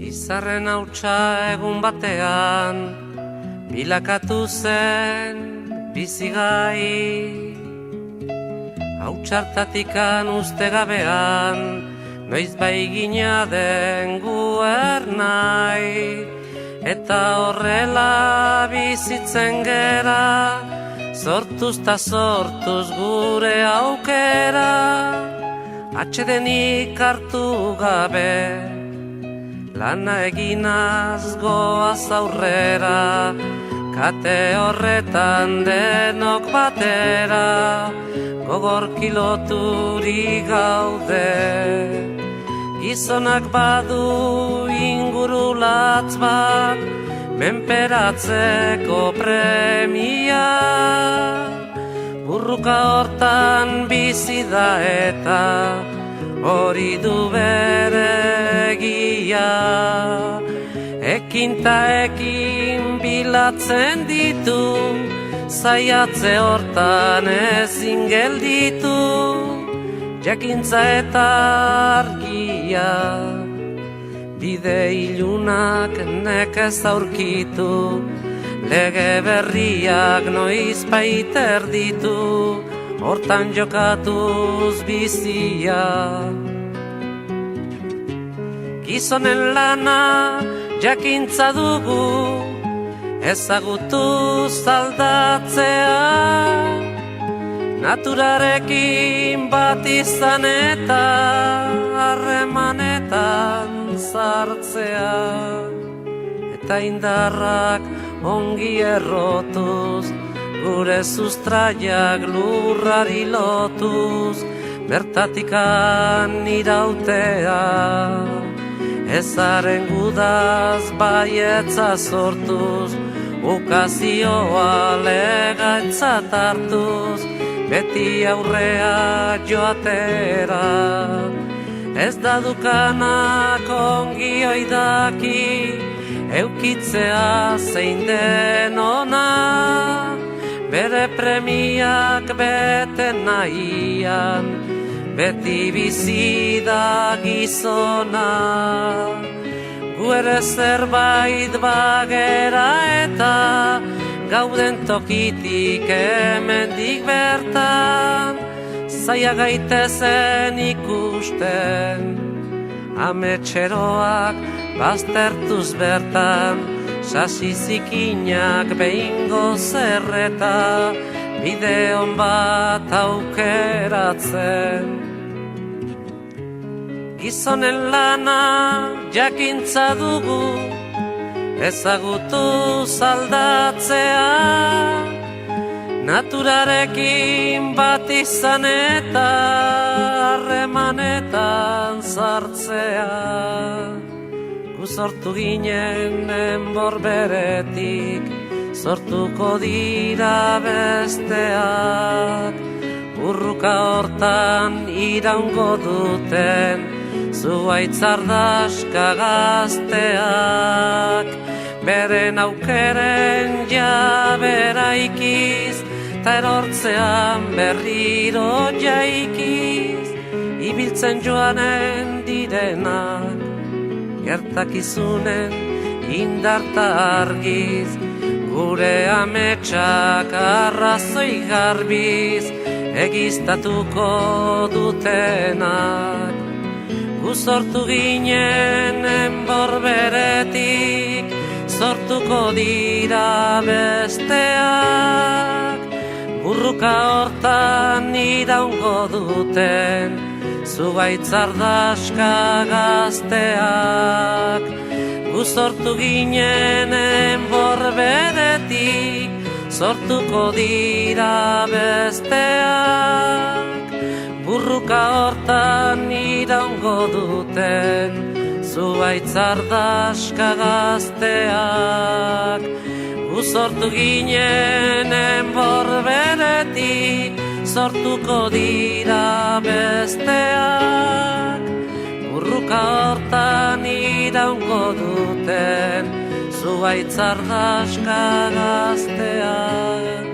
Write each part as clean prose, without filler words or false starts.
Izarren hautsa egun batean bilakatu zen bizigai. Hautsartatikan uste gabean noiz baigina den guernai. Eta horrela bizitzen gera, sortuz ta sortuz gure aukera. Atsedenik hartu gabe, lana eginaz goaz aurrera, kate horretan denok batera, gogorki loturik gaude. Gizonak badu inguru latz bat, menperatzeko premia. Burruka hortan bizi da eta hori du bere egia. Ekin ta ekin bilatzen ditu, zaiatze hortan ezin gelditu. Jakintza eta argia, bide ilunak nekez aurkitu. Lege berriak noiz baiter ditu, hortan jokatuz bizia. Gizonen lana jakintza dugu, ezagutuz aldatzea. Naturarekin bat izan eta harremanetan sartzea. Eta indarrak ongi errotuz, gure sustraiak lurrari lotuz, bertatikan irautea. Ezaren gudaz baietza sortuz, ukazioa legatzat hartuz, beti aurrea joatera. Ez da dukanak ongi oidaki, eukitzea zein den ona. Bere premiak bete nahian, beti bizi da gizona. Gu ere zerbait bagera eta gauden tokitik hemendik bertan. Zaila gaitezen ikusten, ametxeroak baztertuz bertan. Sasi zikinak behingo zerreta, bideon bat aukeratzen. Gizonen lana jakintza dugu, ezagutuz aldatzea. Naturarekin bat izan eta harremanetan sartzea. Gu sortu ginen enborberetik, sortuko dira besteak. Burruka hortan iraungo duten, zuhaitz ardaska gazteak. Beren aukeren jabera ikiz, ta erortzean berriro jaikiz. Ibiltzen joanen direnak, gertakizunen indarta argiz. Gure ametsak arrazoi garbiz, egiztatuko dutenak. Gu sortu ginen enborberetik, sortuko dira besteak. Burruka hortan iraungo duten, zuhaitz ardaska gazteak. Gu sortu ginen enborberetik, sortuko dira besteak. Burruka hortan iraungo duten, zuhaitz ardaska gazteak. Gu sortu ginen enborberetik, sortuko dira besteak. Burruka hortan iraungo duten, zuhaitz ardaska gazteak.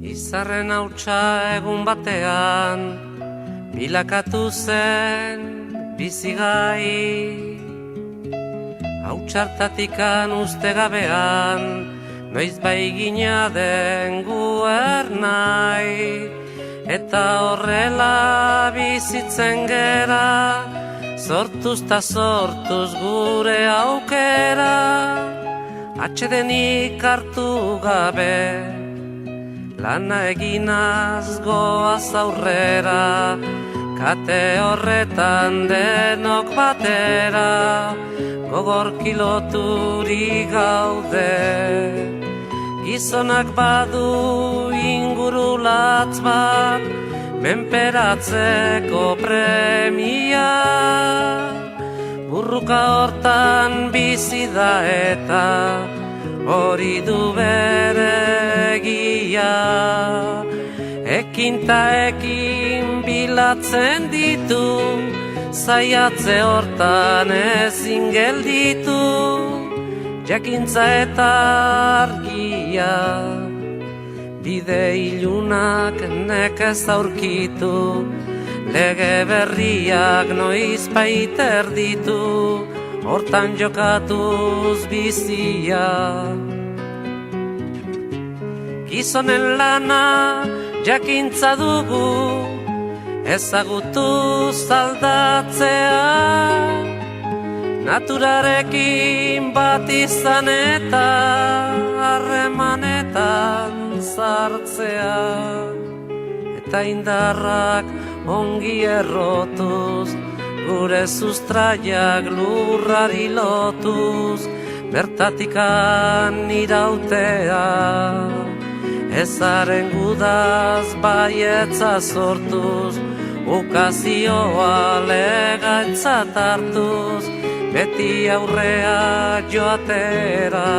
Izarren hautsa egun batean bilakatu zen bizigai. Hautsartatikan uste gabean noiz bai gina den guernai. Eta horrela bizitzen gera, sortuz ta sortuz gure aukera. Atsedenik hartu gabe, lana eginaz goaz aurrera, kate horretan denok batera, gogorki loturi gaude. Gizonak badu inguru latz bat, menperatzeko premia. Burruka hortan bizi da eta hori du bere egia. Ekin ta ekin bilatzen ditu, zaiatze hortan ezin gelditu. Jakintza eta argia, bide ilunak nekez aurkitu. Lege berriak noiz baiter ditu, hortan jokatuz bizia. Gizonen lana jakintza dugu, ezagutuz aldatzea. Naturarekin bat izan eta harremanetan sartzea. Eta indarrak ongi errotuz, gure sustraiak lurrari lotuz, bertatikan irautea. Ezaren gudaz baietza sortuz, ukazioa legatzat hartuz, beti aurrea joatera.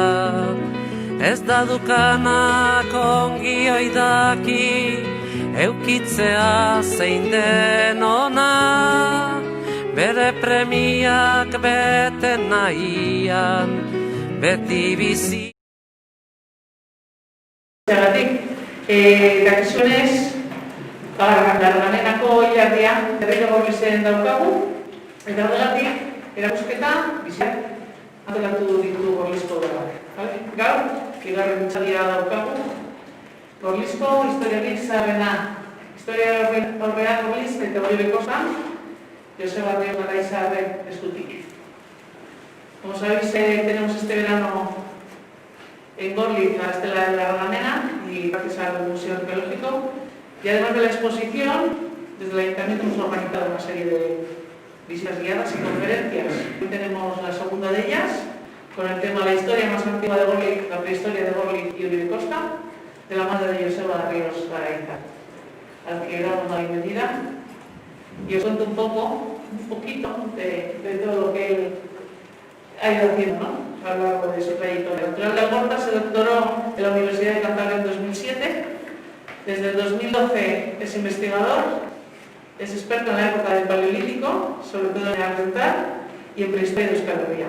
Ez da dukanak ongi oidaki, eukitzea zein den ona, bere premiak bete nahian, beti bizi. Dakizunez, Larganenako hilarria berriro Gorlizen daukagu, eta horregatik, erakusketa biziak antolatu ditu Gorlizko Udalak. Gaur, bigarren txaldia daukagu, Gorlizko historiarik zaharrena, historia horrean Gorliz eta Oribe Kosta, Joseba Ríos Garaizaharren eskutik. Como sabéis, tenemos este verano en Gorliz la estela de la Larganena y gracias al Museo Arqueológico. Y además de la exposición, desde el Ayuntamiento hemos organizado una serie de visitas guiadas y conferencias. Hoy tenemos la segunda de ellas, con el tema La historia más antigua de Gorliz, la prehistoria de Gorliz y Oribe Kosta, de la mano de Joseba Ríos Garaizaharren, al que damos la bienvenida. Y os cuento un poquito de todo lo que él ha ido haciendo, ¿no?, a lo largo de su trayectoria. Natural de Algorta se doctoró en la Universidad de Cantabria en 2007. Desde el 2012 es investigador, es experto en la época del Paleolítico, sobre todo en el oriental y en prehistoria de Euskal Herria.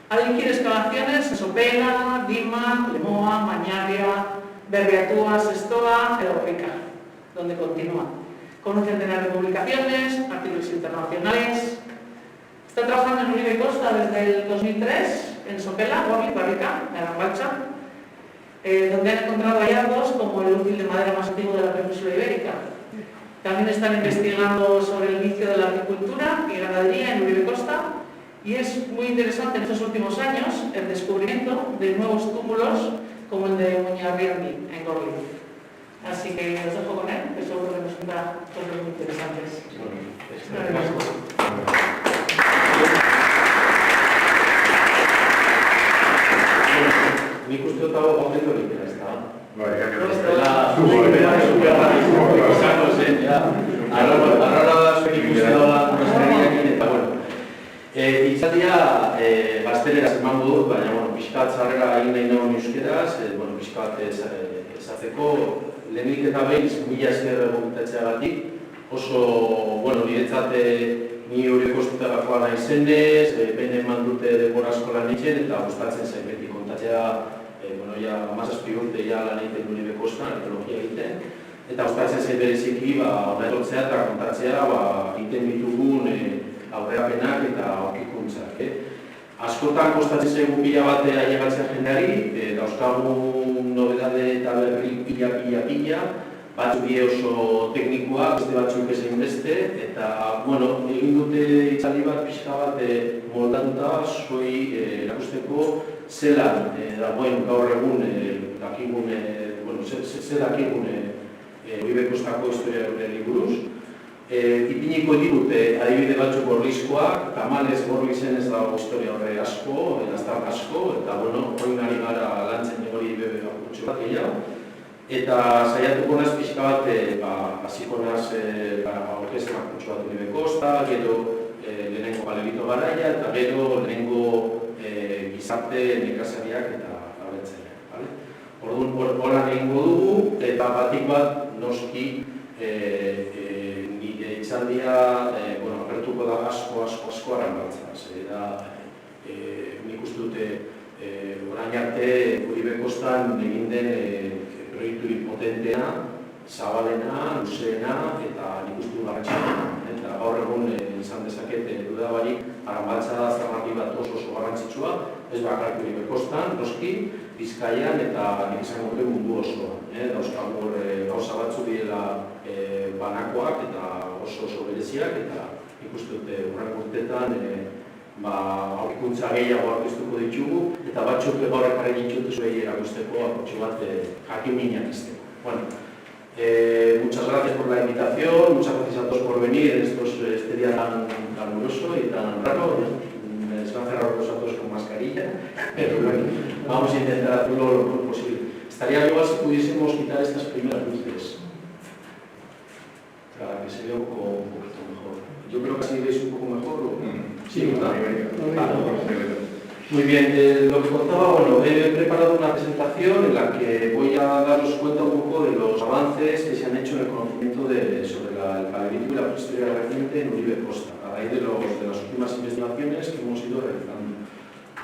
Ha dirigido excavaciones en Sopela, Dima, Lemoa, Mañaria, Berriatúa, Sestoa, Edorrica, donde continúa. Con un centenar de publicaciones, artículos internacionales. Está trabajando en Oribe Kosta desde el 2003, en Sopela, Gorliz, Barrica, en Arrambalcha, donde han encontrado hallazgos como el útil de madera más antiguo de la península ibérica. También están investigando sobre el inicio de la agricultura y ganadería en Oribe Kosta, y es muy interesante en estos últimos años el descubrimiento de nuevos túmulos como el de Muñarriandi, en Gorliz. Así que os dejo con él, que seguro que nos cuenta cosas muy interesantes. Nik uste dut hau gaudeko egitera, ez da? Bai, gazteleraz emango dut, baina, bueno, pixkat zarrera egin nahi nagoen euskeraz, bueno, pixkat esatzeko, lehenik eta behin, mila esker egokitatzeagatik, oso, bueno, niretzat ni hori kostutarakoa nahi zenez, behin eman dute denbora eskolan nintzen, eta gustatzen zen beti kontatzea, bueno, ja, amazazpi urte ja lan egiten Uribe Kostan, arkeologia egiten, eta gustatzen zen bereziki, hona etortzea eta kontatzea, egiten ditugun aurrerapenak eta aurkikuntzak. Askotan kostatzen zaigu pila bat ailegatzea jendeari, dauzkagun nobedade eta berri pila, batzuk die oso teknikoak, beste batzuk ezein beste, eta, bueno, egin dute hitzaldi bat, pixka bat moldatuta, zuei erakusteko zelan dagoen gaur egun dakigun, bueno, ze dakigun Uribe Kostako historia horreli buruz. Ipiniko ditut adibide batzuk Gorlizkoak, tamalez Gorlizen ez dago historia horre asko, elaztar asko, eta, bueno, hori nari gara lantzen hori bebe bakutxo bat gehiago. Eta saiatuko naz pixka bat, hasiko naz orkestra bakutxo bat Uribe Kosta, gero lehenengo Galerito Garaia, eta gero lehenengo gizarte nekazariak eta abertzaileak. Orduan, horan egingo dugu, eta batik bat noski nire hitzaldia agertuko da asko arrangatzaz. Nik uste dute orain arte Uribe Kostan egin den proiektu potenteena, zabalena, luzeena eta nik uste du garrantzitsua. Eta gaur egun izan dezaket duda barik Aranbaltza da aztarnaki bat oso garrantzitsua, ez bakarrik Uribe Kostan, noski, Bizkaian eta nik izango dute mundu osoan. Dauzkagu gauza batzuk direla banakoak eta oso bereziak, eta ikustu dute hurrengo urteetan aurkikuntza gehiago aurkeztuko ditugu, eta batzuk gaur ekarri ditut zuei erakusteko apurtxo bat jakiminak izteko. Bueno, muchas gracias por la invitación, muchas gracias a todos por venir en este día tan caluroso y tan raro. Me les van a cerrar los ojos con mascarilla, pero bueno, vamos a intentar hacerlo lo mejor posible. Estaría igual si pudiésemos quitar estas primeras luces, para que se vea un poquito mejor. Yo creo que así veis un poco mejor. Sí, ¿verdad? Muy bien, lo que contaba, bueno, he preparado una presentación en la que voy a daros cuenta un poco de los avances que se han hecho en el conocimiento sobre el paleolítico y la prehistoria reciente en Uribe Kosta, a raíz de las últimas investigaciones que hemos ido realizando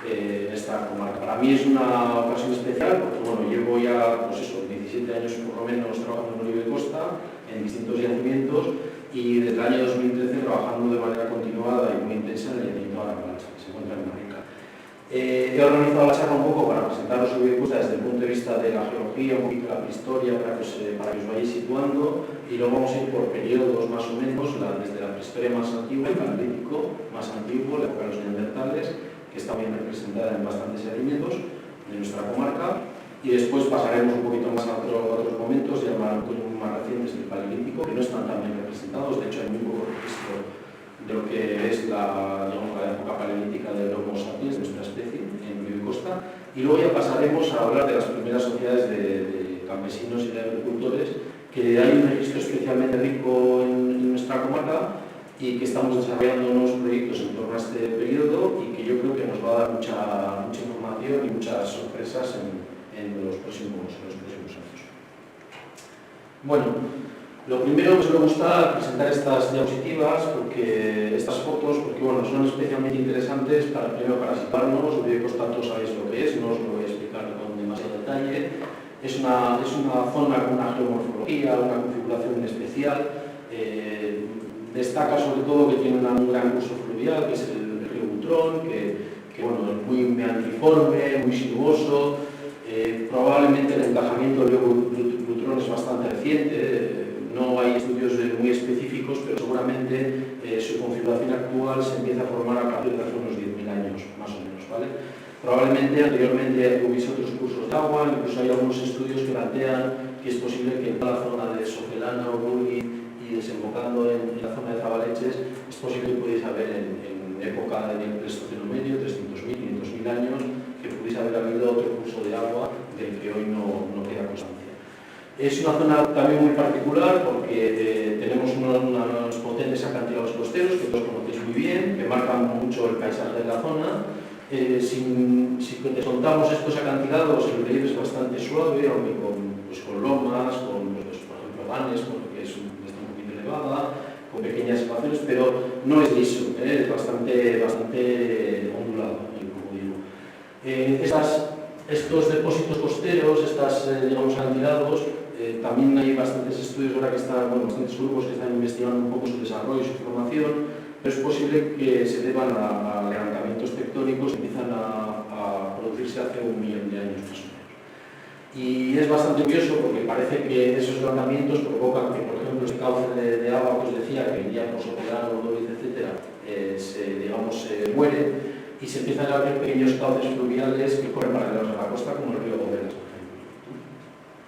en esta comarca. Para mí es una ocasión especial porque, bueno, llevo ya, pues eso, 17 años por lo menos trabajando en Uribe Kosta, en distintos yacimientos, y desde el año 2013 trabajando de manera continuada y muy intensa en el yacimiento de Aranbaltza, que se encuentra en Marica. He organizado la charla un poco para presentaros Uribe Kosta desde el punto de vista de la geología, un poquito de la prehistoria, para que os vayáis situando, y luego vamos a ir por periodos más o menos, desde la prehistoria más antigua, el paleolítico más antiguo, la época de los neandertales, que está bien representada en bastantes yacimientos de nuestra comarca, y después pasaremos un poquito más a otros momentos, ya más recientes del paleolítico, que no están tan bien representados. De hecho hay muy poco registro de lo que es la época paleolítica del Homo sapiens, de nuestra especie, en Uribe Kosta, y luego ya pasaremos a hablar de las primeras sociedades de campesinos y de agricultores, que hay un registro especialmente rico en nuestra comarca y que estamos desarrollando unos proyectos en torno a este periodo y que yo creo que nos va a dar mucha información y muchas sorpresas en los próximos años. Bueno, lo primero que me gusta presentar estas diapositivas, estas fotos, porque bueno, son especialmente interesantes primero para situarnos. Uribe Kosta todos sabéis lo que es, no os lo voy a explicar con demasiado detalle. Es una zona con una geomorfología, una configuración especial. Destaca sobre todo que tiene un gran curso fluvial, que es el río Butrón, que bueno, es muy meandriforme, muy sinuoso. Probablemente el encajamiento del río Butrón es bastante reciente. No hay estudios muy específicos, pero seguramente su configuración actual se empieza a formar a partir de hace unos 10.000 años, más o menos, ¿vale? Probablemente anteriormente hubiese otros cursos de agua, incluso hay algunos estudios que plantean que es posible que en toda la zona de Sogelana, Urrugi y desembocando en la zona de Zabaleches, es posible que pudiese haber en época del Pleistoceno medio, 300.000, 500.000 años, que pudiese haber habido otro curso de agua del que hoy no queda constancia. Es una zona también muy particular porque tenemos unos potentes acantilados costeros que todos conocéis muy bien, que marcan mucho el paisaje de la zona, Si descontamos estos acantilados, el relieve es bastante suave, aunque con lomas, por ejemplo, vanes, que está un poquito elevada, con pequeñas elevaciones, pero no es liso, es bastante ondulado, como digo. Estos depósitos costeros, digamos, acantilados, también hay bastantes estudios ahora que están, bastantes grupos que están investigando un poco su desarrollo y su formación, pero es posible que se deban a levantamientos tectónicos que empiezan a producirse hace 1 millón de años más o menos. Y es bastante curioso porque parece que esos levantamientos provocan que, por ejemplo, este cauce de agua que os decía, que venía por Soperano, Doriz, etc., se muere y se empiezan a abrir pequeños cauces fluviales que corren paralelos a la costa, como el río Bodegas, por ejemplo.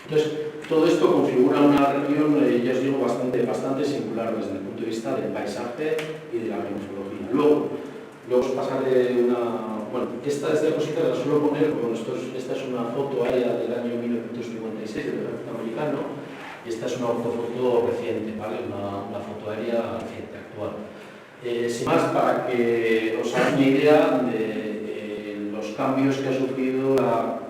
Entonces, todo esto configura una región, ya os digo, bastante singular desde el punto de vista del paisaje y de la geomorfología. Luego os pasaré esta diapositiva la suelo poner, esta es una foto aérea del año 1956 del ejército americano, y esta es una ortofoto reciente, ¿vale? Una foto aérea reciente, actual. Sin más, para que os hagáis una idea de los cambios que ha sufrido la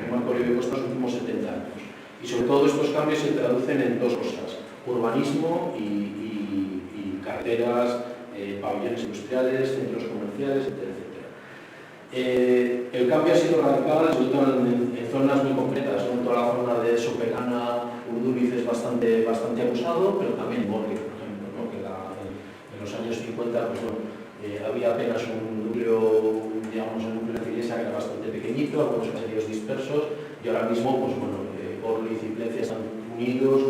comarca Olive-Costa en los últimos 70 años. Y sobre todo estos cambios se traducen en 2 cosas: urbanismo y carreteras, pabellones industriales, centros comerciales, etc. El cambio ha sido radical, sobre todo en zonas muy concretas, ¿no? En toda la zona de Soperana, Urduriz es bastante acusado, pero también Borri, por ejemplo, ¿no? Que en los años 50 había apenas un núcleo, digamos, un núcleo de iglesia que era bastante pequeñito, algunos caseríos dispersos, y ahora mismo, Borriz y Plencia están unidos,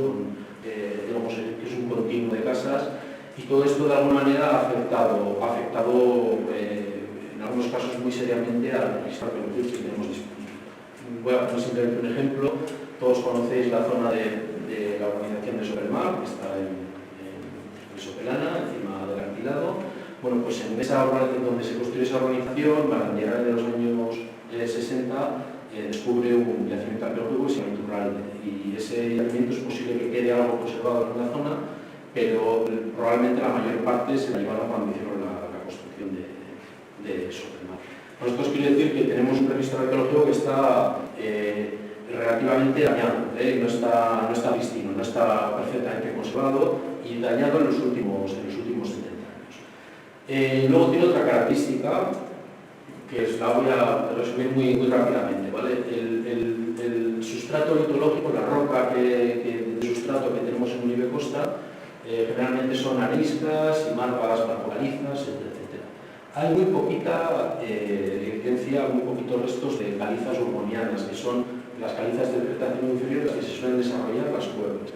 digamos, que es un continuo de casas, y todo esto de alguna manera ha afectado en algunos casos muy seriamente al registro arqueológico que tenemos disponible. Voy a poner simplemente un ejemplo. Todos conocéis la zona de la urbanización de Sopermar, que está en Sopelana, encima del acantilado. Bueno, pues en esa urbanización donde se construye esa urbanización, Barandiaran de los años 60, descubre un yacimiento arqueológico que se llama Iturralde, y ese yacimiento es posible que quede algo conservado en la zona, pero probablemente la mayor parte se la llevaron cuando hicieron la construcción de Sopermar. Nosotros quiero decir que tenemos un registro arqueológico que está relativamente dañado, no está pristino, no está perfectamente conservado y dañado en los últimos 70 años. Luego tiene otra característica que la voy a resumir muy rápidamente, ¿vale? El sustrato litológico, la roca de sustrato que tenemos en Olive-Costa, generalmente son areniscas y margas calizas, etc. Hay muy poquita evidencia, muy poquitos restos de calizas urbonianas, que son las calizas del Cretácico inferior, las que se suelen desarrollar las cuevas.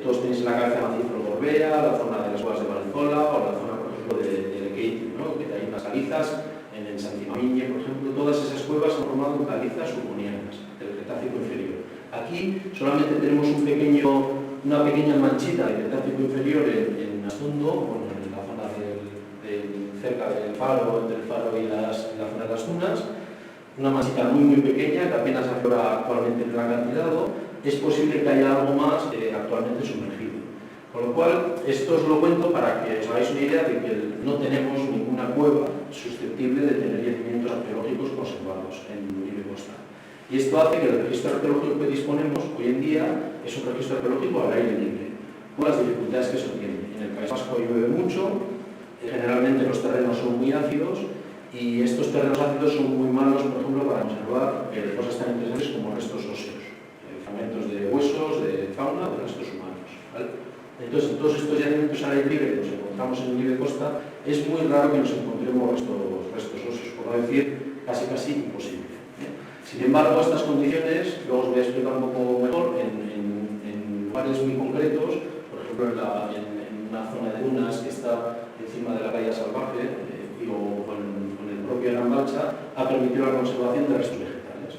Todos tenéis en la cabeza Macifro Gorbea, la zona de las cuevas de Valenzuela o la zona, por ejemplo, de Lequeiti, ¿no? Que hay unas calizas en Santimamiñe, por ejemplo. Todas esas cuevas se han formado con calizas urbonianas del Cretácico inferior. Aquí solamente tenemos una pequeña manchita de Cretácico inferior en Astundo, en la zona cerca del faro, entre el faro y la zona de las dunas. Una masita muy pequeña que apenas aflora actualmente en el acantilado. Es posible que haya algo más actualmente sumergido. Con lo cual, esto os lo cuento para que os hagáis una idea de que no tenemos ninguna cueva susceptible de tener yacimientos arqueológicos conservados en Olive-Costa. Y esto hace que el registro arqueológico que disponemos hoy en día es un registro arqueológico al aire libre, con las dificultades que eso tiene. En el País Vasco llueve mucho, generalmente los terrenos son muy ácidos, y estos terrenos ácidos son muy malos, por ejemplo, para conservar cosas tan interesantes como restos óseos, fragmentos de huesos, de fauna o de restos humanos, ¿vale? Entonces, en todos estos yacimientos al aire libre que nos encontramos en Olive-Costa, es muy raro que nos encontremos restos óseos, por no decir casi imposible. Sin embargo, estas condiciones, luego os voy a explicar un poco mejor, en lugares muy concretos, por ejemplo, en una zona de dunas que está encima de la playa salvaje, o con el propio Arambalcha, ha permitido la conservación de restos vegetales,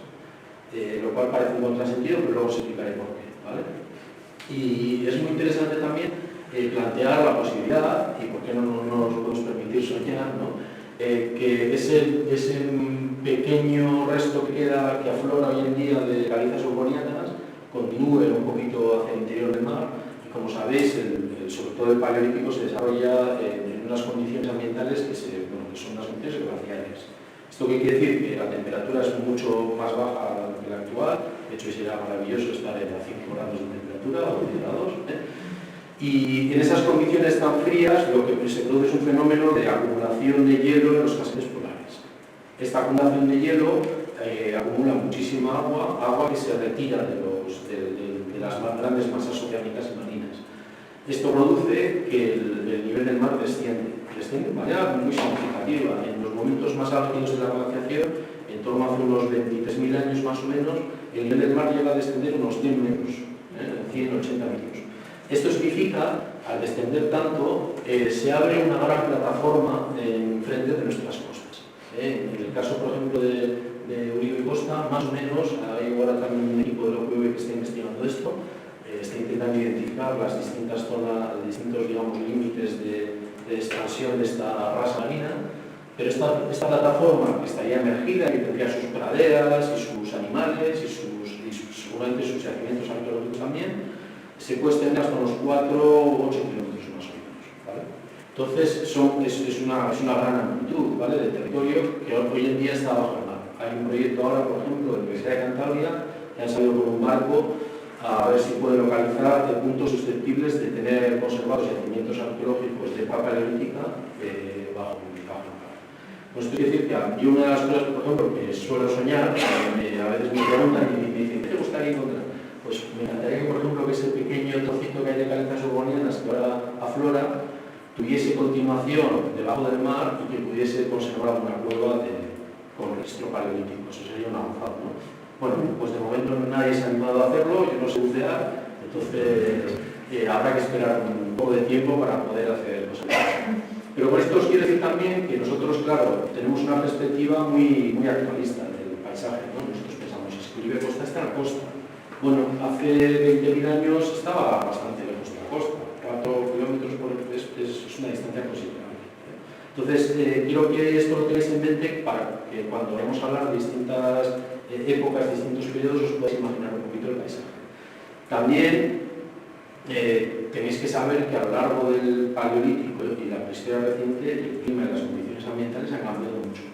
lo cual parece un contrasentido, pero luego os explicaré por qué, ¿vale? Y es muy interesante también plantear la posibilidad, y por qué no nos lo podemos permitir soñar, ¿no? Que ese pequeño resto que aflora hoy en día de calizas urbonianas continúe un poquito hacia el interior del mar, y como sabéis, sobre todo el Paleolítico se desarrolla en unas condiciones ambientales que son unas condiciones glaciares. ¿Esto qué quiere decir? Que la temperatura es mucho más baja que la actual. De hecho, sería maravilloso estar a 5 grados de temperatura o 10 grados. Y en esas condiciones tan frías, lo que se produce es un fenómeno de acumulación de hielo en los casquetes polares. Esta acumulación de hielo acumula muchísima agua que se retira de las más grandes masas oceánicas y marinas. Esto produce que el nivel del mar desciende de manera muy significativa. En los momentos más álgidos de la glaciación, en torno a hace unos 23.000 años más o menos, el nivel del mar llega a descender unos 100 metros, 180 metros. Esto significa, al descender tanto, se abre una gran plataforma en frente de nuestras costas. En el caso, por ejemplo, de Uribe Costa, más o menos, hay ahora también un equipo de la UPV que está investigando esto, está intentando identificar las distintas zonas, los distintos, digamos, límites de expansión de esta raza marina, pero esta plataforma que estaría emergida, que tendría sus praderas y sus animales y seguramente sus yacimientos arqueológicos también, se puede extender hasta unos 4 o 8 kilómetros más o menos, ¿vale? Entonces es una gran amplitud, ¿vale?, de territorio que hoy en día está bajo el mar. Hay un proyecto ahora, por ejemplo, de la Universidad de Cantabria, que han salido con un barco a ver si puede localizar puntos susceptibles de tener conservados yacimientos arqueológicos de época paleolítica bajo el mar. Pues esto quiere decir que yo una de las cosas, por ejemplo, que suelo soñar, a veces me preguntan y me dicen, ¿qué te gustaría encontrar? Pues me encantaría que, por ejemplo, que ese pequeño trocito que hay de caletas urbanianas que ahora aflora tuviese continuación debajo del mar y que pudiese conservar una cueva con registro paleolítico. Eso sería una avanzada, ¿no? Bueno, pues de momento nadie se ha animado a hacerlo, yo no sé bucear, entonces habrá que esperar un poco de tiempo para poder hacer cosas. Pero con esto os quiero decir también que nosotros, claro, tenemos una perspectiva muy actualista del paisaje, ¿no? Nosotros pensamos, si Uribe Costa está en la costa. Bueno, hace 20.000 años estaba bastante lejos de la costa, 4 kilómetros es una distancia considerable. Entonces, quiero que esto lo tengáis en mente para que cuando vamos a hablar de distintas épocas, distintos periodos, os podáis imaginar un poquito el paisaje. También tenéis que saber que a lo largo del Paleolítico y la prehistoria reciente, el clima y las condiciones ambientales han cambiado mucho.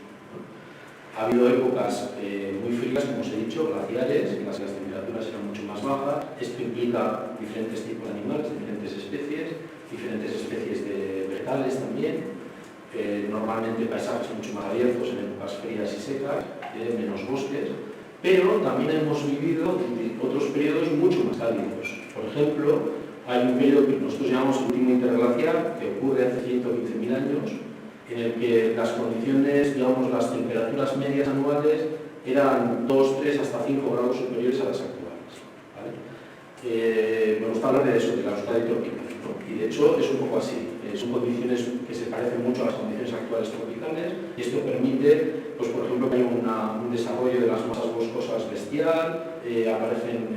Ha habido épocas muy frías, como os he dicho, glaciares, en las que las temperaturas eran mucho más bajas. Esto implica diferentes tipos de animales, diferentes especies de vegetales también. Normalmente paisajes mucho más abiertos en épocas frías y secas, menos bosques, pero también hemos vivido otros periodos mucho más cálidos. Por ejemplo, hay un periodo que nosotros llamamos el último interglaciar, que ocurre hace 115.000 años, en el que las condiciones, digamos, las temperaturas medias anuales eran 2, 3, hasta 5 grados superiores a las actuales, ¿vale? Me gusta hablar de eso, de la euskadi tropical, ¿no? Y de hecho es un poco así. Son condiciones que se parecen mucho a las condiciones actuales tropicales y esto permite, pues por ejemplo, que haya un desarrollo de las masas boscosas bestial, aparecen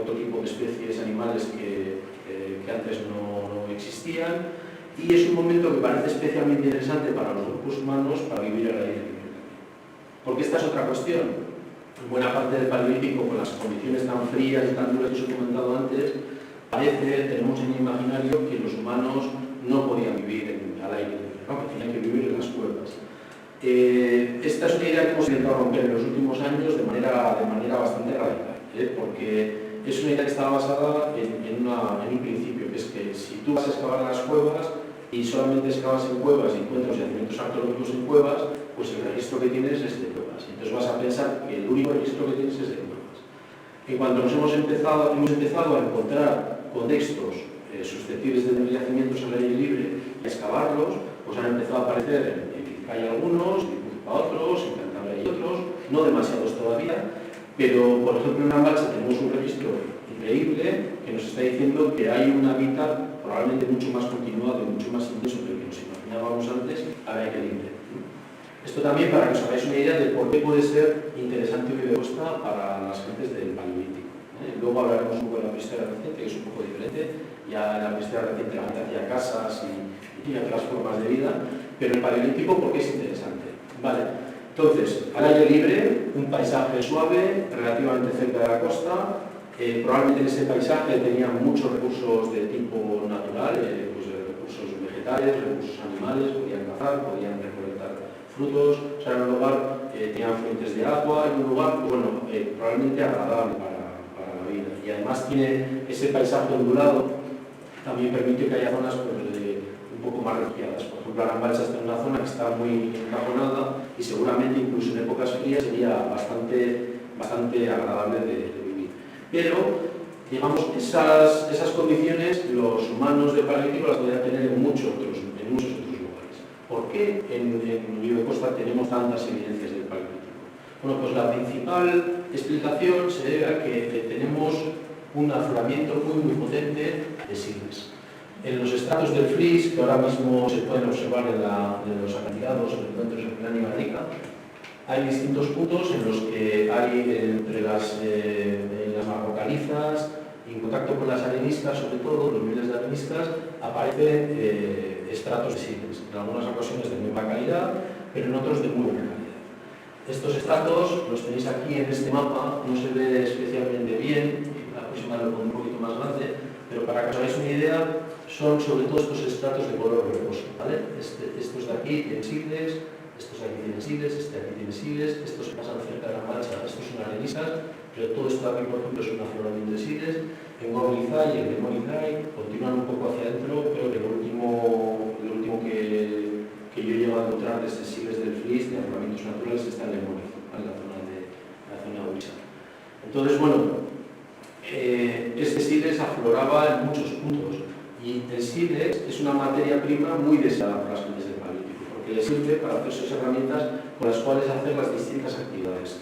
otro tipo de especies animales que antes no existían, y es un momento que parece especialmente interesante para los grupos humanos para vivir al aire libre. Porque esta es otra cuestión. En buena parte del Paleolítico, con las condiciones tan frías y tan duras que os he comentado antes, tenemos en el imaginario que los humanos no podían vivir al aire libre, ¿no? Que tenían que vivir en las cuevas. Esta es una idea que hemos intentado romper en los últimos años de manera bastante radical, porque es una idea que está basada en un principio, que es que si tú vas a excavar en las cuevas y solamente excavas en cuevas y encuentras yacimientos arqueológicos en cuevas, pues el registro que tienes es de cuevas. Entonces vas a pensar que el único registro que tienes es de cuevas. En cuanto nos hemos empezado a encontrar contextos susceptibles de tener yacimientos al aire libre y a excavarlos, pues han empezado a aparecer en Vizcaya algunos, en Guipúzcoa otros, en Cantabria hay otros, no demasiados todavía, pero por ejemplo en Ambalsa tenemos un registro increíble que nos está diciendo que hay un hábitat probablemente mucho más continuado y mucho más intenso que el que nos imaginábamos antes al aire libre. Esto también para que os hagáis una idea de por qué puede ser interesante Uribe Costa para las gentes del Paleolítico. Luego hablaremos un poco de la prehistoria reciente, que es un poco diferente. Ya en la prehistoria reciente la gente hacía casas y otras formas de vida, pero el Paleolítico, ¿por qué es interesante? Vale, entonces, al aire libre, un paisaje suave, relativamente cerca de la costa. Probablemente en ese paisaje tenían muchos recursos de tipo natural, pues recursos vegetales, recursos animales, podían cazar, podían recolectar frutos, o sea, era un lugar, tenía fuentes de agua, era un lugar, bueno, probablemente agradable para la vida. Y además tiene ese paisaje ondulado, también permite que haya zonas pues, un poco más refugiadas. Por ejemplo, Arambalcha está en una zona que está muy encajonada y seguramente incluso en épocas frías sería bastante agradable de vivir. Pero, digamos, esas condiciones los humanos del Paleolítico las podrían tener en muchos otros lugares. ¿Por qué en Uribe Costa tenemos tantas evidencias del Paleolítico? Bueno, pues la principal explicación se debe a que tenemos un afloramiento muy potente de silves. En los estratos del Flis, que ahora mismo se pueden observar en los acantilados o encuentros en Plan y Barrica, hay distintos puntos en los que hay entre las marrocalizas, en contacto con las areniscas, sobre todo, los miles de areniscas, aparecen estratos de silves, en algunas ocasiones de muy baja calidad, pero en otros de muy buena calidad. Estos estratos los tenéis aquí en este mapa, no se ve especialmente bien, la próxima lo pondré un poquito más grande, pero para que os hagáis una idea, son sobre todo estos estratos de color verdoso, ¿vale? Estos de aquí tienen silves, estos de aquí tienen silves, este de aquí tiene silves, estos se pasan cerca de la mancha, estos son arenisas, pero todo esto de aquí, por ejemplo, es un afloramiento de silves. En Gorlizay y en Lemolizay continúan un poco hacia adentro, pero lo último que yo llego a encontrar desde silves del Flis, de afloramientos naturales, está en Lemolizay, en la zona de Urisa. Entonces, bueno, este sílex afloraba en muchos puntos y el sílex es una materia prima muy deseada por las gentes del Paleolítico porque le sirve para hacer sus herramientas con las cuales hacer las distintas actividades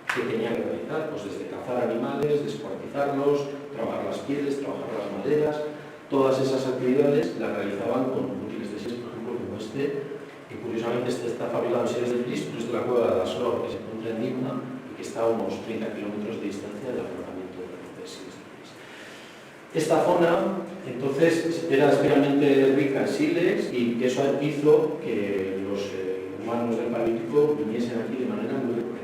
que tenían que realizar, pues desde cazar animales, descuartizarlos, trabajar las pieles, trabajar las maderas. Todas esas actividades las realizaban con útiles de sílex, por ejemplo, como este, que curiosamente está fabricado en sílex de Flis, pero es de la cueva de Daslor, que se encuentra en Dimna y que está a unos 30 kilómetros de distancia del afloramiento de sílex de Flis. Esta zona, entonces, era especialmente rica en sílex y que eso hizo que los humanos del Paleolítico viniesen aquí de manera muy recurrente.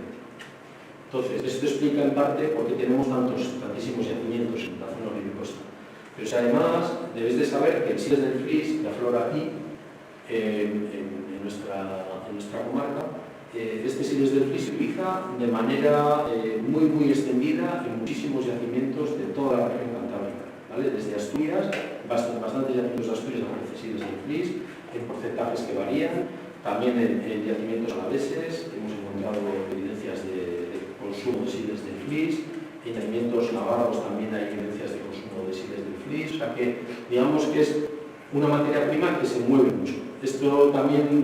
Entonces, esto explica en parte por qué tenemos tantísimos yacimientos en la zona Uribe Costa. Pero si además debéis de saber que el sílex del Flis, que aflora aquí, en nuestra comarca, este sílex del Flis se utiliza de manera muy extendida en muchísimos yacimientos de toda la región cantábrica, ¿vale? Desde Asturias, bastantes yacimientos de Asturias aparecen sílex del Flis, en porcentajes que varían, también en yacimientos alaveses, hemos encontrado evidencias de consumo de sílex del Flis, en yacimientos navarros también hay evidencias de consumo de sílex del Flis, o sea que digamos que es una materia prima que se mueve mucho. Esto también,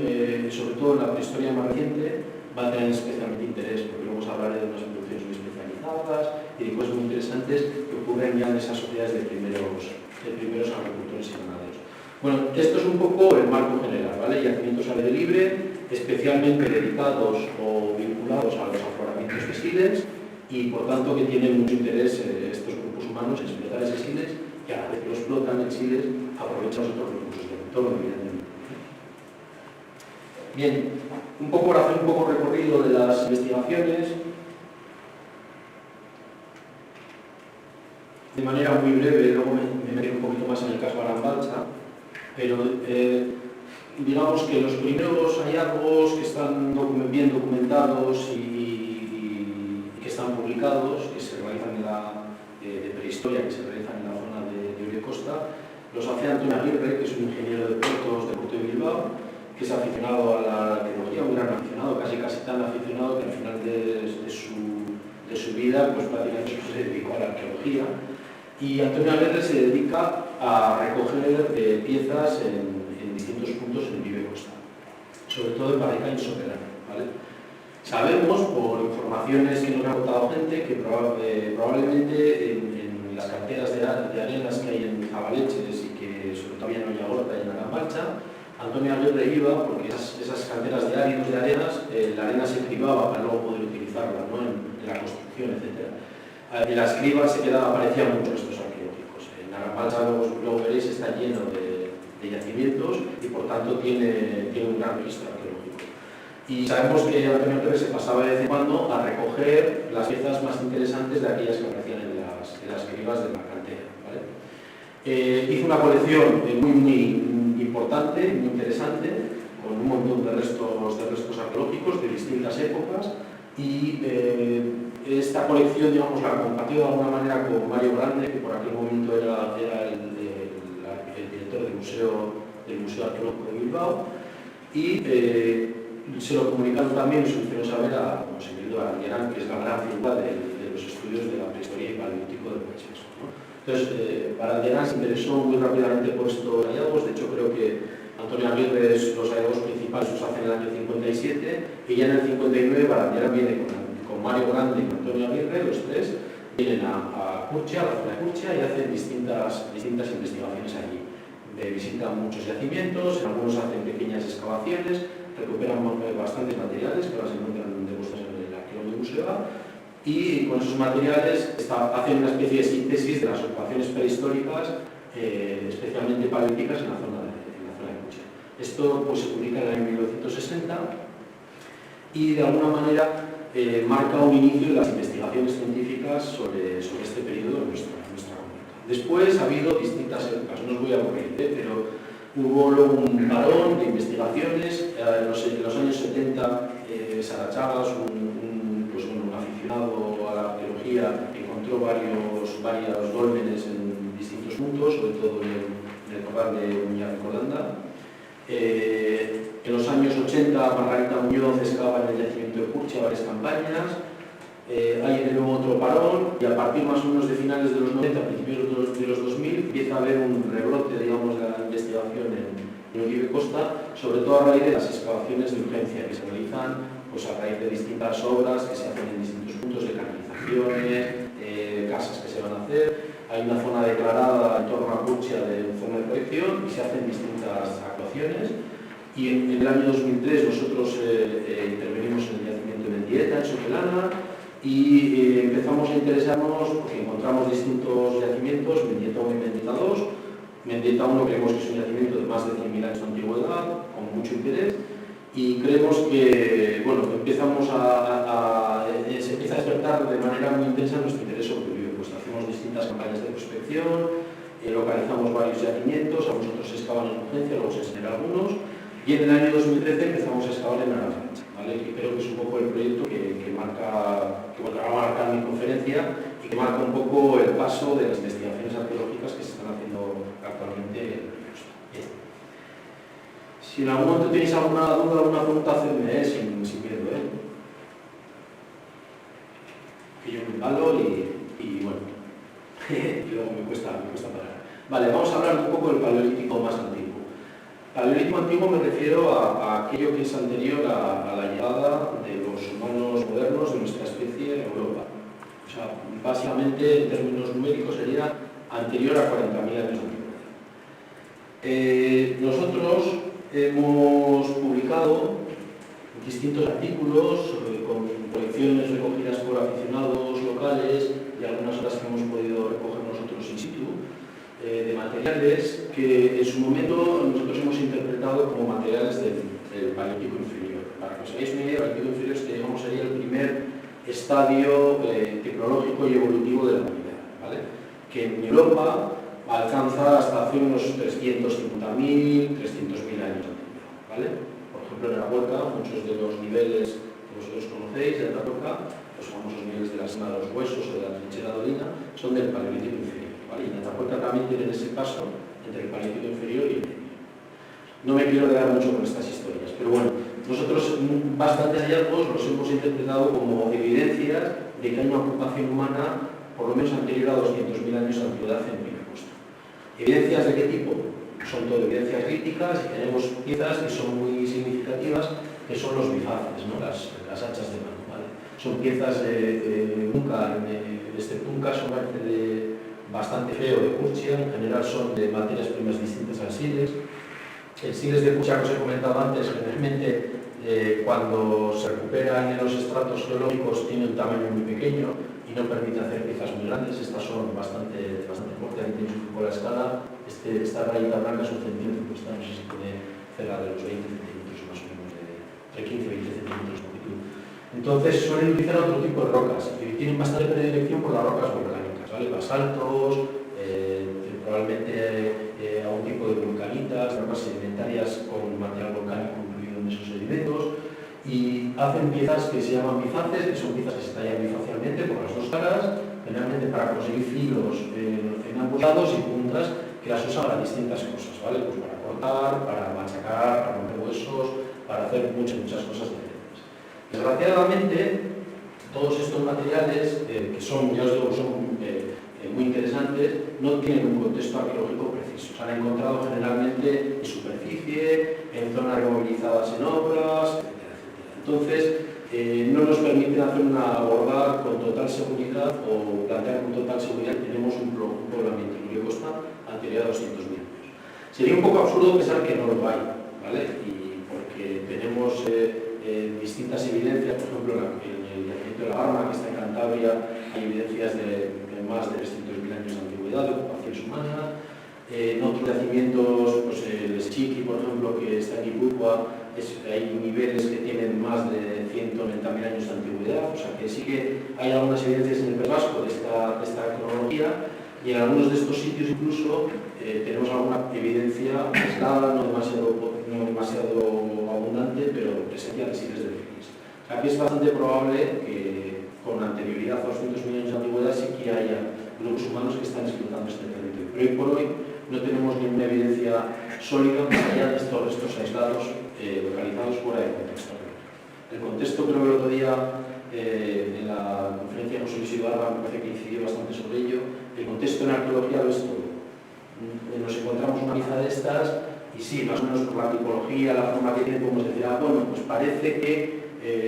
sobre todo en la prehistoria más reciente, va a tener especialmente interés, porque luego os hablaré de unas producciones muy especializadas y de cosas muy interesantes que ocurren ya en esas sociedades de primeros agricultores y ganaderos. Bueno, esto es un poco el marco general, ¿vale? Yacimientos al aire libre, especialmente dedicados o vinculados a los afloramientos de sílex y por tanto que tienen mucho interés estos grupos humanos en explotar ese sílex y a la vez que lo explotan el sílex aprovechan los otros recursos del entorno, evidentemente. Bien, para hacer un poco recorrido de las investigaciones, de manera muy breve, luego me meteré un poquito más en el caso de Arambalcha, pero digamos que los primeros hallazgos que están bien documentados y que están publicados, que se realizan de prehistoria, que se realizan en la zona de Uribe Costa, los hace Antonio Aguirre, que es un ingeniero de puertos del puerto de Bilbao, que es aficionado a la arqueología, un gran aficionado, casi tan aficionado que al final de su vida pues prácticamente se dedicó a la arqueología. Y Antonio Aguirre se dedica a recoger piezas en distintos puntos en Uribe Costa, sobre todo en Barrica y en Soberano, ¿vale? Sabemos, por informaciones que nos ha contado gente, que probablemente en las canteras de arenas que hay en Jabaleches y que sobre todo había en Ollagorta y en Arambalcha, Antonio Aguirre iba porque esas canteras de áridos de arenas, la arena se cribaba para luego poder utilizarla, ¿no? en la construcción, etc. En las cribas aparecían muchos restos arqueológicos. En Arambalcha, luego veréis, está lleno de yacimientos y por tanto tiene un gran registro arqueológico. Y sabemos que Antonio Aguirre se pasaba de vez en cuando a recoger las piezas más interesantes de aquellas que aparecían en las cribas de la cantera, ¿vale? Hizo una colección muy importante, muy interesante, con un montón de restos distintas épocas y esta colección, digamos, la compartió de alguna manera con Mario Grande, que por aquel momento era el director del Museo Arqueológico de Bilbao, y se lo comunicaron también y se lo hicieron saber a José Miguel de Barandiarán, que es la gran figura de los estudios de la prehistoria y paleolítico del País Vasco, ¿no? Entonces, Barandiarán se interesó muy rápidamente por estos hallazgos. De hecho, creo que Antonio Aguirre, los hallazgos principales los hace en el año 57, y ya en el 59 Barandiarán viene con Mario Grande y Antonio Aguirre, los tres, vienen a Curchia, a la zona de Curchia, y hacen distintas investigaciones allí. Visitan muchos yacimientos, en algunos hacen pequeñas excavaciones, recuperan bastantes materiales que ahora se encuentran demostrados en el Arqueológico Museo, y con esos materiales hacen una especie de síntesis de las ocupaciones prehistóricas, especialmente paleolíticas, en la zona de Curchia. Esto pues, se publica en el año 1960 y de alguna manera marca un inicio de las investigaciones científicas sobre este periodo en nuestra comunidad. Después ha habido distintas épocas, no os voy a aburrir, pero hubo luego un parón de investigaciones. En los años 70, Sarachagas, un aficionado a la arqueología, encontró varios dólmenes en distintos puntos, sobre todo en el corral de Muñoz de Colanda. En los años 80, Margarita Muñoz excava en el yacimiento de Curchia varias campañas. Hay de nuevo otro parón, y a partir más o menos de finales de los 90, principios de los 2000, empieza a haber un rebrote, digamos, de la investigación en Uribe Costa, sobre todo a raíz de las excavaciones de urgencia que se realizan pues, a raíz de distintas obras que se hacen en distintos puntos de canalizaciones, casas que se van a hacer. Hay una zona declarada en torno a Curchia de zona de protección y se hacen distintas actuaciones. Y en el año 2003 nosotros intervenimos en el yacimiento de Mendieta, en Sopelana, y empezamos a interesarnos porque encontramos distintos yacimientos, Mendieta 1 y Mendieta 2. Mendieta 1 creemos que es un yacimiento de más de 100.000 años de antigüedad, con mucho interés, y creemos que, bueno, se empieza a despertar de manera muy intensa nuestro interés sobre Uribe Costa. Hacemos distintas campañas de prospección, localizamos varios yacimientos, algunos otros se excavan en urgencia, luego se enseñan algunos, y en el año 2013 empezamos a excavar en Arafrancha, ¿vale? Que creo que es un poco el proyecto que va a marcar mi conferencia y que marca un poco el paso de las investigaciones arqueológicas que se están haciendo actualmente en Uribe Costa. Si en algún momento tenéis alguna duda, alguna pregunta, hacedme, sin miedo, que yo me palo y bueno, y luego me cuesta parar. Vale, vamos a hablar un poco del paleolítico más antiguo. Paleolítico antiguo me refiero a aquello que es anterior a la llegada de los humanos modernos de nuestra especie a Europa. O sea, básicamente, en términos numéricos, sería anterior a 40.000 años de antigüedad. Nosotros hemos publicado distintos artículos con colecciones recogidas por aficionados locales y algunas otras que hemos podido recoger nosotros in situ, de materiales que en su momento nosotros hemos interpretado como materiales del Paleolítico inferior. Para que os hagáis una idea, el Paleolítico inferior sería el primer estadio tecnológico y evolutivo de la humanidad, ¿vale? Que en Europa alcanza hasta hace unos 350.000, 300.000 años de antigüedad, ¿vale? Por ejemplo, en Atapuerca, muchos de los niveles que vosotros conocéis de Atapuerca, los famosos niveles de la sima de los huesos o de la trinchera dolina, son del Paleolítico inferior, ¿vale? Y en Atapuerca también tienen ese paso entre el Paleolítico inferior y el medio. No me quiero quedar mucho con estas historias, pero bueno, nosotros bastantes hallazgos los hemos interpretado como evidencias de que hay una ocupación humana por lo menos anterior a 200.000 años de antigüedad en Uribe Costa. ¿Evidencias de qué tipo? Son todo evidencias críticas y tenemos piezas que son muy significativas, que son los bifaces, ¿no? las hachas de mano, ¿vale? Son piezas de Tunca, Tunca son bastante feo de Curchia, en general son de materias primas distintas al sílex. El sílex de Curchia, que os he comentado antes, generalmente cuando se recuperan en los estratos geológicos tiene un tamaño muy pequeño y no permite hacer piezas muy grandes. Estas son bastante fuertes, ahí tenéis un poco la escala. Esta rayita blanca es un centímetro, no sé si puede cerrar de los 20 centímetros más o menos, entre 15 y 20 centímetros de longitud. Entonces suelen utilizar otro tipo de rocas y tienen bastante predilección por las rocas volcánicas, ¿vale? Basaltos, probablemente a un tipo de vulcanitas, rocas sedimentarias con material volcánico incluido en esos sedimentos. Y hacen piezas que se llaman bifaces, que son piezas que se tallan bifacialmente por las dos caras, generalmente para conseguir filos en ambos lados y puntas que las usan para distintas cosas, ¿vale? Pues para cortar, para machacar, para romper huesos, para hacer muchas cosas diferentes. Desgraciadamente, todos estos materiales, que son, ya os digo, son muy interesantes, no tienen un contexto arqueológico preciso. Se han encontrado generalmente en superficie, en zonas removilizadas en obras, etc. Entonces, no nos permiten hacer una abordar con total seguridad o plantear con total seguridad que tenemos un poblamiento en Río Costa anterior a 200.000 años. Sería un poco absurdo pensar que no lo hay, ¿vale? Y porque tenemos distintas evidencias, por ejemplo, en el yacimiento de la Barma, que está en Cantabria, hay evidencias de más de 300.000 años de antigüedad, de ocupaciones humanas. En otros yacimientos, pues el Chiqui, por ejemplo, que está en Guipúzcoa, hay niveles que tienen más de 190.000 años de antigüedad, o sea que sí que hay algunas evidencias en el País Vasco de esta cronología, y en algunos de estos sitios incluso tenemos alguna evidencia aislada, no demasiado abundante, pero presencia de sitios de fines. O sea que es bastante probable que con anterioridad a 200.000 años de antigüedad sí que haya grupos humanos que están explotando este territorio. Pero hoy por hoy no tenemos ninguna evidencia sólida más allá de estos restos aislados localizados fuera del contexto. El contexto, creo que el otro día en la conferencia de José Luis Ibarra me parece que incidió bastante sobre ello. El contexto en arqueología lo es todo. Nos encontramos una pieza de estas y sí, más o menos por la tipología, la forma que tiene, podemos decir, bueno, pues parece que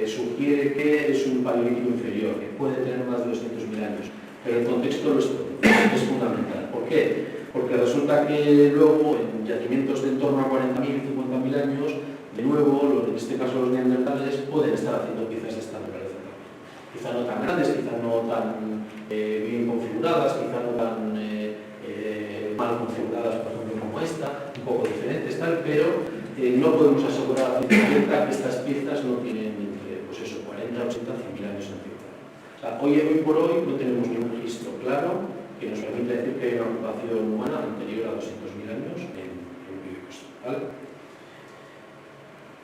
sugiere que es un paleolítico inferior, que puede tener más de 200.000 años, pero el contexto lo es todo, es fundamental. ¿Por qué? Porque resulta que luego en yacimientos de en torno a 40.000 y 50.000 años, de nuevo, en este caso los neandertales, pueden estar haciendo piezas de esta naturaleza también. Quizá no tan grandes, quizá no tan bien configuradas, quizá no tan mal configuradas, por ejemplo, como esta, un poco diferentes, tal, pero no podemos asegurar a ciencia cierta que estas piezas no tienen entre, pues eso, 40, 80, 100.000 años de antigüedad. O sea, hoy por hoy no tenemos ningún registro claro que nos permita decir que hay una ocupación humana anterior a 200.000 años en Río Costa, ¿vale?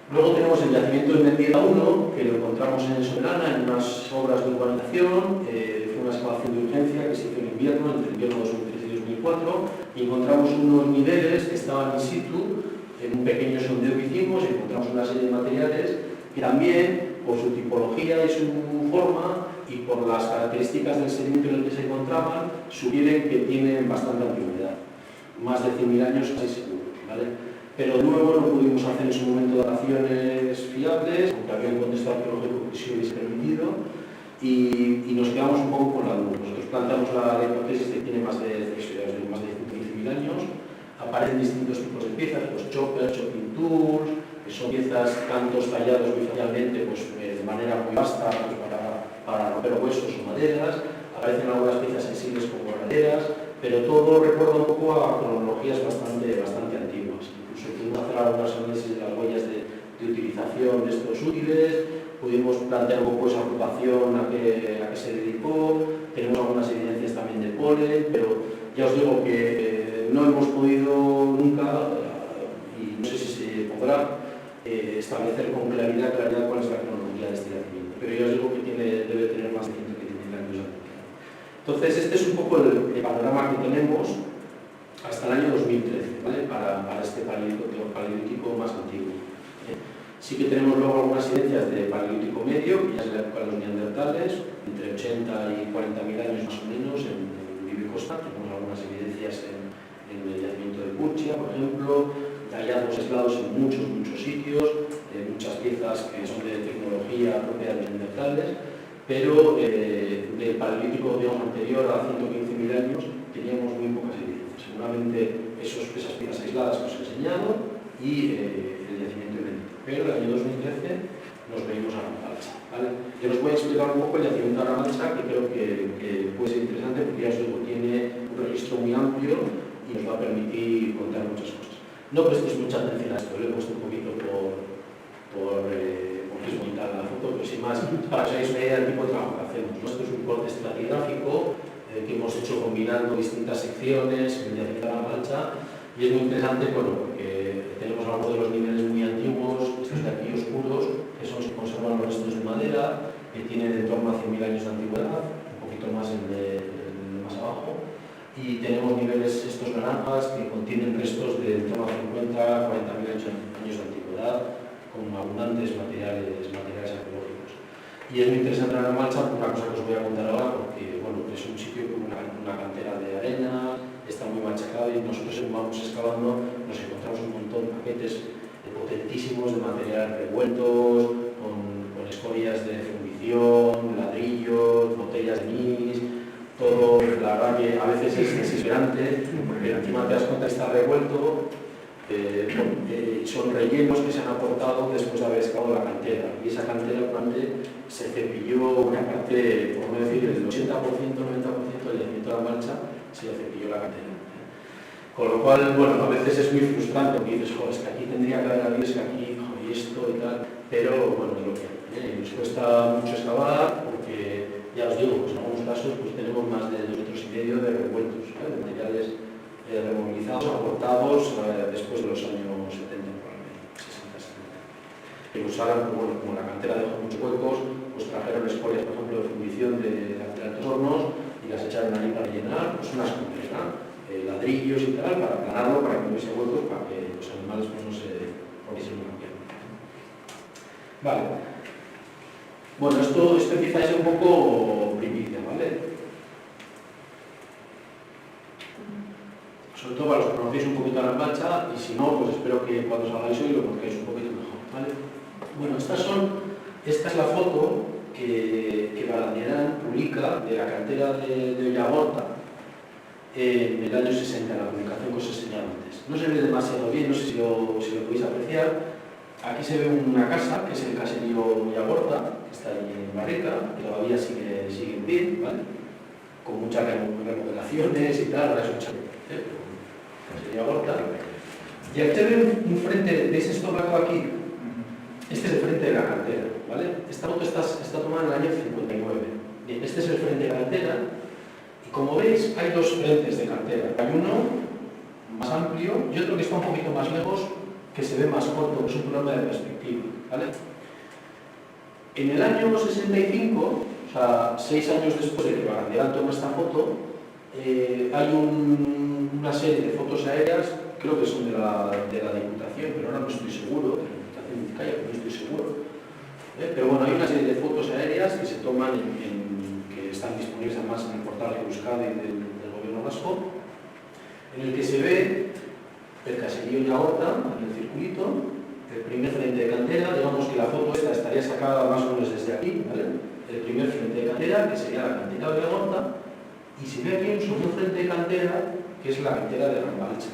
Luego tenemos el yacimiento de Mendira 1, que lo encontramos en Soberana, en unas obras de urbanización. Fue una excavación de urgencia que se hizo en invierno, entre el invierno 2013 y 2004, y encontramos unos niveles que estaban in situ, en un pequeño sondeo que hicimos, y encontramos una serie de materiales que también, por su tipología y su forma, y por las características del sedimento en el que se encontraban, sugieren que tienen bastante antigüedad, más de 100.000 años casi seguro, ¿vale? Pero de nuevo no pudimos hacer en su momento dataciones fiables, aunque había un contexto arqueológico que sí hubiese permitido, y nos quedamos un poco con la duda. Nosotros planteamos la hipótesis de que tiene más de 115.000 años, aparecen distintos tipos de piezas, pues choppers, chopping tools, que son piezas, cantos tallados bifacialmente pues, de manera muy vasta pues, para romper huesos o maderas, aparecen algunas piezas sensibles como herraderas, pero todo recuerda un poco a cronologías bastante antiguas. Incluso pudimos hacer algunos análisis de las huellas de utilización de estos útiles, pudimos plantear un poco esa ocupación a qué se dedicó, tenemos algunas evidencias también de polen, pero ya os digo que no hemos podido nunca, y no sé si se podrá, establecer con claridad cuál es la cronología de este yacimiento, pero ya os digo que debe tener más de 120.000 años de antigüedad. Entonces, este es un poco el panorama que tenemos hasta el año 2013, ¿vale? para este paleolítico más antiguo. Sí que tenemos luego algunas evidencias de paleolítico medio, que ya es la época de los neandertales, entre 80 y 40.000 años más o menos en Río Costa. Tenemos algunas evidencias en el yacimiento de Purchia, por ejemplo, hallazgos aislados en muchos sitios, muchas piezas que son de tecnología propia de los neandertales, pero del paleolítico digamos, anterior a 115.000 años teníamos muy pocas evidencias. Seguramente esas piezas aisladas que os he enseñado y el yacimiento de Benito. Pero en el año 2013 nos venimos a Ramalcha, ¿vale? Yo os voy a explicar un poco el yacimiento de Ramalcha, que creo que puede ser interesante porque ya os digo, tiene un registro muy amplio y nos va a permitir contar muchas cosas. No prestéis mucha atención a esto, lo he puesto un poquito porque es bonita la foto, pero sin más, para que os hagáis una idea del tipo de trabajo que hacemos. Esto es un corte estratigráfico que hemos hecho combinando distintas secciones en el yacimiento de Ramalcha, y es muy interesante porque tenemos algunos de los niveles muy antiguos, estos de aquí oscuros, que son los que conservan los restos años de antigüedad, un poquito más el de más abajo, y tenemos niveles estos naranjas que contienen restos de en torno a 50, 40.000 años de antigüedad, con abundantes materiales arqueológicos. Y es muy interesante la Mancha por una cosa que os voy a contar ahora, porque bueno, es un sitio con una cantera de arena, está muy machacado, y nosotros vamos excavando, nos encontramos un montón de paquetes potentísimos de materiales revueltos, con escorias de fundición, ladrillos, botellas de anís, todo. La verdad que a veces es desesperante, porque encima te das cuenta que está revuelto, son rellenos que se han aportado después de haber excavado la cantera, y esa cantera normalmente se cepilló una parte, por no decir el 80%, 90% del yacimiento de la Mancha, se le cepilló la cantera. Con lo cual, bueno, a veces es muy frustrante porque dices, joder, es que aquí tendría que haber habido, es que aquí, joder, y esto y tal, pero bueno, es lo que hay. Nos cuesta mucho excavar porque, ya os digo, pues en algunos casos pues tenemos más de 2,5 metros de revueltos, de materiales removilizados, aportados después de los años 70, probablemente, 60, 70. Que usaron, pues, bueno, como la cantera dejó muchos huecos, pues trajeron escorias, por ejemplo, de fundición de altos hornos y las echaron ahí para rellenar, pues unas complejas, ladrillos y tal, para aplanarlo, para que no hubiese huecos, para que los animales pues, no se rompiesen una pierna. Vale. Bueno, esto empieza a ser un poco primicia, ¿vale? Sobre todo para los que conocéis un poquito a la Mancha, y si no, pues espero que cuando salgáis hoy lo conozcáis un poquito mejor, ¿vale? Bueno, esta es la foto que Barandiarán publica de la cantera de Ollagorta en el año 60, la publicación que os he enseñado antes. No se ve demasiado bien, no sé si lo podéis apreciar. Aquí se ve una casa, que es el caserío Ollagorta, que está ahí en Barrica, que todavía sigue en pie, ¿vale? Con muchas remodelaciones y tal, ahora es un caserío Ollagorta. Y aquí se ve un frente, ¿veis esto blanco aquí? Este es el frente de la cantera, ¿vale? Esta foto está tomada en el año 59. Bien, este es el frente de la cantera. Como veis, hay dos frentes de cantera. Hay uno más amplio y otro que está un poquito más lejos, que se ve más corto, que es un problema de perspectiva, ¿vale? En el año 65, o sea, 6 años después de que Barandiarán toma esta foto, hay una serie de fotos aéreas, creo que son de la Diputación, pero ahora no estoy seguro, de la Diputación de Vizcaya, pero no estoy seguro. Pero bueno, hay una serie de fotos aéreas que se toman que están disponibles además en el portal de Euskadi del Gobierno vasco, en el que se ve el caserío Ollagorta, en el circulito, el primer frente de cantera. Digamos que la foto esta estaría sacada más o menos desde aquí, ¿vale? El primer frente de cantera, que sería la cantera de Ollagorta, y se ve aquí un segundo frente de cantera, que es la cantera de Rambalcha,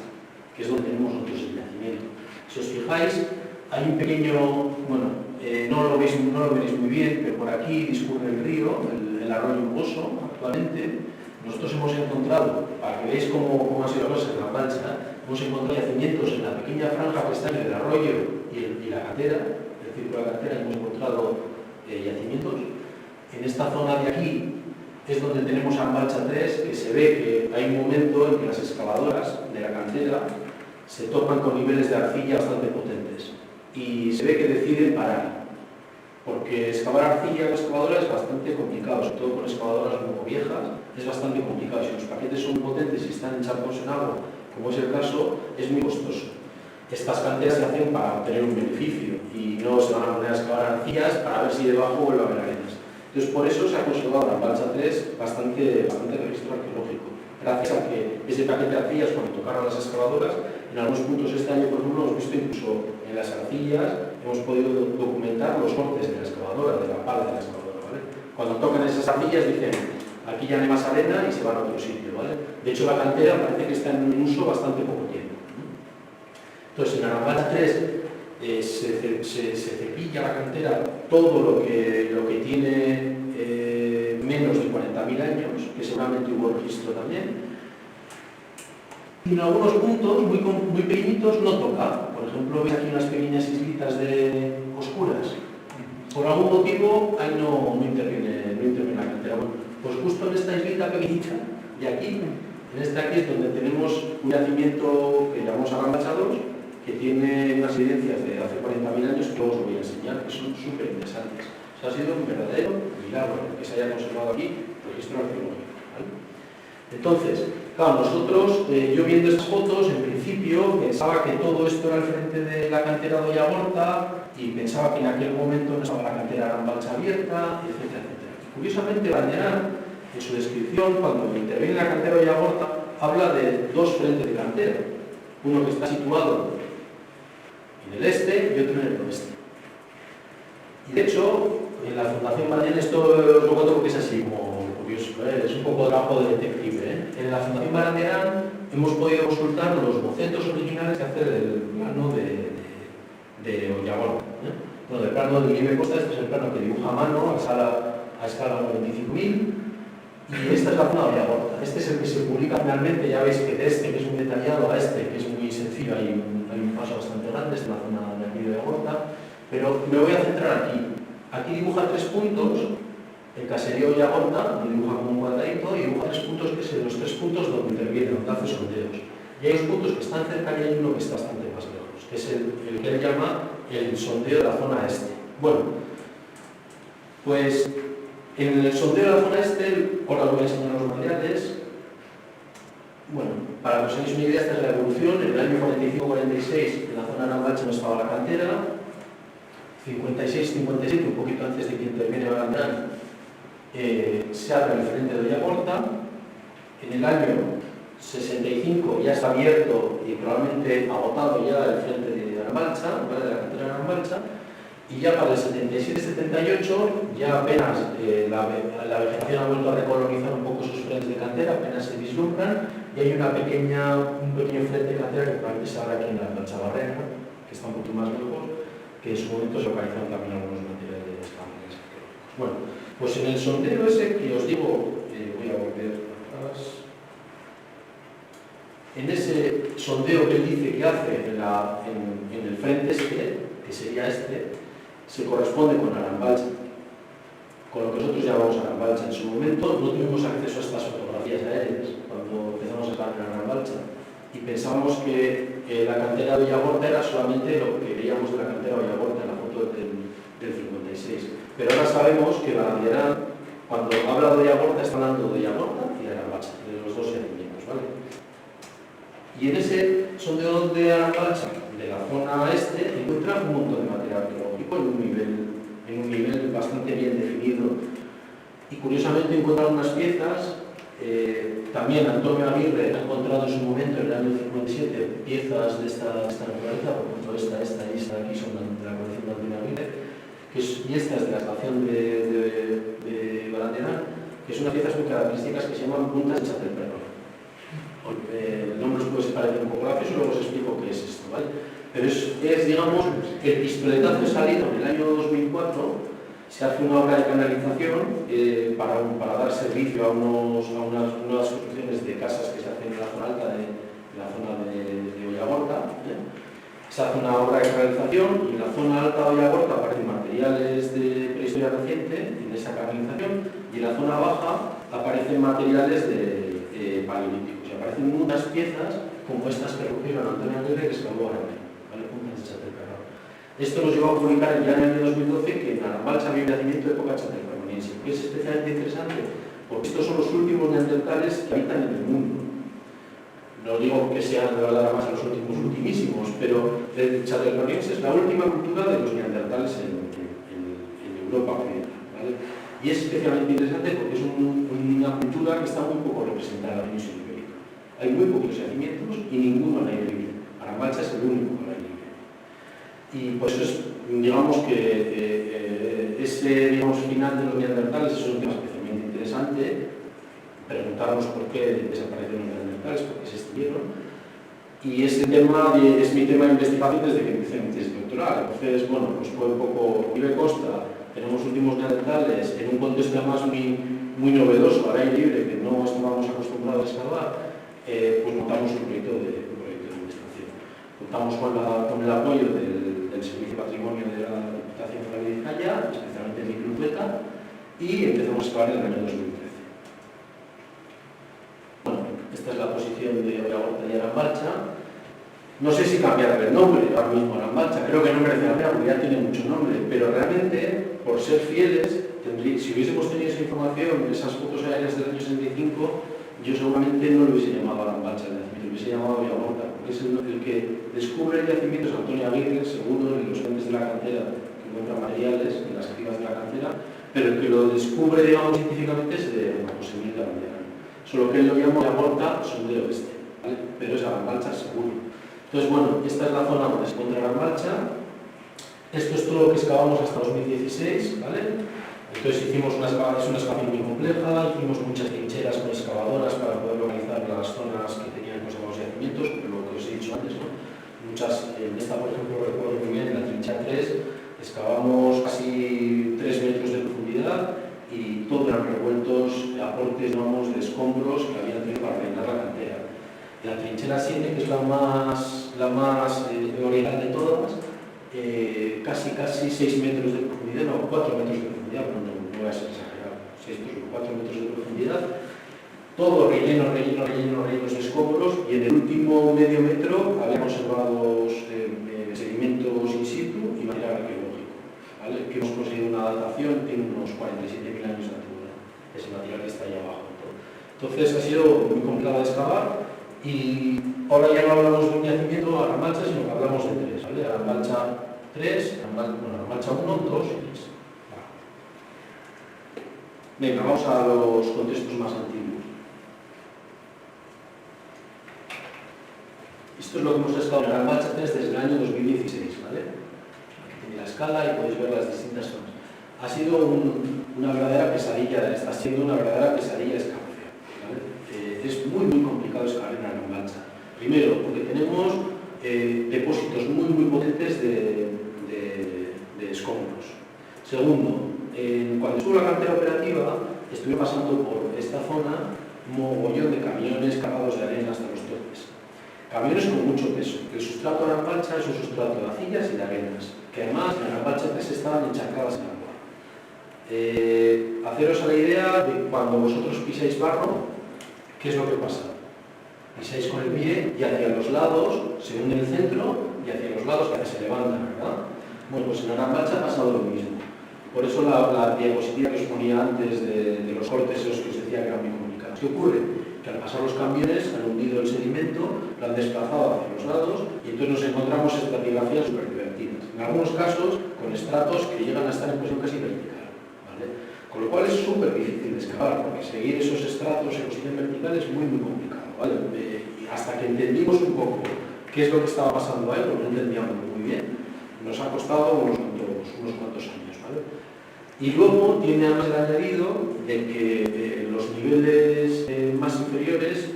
que es donde tenemos nosotros el yacimiento. Si os fijáis, hay un pequeño, bueno, no lo veréis muy bien, pero por aquí discurre el río, el arroyo Urboso, actualmente. Nosotros hemos encontrado, para que veáis cómo ha sido la cosa en la Mancha, hemos encontrado yacimientos en la pequeña franja que está entre el arroyo y la cantera, el círculo de la cantera, hemos encontrado yacimientos. En esta zona de aquí es donde tenemos a Mancha 3, que se ve que hay un momento en que las excavadoras de la cantera se topan con niveles de arcilla bastante potentes y se ve que deciden parar, porque excavar arcilla con excavadora es bastante complicado, sobre todo con excavadoras un poco viejas, es bastante complicado. Si los paquetes son potentes y están echados en agua, como es el caso, es muy costoso. Estas canteras se hacen para obtener un beneficio y no se van a poner a excavar arcillas para ver si debajo vuelve a haber arenas. Entonces, por eso se ha conservado la Mancha 3 bastante registro arqueológico, gracias a que ese paquete de arcillas, cuando tocaron las excavadoras, en algunos puntos este año, por ejemplo, hemos visto incluso en las arcillas, hemos podido documentar los cortes de la excavadora, de la pala de la excavadora, ¿vale? Cuando tocan esas arcillas dicen, aquí ya no hay más arena y se van a otro sitio, ¿vale? De hecho, la cantera parece que está en uso bastante poco tiempo. Entonces, en la Mancha 3 se cepilla la cantera todo lo que tiene menos de 40.000 años, que seguramente hubo registro también. Y en algunos puntos muy pequeñitos no toca. Por ejemplo, veis aquí unas pequeñas islitas oscuras. Por algún motivo ahí no interviene la cantera. Bueno, pues justo en esta islita pequeñita de aquí, en esta aquí es donde tenemos un yacimiento que llamamos Rambalcha 2, que tiene unas evidencias de hace 40.000 años que os voy a enseñar, que son súper interesantes. O O sea, ha sido un verdadero milagro que se haya conservado aquí el registro arqueológico, ¿vale? Entonces, claro, nosotros, yo viendo estas fotos, en principio pensaba que todo esto era el frente de la cantera de Ollagorta y pensaba que en aquel momento no estaba la cantera de Arambalcha abierta, etcétera, etcétera. Curiosamente, Banderán, en su descripción, cuando interviene en la cantera de Ollagorta, habla de dos frentes de cantera. Uno que está situado en el este y otro en el oeste. Y de hecho, en la Fundación Banderán, esto os lo cuento porque es así como curioso, ¿eh? Es un poco trabajo de detective, ¿eh? En la Fundación Banderán hemos podido consultar los bocetos originales que hace del plano de Ollagorta, ¿eh? Bueno, del plano de Uribe Costa, este es el plano que dibuja a mano a escala 25.000. Y esta es la zona de Ollagorta. Este es el que se publica finalmente. Ya veis que de este, que es muy detallado, a este, que es muy sencillo, hay un paso bastante grande. Esta es la zona de aquí de Ollagorta. Pero me voy a centrar aquí. Aquí dibuja 3 puntos. El caserío de Ollagorta lo dibuja como un cuadradito y dibuja 3 puntos, que son los 3 puntos donde interviene, donde hace sondeos. Y hay 2 puntos que están cerca y hay uno que está bastante más lejos, que es el que él llama el sondeo de la zona este. Bueno, pues en el sondeo de la zona este, ahora os voy a enseñar los materiales. Bueno, para que os hagáis una idea, esta es la evolución. En el año 45-46, en la zona de Arambalcha no estaba la cantera. 56-57, un poquito antes de que interviene Banderán, se abre el frente de Ollagorta. En el año 65 ya está abierto y probablemente agotado ya el frente de Arambalcha, ¿vale? De la cantera de Arambalcha. Y ya para el 77-78 ya apenas la vegetación ha vuelto a recolonizar un poco sus frentes de cantera, apenas se vislumbran, y hay un pequeño frente de cantera que probablemente se abre aquí en la Chavarrera, que está un poquito más lejos, que en su momento se localizaron también algunos materiales arqueológicos. Bueno, pues en el sondeo ese que os digo, voy a volver atrás. En ese sondeo que él dice que hace en el frente este, que sería este, se corresponde con Arambalcha, con lo que nosotros llamamos Arambalcha. En su momento no tuvimos acceso a estas fotografías aéreas cuando empezamos a estar en Arambalcha y pensábamos que la cantera de Ollagorta era solamente lo que veíamos de la cantera de Ollagorta en la foto del 56. Pero ahora sabemos que Banderán, cuando habla de Ollagorta, está hablando de Ollagorta y de Arambalcha, de los dos yacimientos, ¿vale? Y en ese sondeo de Arambalcha, de la zona este, encuentra un montón de material arqueológico en un nivel bastante bien definido. Y curiosamente encuentran unas piezas. También Antonio Aguirre ha encontrado en su momento, en el año 57, piezas de esta naturaleza. Por ejemplo, esta y esta de aquí son de la colección de Antonio Aguirre, y esta es de la estación de Banderán, que son unas piezas muy características que se llaman puntas hechas del perro. El nombre os puede parecer un poco gracioso, luego os explico qué es esto, ¿vale? Pero es digamos, el pistoletazo salido en el año 2004. Se hace una obra de canalización para dar servicio a unas nuevas construcciones de casas que se hacen en la zona alta de la zona de Ollagorta. Se hace una obra de canalización y en la zona alta de Ollagorta aparecen materiales de prehistoria reciente en esa canalización, y en la zona baja aparecen materiales paleolíticos. Y aparecen muchas piezas como estas que recogieron Antonio Aguirre, que excavó Arambalcha, ¿vale? Puntas hechas del perro. Esto nos llevó a publicar ya en el año 2012 que en Arambalcha había un yacimiento de época chaterpermoniense, que es especialmente interesante porque estos son los últimos neandertales que habitan en el mundo. No digo que sean de verdad más los últimos ultimísimos, pero el chaterpermoniense es la última cultura de los neandertales en Europa occidental, ¿vale? Y es especialmente interesante porque es una cultura que está muy poco representada en la península ibérica. Hay muy pocos yacimientos y ninguno al aire libre. Arambalcha es el único al aire libre. Y pues digamos que ese final de los neandertales es un tema especialmente interesante. Preguntarnos por qué desaparecieron los neandertales, por qué se extinguieron. Y ese tema es mi tema de investigación desde que empecé mi tesis doctoral. Entonces, bueno, pues fue un poco Uribe Costa. Tenemos últimos neandertales en un contexto además muy novedoso, al aire libre, que no estábamos acostumbrados a excavar. Pues montamos un proyecto de investigación. Contamos con el apoyo del Servicio de Patrimonio de la Diputación Foral de Vizcaya, especialmente en Microtueta, y empezamos a excavar en el año 2013. Bueno, esta es la posición de Ollagorta y Arambalcha. No sé si cambiar el nombre ahora mismo a Arambalcha, creo que no merece la pena porque ya tiene mucho nombre, pero realmente por ser fieles, si hubiésemos tenido esa información, esas fotos aéreas del año 65, yo seguramente no lo hubiese llamado Aran Balcha el yacimiento, lo hubiese llamado Villamorta, porque es el que descubre el yacimiento, es Antonio Aguirre, segundo en los grandes de la cantera que encuentra materiales en las cribas de la cantera, pero el que lo descubre, digamos, científicamente es de José Miguel de Abanderán. Solo que él lo llama Villamorta, sondeo oeste, ¿vale? Pero es Aran Balcha seguro. Entonces, bueno, esta es la zona donde se encuentra Aran Balcha. Esto es todo lo que excavamos hasta 2016, ¿vale? Entonces hicimos una excavación muy compleja, hicimos muchas trincheras con excavadoras para poder localizar las zonas que tenían conservados yacimientos, por lo que os he dicho antes, ¿no? Muchas, en esta por ejemplo recuerdo muy bien, en la trinchera 3, excavamos casi 3 metros de profundidad y todo eran revueltos, aportes, vamos, de escombros que habían tenido para rellenar la cantera. La trinchera 7, que es la más oriental de todas, casi 6 metros de profundidad, no, 4 metros de profundidad, pero no voy a ser exagerado, 4 metros de profundidad, todo rellenos de escombros, y en el último medio metro había conservados sedimentos in situ y material arqueológico, ¿vale? Que hemos conseguido una datación, tiene unos 47.000 años de antigüedad, ese material que está ahí abajo. Entonces ha sido muy complicado de excavar. Y ahora ya no hablamos de un yacimiento Aran Balcha, sino que hablamos de 3, ¿vale? Aran Balcha 3, Aran Balcha 1, 2 y 3. Venga, vamos a los contextos más antiguos. Esto es lo que hemos excavado en Aran Balcha 3 desde el año 2016, ¿vale? Aquí tenéis la escala y podéis ver las distintas zonas. Ha sido una verdadera pesadilla, está siendo una verdadera pesadilla de excavación, ¿vale? Es muy complicado excavar en Aran Balcha. Primero, porque tenemos depósitos muy potentes de escombros. Segundo, cuando estuvo la cantera operativa, estuve pasando por esta zona un mogollón de camiones cargados de arena hasta los topes. Camiones con mucho peso. El sustrato de Aran Balcha es un sustrato de arcillas y de arenas, que además en Aran Balcha 3 estaban encharcadas en agua. Haceros a la idea de cuando vosotros pisáis barro, ¿qué es lo que pasa? Pisáis con el pie y hacia los lados se hunde el centro y hacia los lados que se levanta, ¿verdad? Bueno, pues en Aran Balcha ha pasado lo mismo. Por eso la diapositiva que os ponía antes de los cortes esos que os decía que eran muy complicados. ¿Qué ocurre? Que al pasar los camiones han hundido el sedimento, lo han desplazado hacia los lados y entonces nos encontramos estratigrafías súper divertidas. En algunos casos con estratos que llegan a estar en posición casi vertical, ¿vale? Con lo cual es súper difícil de excavar, porque seguir esos estratos en posición vertical es muy complicado, ¿vale? Y hasta que entendimos un poco qué es lo que estaba pasando ahí, porque no entendíamos muy bien, nos ha costado unos cuantos años, ¿vale? Y luego tiene además el añadido de que los niveles más inferiores,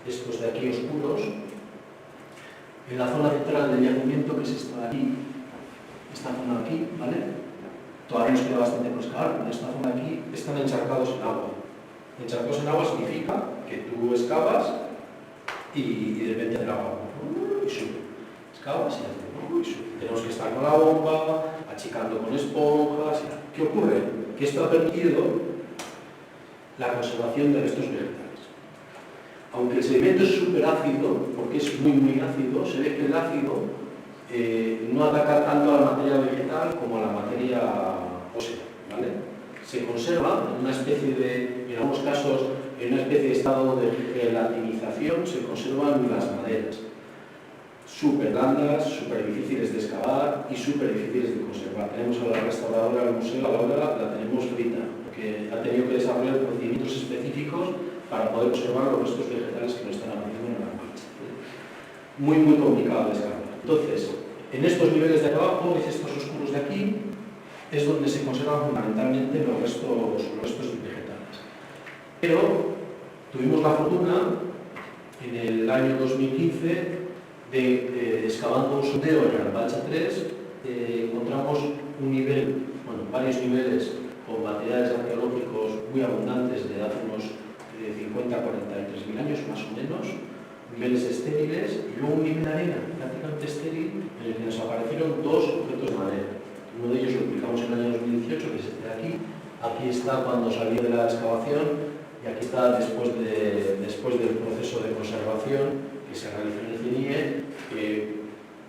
estos de aquí oscuros, en la zona central del yacimiento, que es esta de aquí, esta zona de aquí, ¿vale? Todavía nos queda bastante por excavar, pero esta zona de aquí están encharcados en agua. Encharcados en agua significa que tú excavas y de repente el agua y sube. Excavas y sube. Tenemos que estar con la bomba, achicando con esponjas. ¿Qué ocurre? Que esto ha permitido la conservación de restos vegetales. Aunque el sedimento es súper ácido, porque es muy ácido, se ve que el ácido no ataca tanto a la materia vegetal como a la materia ósea, ¿vale? Se conserva en una especie de, en algunos casos, en una especie de estado de gelatinización, se conservan las maderas. Súper blandas, súper difíciles de excavar y súper difíciles de conservar. Tenemos a la restauradora del museo, ahora la tenemos frita, porque ha tenido que desarrollar procedimientos específicos para poder observar los restos vegetales que no están apareciendo en la mancha. Muy complicado de excavar. Entonces, en estos niveles de abajo, estos oscuros de aquí, es donde se conservan fundamentalmente los restos vegetales. Pero tuvimos la fortuna, en el año 2015, de excavando un sondeo en Aran Balcha 3, encontramos un nivel, bueno, varios niveles con materiales arqueológicos muy abundantes de hace unos 50 a 43.000 años, más o menos, niveles estériles, y luego un nivel de arena prácticamente estéril en el que nos aparecieron dos objetos de madera. Uno de ellos lo ubicamos en el año 2018, que es este de aquí. Aquí está cuando salió de la excavación y aquí está después del proceso de conservación que se realizó en el CNIE,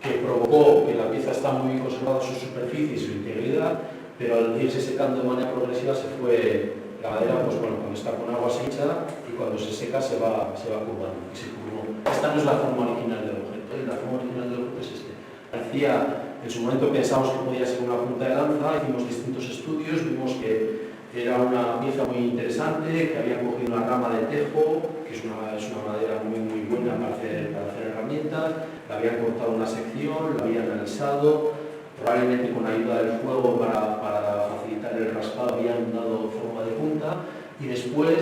que provocó que la pieza está muy bien conservada, su superficie y su integridad, pero al irse secando de manera progresiva se fue, la madera, pues bueno, cuando está con agua se hincha y cuando se seca se va curvando y se curvó. Esta no es la forma original del objeto, la forma original del objeto es este. En su momento pensamos que podía ser una punta de lanza, hicimos distintos estudios, vimos que era una pieza muy interesante, que habían cogido una rama de tejo, que es una madera muy buena para hacer herramientas, la habían cortado una sección, la habían alisado, probablemente con ayuda del fuego para facilitar el raspado habían dado forma de punta, y después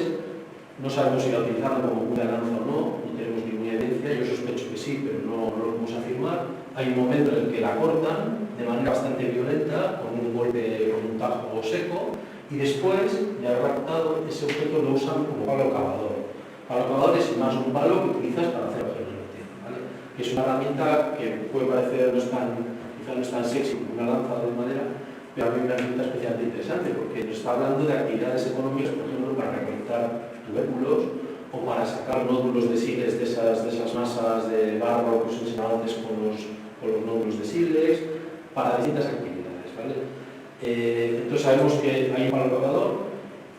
no sabemos si la utilizaron como punta de lanza o no tenemos ninguna evidencia, yo sospecho que sí, pero no lo podemos afirmar. Hay un momento en el que la cortan de manera bastante violenta, con un golpe, con un tajo seco, y después de haber cortado, ese objeto lo usan como palo cavador. Palo cavador es más un palo que utilizas para hacer agujeros en la tierra, ¿vale? Que es una herramienta que puede parecer quizás no es tan sexy como una lanza de madera, pero a mí me resulta especialmente interesante porque nos está hablando de actividades económicas, por ejemplo, para recolectar tubérculos o para sacar nódulos de sílex de esas masas de barro que os enseñaba antes con los nódulos de sílex, para distintas actividades, ¿vale? Entonces sabemos que hay un palo cavador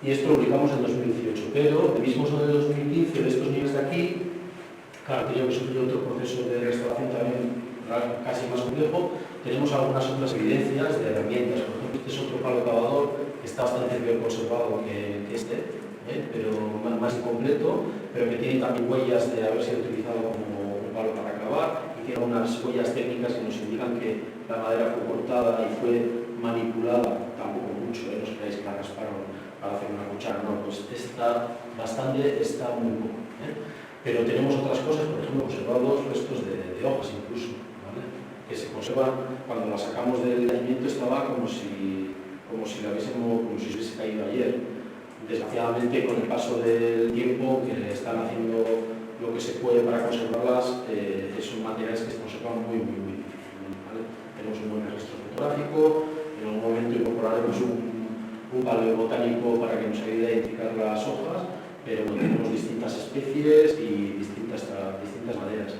y esto lo publicamos en 2018, pero el mismo son de 2015, de estos niveles de aquí, claro, tenía que sufrir otro proceso de restauración también casi más complejo. Tenemos algunas otras evidencias de herramientas, por ejemplo, este es otro palo cavador que está bastante peor conservado que este, pero más incompleto, pero que tiene también huellas de haber sido utilizado como un palo para clavar y tiene unas huellas técnicas que nos indican que la madera fue cortada y fue manipulada, tampoco mucho, no os creáis que la rasparon para hacer una cuchara, no, pues está muy poco. Pero tenemos otras cosas, por ejemplo, conservados restos de hojas incluso, ¿vale? Que se conservan, cuando las sacamos del yacimiento estaba como si se hubiese caído ayer. Desgraciadamente, con el paso del tiempo, que están haciendo lo que se puede para conservarlas, son materiales que se conservan muy difícilmente, ¿vale? Tenemos un buen registro fotográfico, en algún momento incorporaremos un paleobotánico para que nos ayude a identificar las hojas, pero tenemos distintas especies y distintas maderas.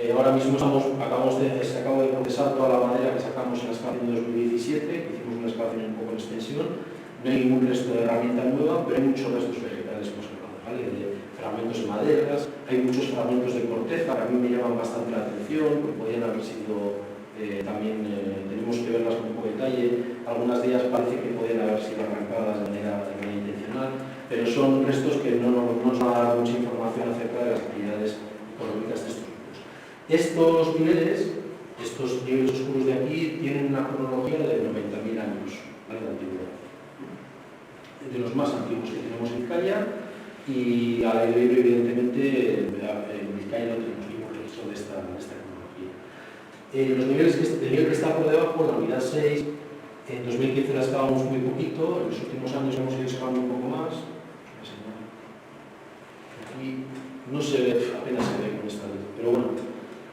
Ahora mismo se acaba de procesar toda la madera que sacamos en la excavación de 2017, que hicimos una excavación un poco en extensión. No hay ningún resto de herramienta nueva, pero hay muchos restos vegetales conservados, ¿vale? De fragmentos de maderas, hay muchos fragmentos de corteza que a mí me llaman bastante la atención, porque podrían haber sido tenemos que verlas con un poco de detalle. Algunas de ellas parece que podrían haber sido arrancadas de manera intencional, pero son restos que no nos van a dar mucha información acerca de las actividades económicas de estos grupos. Estos niveles oscuros de aquí tienen una cronología de 90.000 años, ¿vale? De antigüedad. De los más antiguos que tenemos en Vizcaya, y al aire libre, evidentemente, en Vizcaya no tenemos ningún registro de esta cronología. Los niveles el nivel que está por debajo, la unidad 6, en 2015 la excavamos muy poquito, en los últimos años hemos ido excavando un poco más. Aquí no se ve, apenas se ve con esta luz, pero bueno,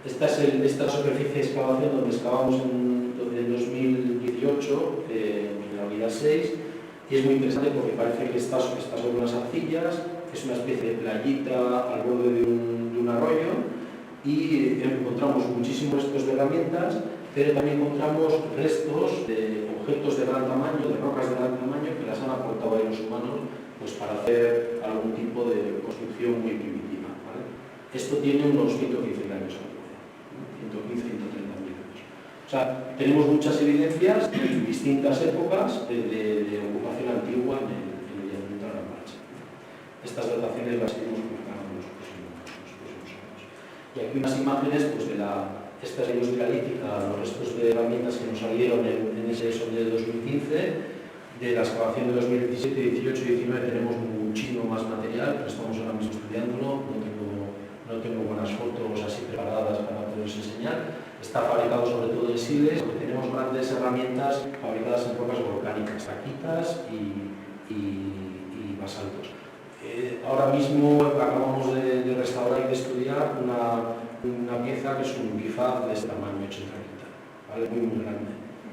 esta es esta superficie de excavación donde excavamos en 2018, en la unidad 6, y es muy interesante porque parece que está sobre unas arcillas, es una especie de playita al borde de un arroyo, y encontramos muchísimos restos de herramientas, pero también encontramos restos de objetos de gran tamaño, de rocas de gran tamaño, que las han aportado ahí los humanos pues, para hacer algún tipo de construcción muy primitiva, ¿vale? Esto tiene unos 115 años, 115-130 años. O sea, tenemos muchas evidencias en distintas épocas de ocupación antigua en el yacimiento de la Marcha. Estas dataciones las iremos publicando en los próximos años. Y aquí unas imágenes pues, de esta industria lítica, los restos de herramientas que nos salieron en ese sonde de 2015. De la excavación de 2017, 18 y 19 tenemos muchísimo más material, pero estamos ahora mismo estudiándolo, no tengo buenas fotos así preparadas para poderos enseñar. Está fabricado sobre todo en siles, porque tenemos grandes herramientas fabricadas en rocas volcánicas, taquitas y basaltos. Ahora mismo acabamos de restaurar y de estudiar una pieza que es un bifaz de este tamaño hecho en taquita, ¿vale? Muy grande.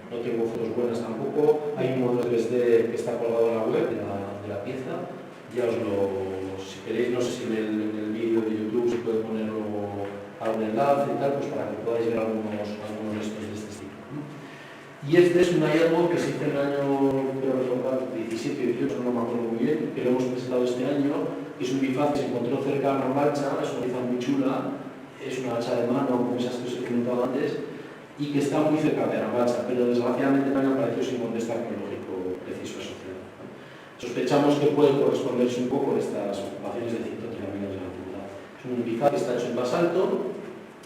No tengo fotos buenas tampoco, hay un modelo 3D que está colgado en la web de la pieza, ya si queréis, no sé si en el vídeo de YouTube se puede ponerlo algún enlace y tal, pues para que podáis ver algunos restos de este estilo. Y este es un hallazgo que se hizo en el año, creo recordar, 17 18, no me acuerdo muy bien, que lo hemos presentado este año, que es un bifaz que se encontró cerca de Arrambalcha, es una pieza muy chula, es una hacha de mano, como esas que os he comentado antes, y que está muy cerca de Arrambalcha, pero desgraciadamente no apareció sin contexto arqueológico preciso asociado. Sospechamos que puede corresponderse un poco a estas ocupaciones de 130.000 años de antigüedad. Es un bifaz que está hecho en basalto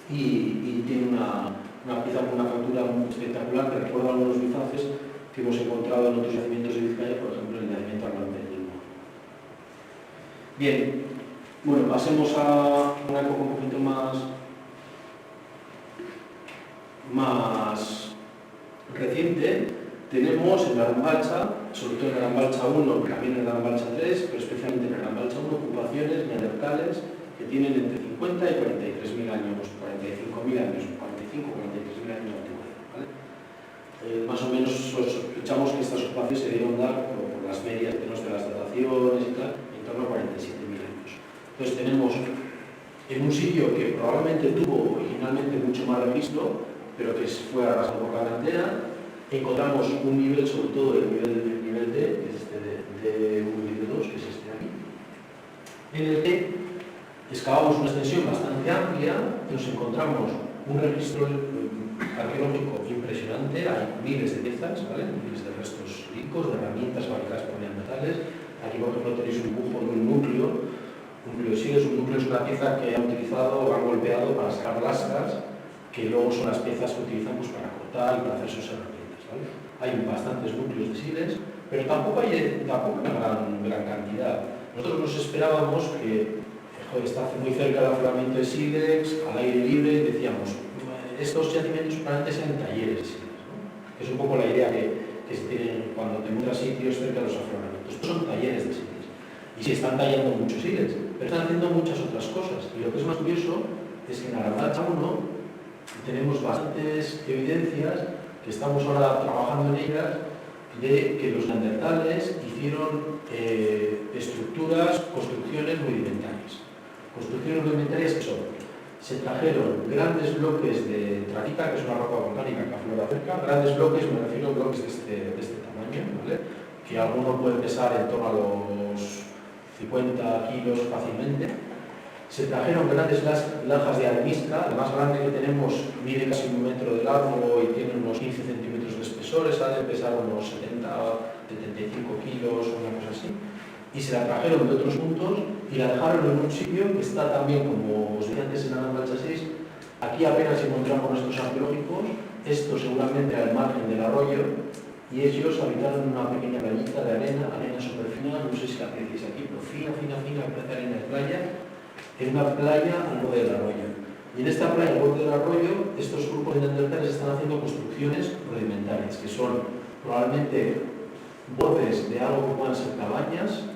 y tiene una pieza con una factura muy espectacular que recuerda a algunos bifaces que hemos encontrado en otros yacimientos de Vizcaya, por ejemplo en el yacimiento Armante de Lima. Bien, bueno, pasemos a una época un poquito más reciente. Tenemos en la Arrambalcha, sobre todo en la Arrambalcha 1, también en la Arrambalcha 3, pero especialmente en la Arrambalcha 1, ocupaciones neandertales que tienen entre 50 y 43.000 años, 45.000 años, 45 o 43.000 años de antigüedad, ¿vale? Más o menos sospechamos que estas ocupaciones se dieron dar por las medias de las dataciones y tal, en torno a 47.000 años. Entonces tenemos en un sitio que probablemente tuvo originalmente mucho más registro, pero que fue arrasado por la cantera, encontramos un nivel, sobre todo el nivel D, que es este de D1 y D2, que es este de aquí, en el que excavamos una extensión bastante amplia y nos encontramos un registro arqueológico impresionante. Hay miles de piezas, ¿vale? Miles de restos ricos, de herramientas fabricadas por neandertales. Aquí, por ejemplo, tenéis un dibujo de un núcleo de sílex. Un núcleo es una pieza que han utilizado o han golpeado para sacar lascas, que luego son las piezas que utilizan pues, para cortar y para hacer sus herramientas, ¿vale? Hay bastantes núcleos de sílex, pero tampoco hay una gran cantidad. Nosotros nos esperábamos que está muy cerca del afloramiento de sílex, al aire libre, y decíamos, estos yacimientos probablemente sean talleres de sílex, ¿no? Es un poco la idea que se tiene cuando te encuentras sitios cerca de los afloramientos. Estos son talleres de sílex. Y sí, están tallando mucho sílex, pero están haciendo muchas otras cosas. Y lo que es más curioso es que en Arrambalcha 1 tenemos bastantes evidencias, que estamos ahora trabajando en ellas, de que los neandertales hicieron estructuras, construcciones rudimentarias. Construcciones rudimentarias que son, se trajeron grandes bloques de tracita, que es una roca volcánica que aflora cerca, grandes bloques, me refiero a bloques de este tamaño, ¿vale? Que alguno puede pesar en torno a los 50 kilos fácilmente. Se trajeron grandes lajas de arenisca, la más grande que tenemos mide casi 1 metro de largo y tiene unos 15 centímetros de espesor, esa debe pesar unos 70, 75 kilos o una cosa así. Y se la trajeron de otros puntos y la dejaron en un sitio que está también, como os decía antes, en Arrambalcha 6. Aquí apenas encontramos restos arqueológicos, esto seguramente al margen del arroyo, y ellos habitaron en una pequeña playita de arena súper fina, no sé si la apreciáis aquí, pero fina, que parece arena de playa, en una playa al borde del arroyo. Y en esta playa al borde del arroyo, estos grupos de neandertales están haciendo construcciones rudimentarias, que son probablemente bordes de algo que puedan ser cabañas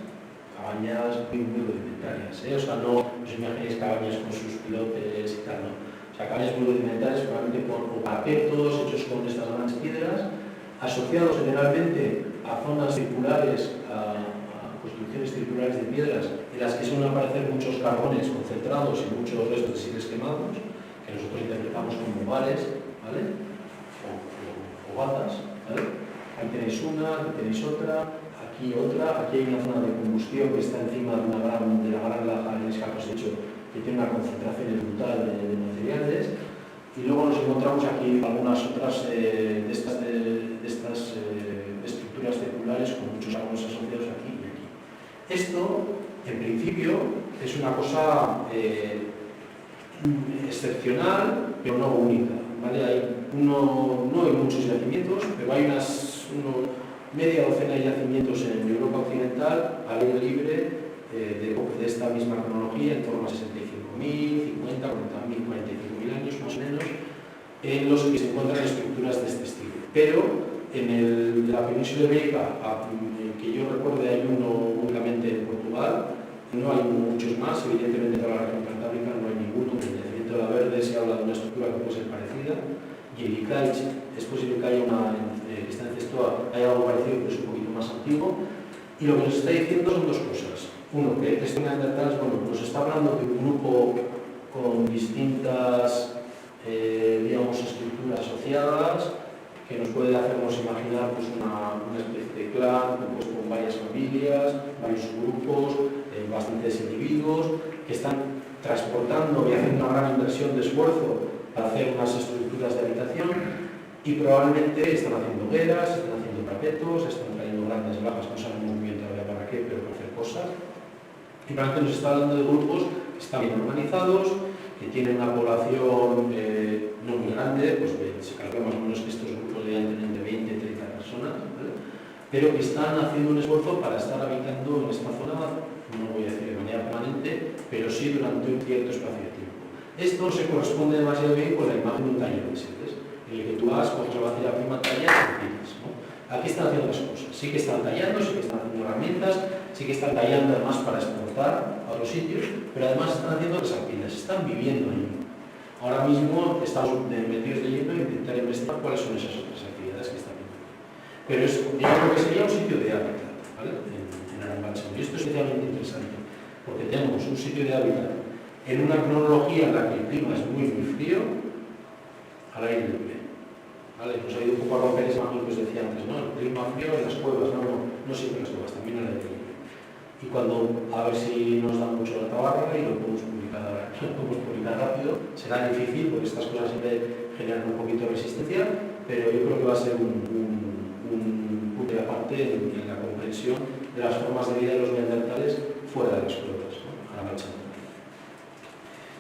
muy rudimentarias, ¿eh? O sea, no os imaginéis cabañas con sus pilotes y tal, no. O sea, cabañas muy rudimentarias, probablemente con parapetos hechos con estas grandes piedras, asociados generalmente a zonas circulares, a construcciones circulares de piedras, en las que suelen aparecer muchos carbones concentrados y muchos restos de sílex quemados, que nosotros interpretamos como bares, ¿vale? O bazas, ¿vale? Ahí tenéis una, aquí tenéis otra, aquí otra, aquí hay una zona de combustión que está encima de la gran laja arenisca que os he dicho, que tiene una concentración brutal de materiales. Y luego nos encontramos aquí algunas otras de estas estructuras circulares con muchos carbones asociados aquí y aquí. Esto, en principio, es una cosa excepcional, pero no única, ¿vale? No hay muchos yacimientos, pero hay media docena de yacimientos en Europa Occidental, al aire libre, de esta misma cronología, en torno a 65.000, 50, 40.000, 45.000 años más o menos, en los que se encuentran estructuras de este estilo. Pero en la península ibérica, que yo recuerde, hay uno únicamente en Portugal, no hay muchos más, evidentemente en toda la región cantábrica no hay ninguno. En el yacimiento de la Verde se habla de una estructura que puede ser parecida, y en Icaich es posible que haya que está en Cestoa, hay algo parecido, pero es un poquito más antiguo. Y lo que nos está diciendo son dos cosas. Uno, que estos neandertales, bueno, nos está hablando de un grupo con distintas, digamos, estructuras asociadas, que nos puede hacernos imaginar pues, una especie de clan compuesto con varias familias, varios grupos, bastantes individuos que están transportando y haciendo una gran inversión de esfuerzo para hacer unas estructuras de habitación y probablemente están haciendo hogueras, están haciendo parapetos, están trayendo grandes lajas, no sabemos muy bien todavía para qué, pero para hacer cosas. Y realmente nos está hablando de grupos que están bien organizados, que tienen una población no muy grande, pues se calcula más o menos que estos grupos deben tener entre 20 y 30 personas, ¿vale? Pero que están haciendo un esfuerzo para estar habitando en esta zona, no voy a decir de manera permanente, pero sí durante un cierto espacio de tiempo. Esto no se corresponde demasiado bien con la imagen de un taller de sedes, en el que tú vas, coges la batería prima talla y pides, ¿no? Aquí están haciendo las cosas, sí que están tallando, sí que están haciendo herramientas, sí que están tallando además para exportar a otros sitios, pero además están haciendo las alquilas, están viviendo allí. Ahora mismo estamos metidos de lleno en intentar investigar cuáles son esas otras actividades que están viendo. Pero es, digamos, lo que sería un sitio de hábitat, ¿vale? En Arambalchado. Y esto es especialmente interesante, porque tenemos un sitio de hábitat en una cronología en la que el clima es muy frío, al aire libre. ¿Vale? Nos ha ido un poco a romper esa imagen que os decía antes, ¿no? El clima frío en las cuevas, no siempre en las cuevas, también al aire libre. Y cuando, a ver si nos da mucho la tabarra y lo podemos publicar rápido, será difícil porque estas cosas siempre generan un poquito de resistencia, pero yo creo que va a ser un punto de aparte en la comprensión de las formas de vida de los neandertales fuera de las cuevas, ¿no? Arambalchado.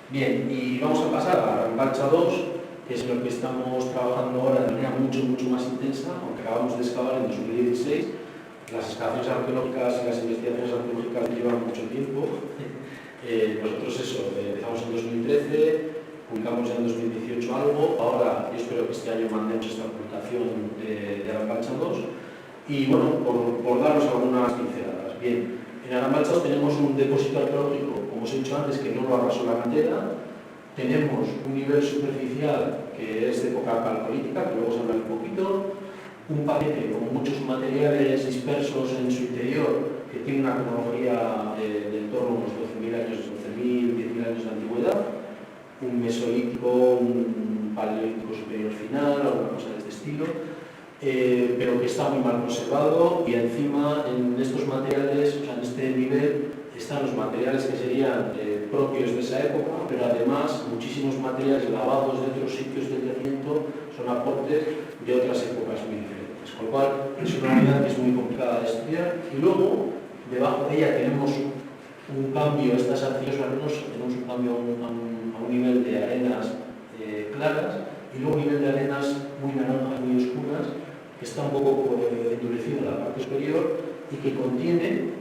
Bien, y vamos a pasar a Arambalchado 2, que es lo que estamos trabajando ahora de manera mucho más intensa, aunque acabamos de excavar en 2016. Las excavaciones arqueológicas y las investigaciones arqueológicas llevan mucho tiempo. Nosotros empezamos en 2013, publicamos ya en 2018 algo, ahora yo espero que este año mandemos esta publicación de Arambalchado 2. Y bueno, por daros algunas pinceladas. Bien, en Arambalchado tenemos un depósito arqueológico, como os he dicho antes, que no lo arrasó la cantera. Tenemos un nivel superficial que es de época calcolítica, que luego os hablaré un poquito, un paquete con muchos materiales dispersos en su interior, que tiene una cronología de en torno a unos 12.000 años, 12.000, 10.000 años de antigüedad, un mesolítico, un paleolítico superior final, alguna cosa de este estilo, pero que está muy mal conservado y encima en estos materiales, o sea, en este nivel, están los materiales que serían propios de esa época, pero además muchísimos materiales lavados de otros sitios del yacimiento son aportes de otras épocas muy diferentes. Con lo cual es una unidad que es muy complicada de estudiar y luego debajo de ella tenemos un cambio, estas arcillos arenosas, tenemos un cambio a un nivel de arenas claras y luego un nivel de arenas muy naranjas, muy oscuras, que está un poco endurecido en la parte superior y que contiene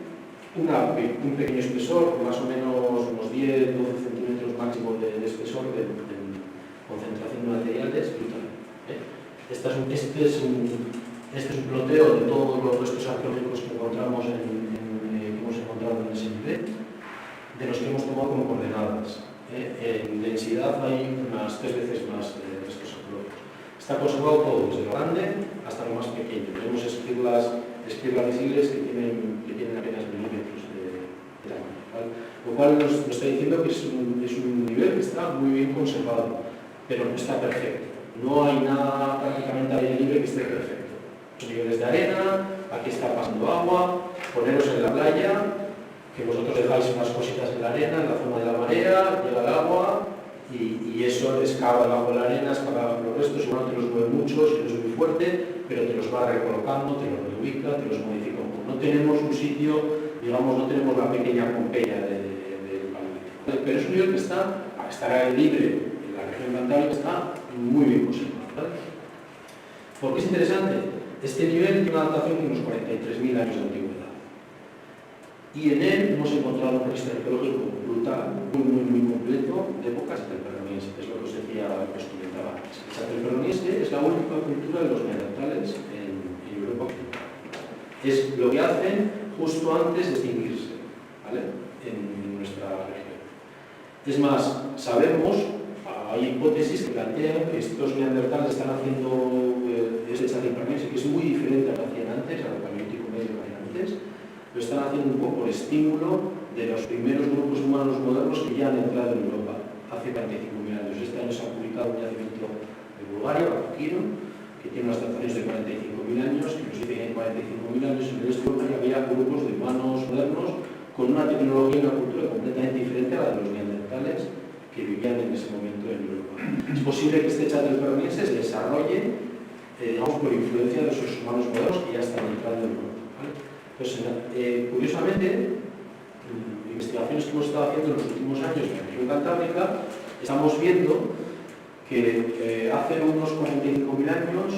un pequeño espesor, más o menos unos 10-12 centímetros máximo de espesor de concentración de materiales brutales. Este es un ploteo de todos los restos arqueológicos que encontramos que hemos encontrado en ese nivel, de los que hemos tomado como coordenadas. En densidad hay unas 3 veces más restos arqueológicos. Está conservado todo, desde lo grande hasta lo más pequeño. Tenemos esquirlas visibles que tienen apenas milímetros de tamaño, ¿vale? Lo cual nos está diciendo que es un nivel que está muy bien conservado, pero no está perfecto. No hay nada prácticamente al aire libre que esté perfecto. Los niveles de arena, aquí está pasando agua, poneros en la playa, que vosotros dejáis unas cositas en la arena, en la zona de la marea, llega el agua y eso excava debajo de la arena, excava los restos, igual te los mueve mucho, si no es muy fuerte, pero te los va recolocando, te los reubica, te los modifica un poco. No tenemos un sitio, digamos, no tenemos la pequeña Pompeya del Paleolítico. Pero es un nivel que está, para estar al aire libre en la región cantábrica, está muy bien conservado, ¿vale? ¿Por qué es interesante? Este nivel tiene una datación de unos 43.000 años de antigüedad. Y en él hemos encontrado un registro arqueológico brutal, muy completo, de épocas chalperoniense, es lo que os decía, que os comentaba antes. El chalperoniense es la única cultura de los neandertales en Europa Occidental. Es lo que hacen justo antes de extinguirse, ¿vale? En nuestra región. Es más, sabemos, hay hipótesis que plantean que estos neandertales están haciendo este chalperoniense, que es muy diferente a lo que hacían antes, a lo paleolítico medio que hacían antes. Lo están haciendo un poco por estímulo de los primeros grupos humanos modernos que ya han entrado en Europa hace 45.000 años. Este año se ha publicado un yacimiento de Bulgaria, Baquino, que que tiene unas dataciones de 45.000 años, que nos dice que en 45.000 años en el este de Europa había grupos de humanos modernos con una tecnología y una cultura completamente diferente a la de los neandertales que vivían en ese momento en Europa. Es posible que este Chattelperroniense se desarrolle digamos, por influencia de esos humanos modernos que ya están entrando en Europa. ¿Vale? Entonces, curiosamente, investigaciones que hemos estado haciendo en los últimos años en la región cantábrica, estamos viendo que hace unos 45.000 años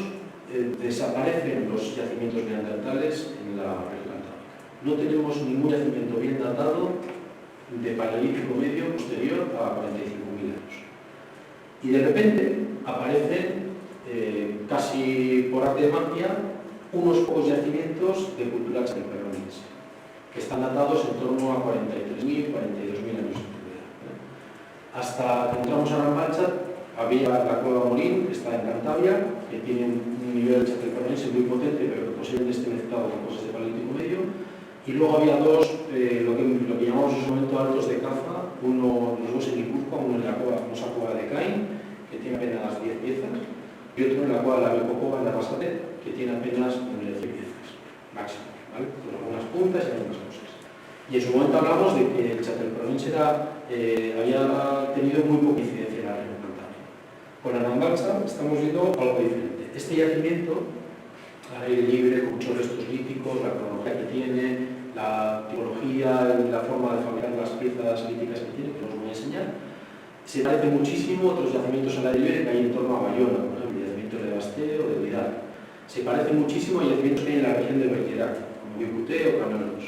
desaparecen los yacimientos neandertales en la región cantábrica. No tenemos ningún yacimiento bien datado de paleolítico medio posterior a 45.000 años. Y de repente aparecen casi por arte de magia, unos pocos yacimientos de cultura chattelperroniense, que están datados en torno a 43.000, 42.000 años de antigüedad. Hasta que entramos a Arambalcha, había la cueva Molín, que está en Cantabria, que tiene un nivel chattelperroniense muy potente, pero que posiblemente esté mezclado con cosas de paleolítico medio. Y luego había dos, lo que llamamos en su momento altos de caza, los dos en Guipúzcoa, uno en la famosa cueva de Caín, que tiene apenas 10 piezas, y otro en la cueva de la Becocova, en la Arrasate, que tiene apenas 100 piezas, máximo, ¿vale? Con algunas puntas y algunas cosas. Y en su momento hablamos de que el Chattelperroniense había tenido muy poca incidencia en la región cantábrica. Con Arambalcha estamos viendo algo diferente. Este yacimiento, al aire libre, con muchos restos líticos, la cronología que tiene, la tipología y la forma de fabricar las piezas líticas que tiene, que os voy a enseñar, se parece muchísimo a otros yacimientos al aire libre que hay en torno a Bayona, por ejemplo, el yacimiento de Basté o de Vidal. Se parece muchísimo a yacimientos que hay en la región de Bergerac, como Guipúzcoa o Camelos.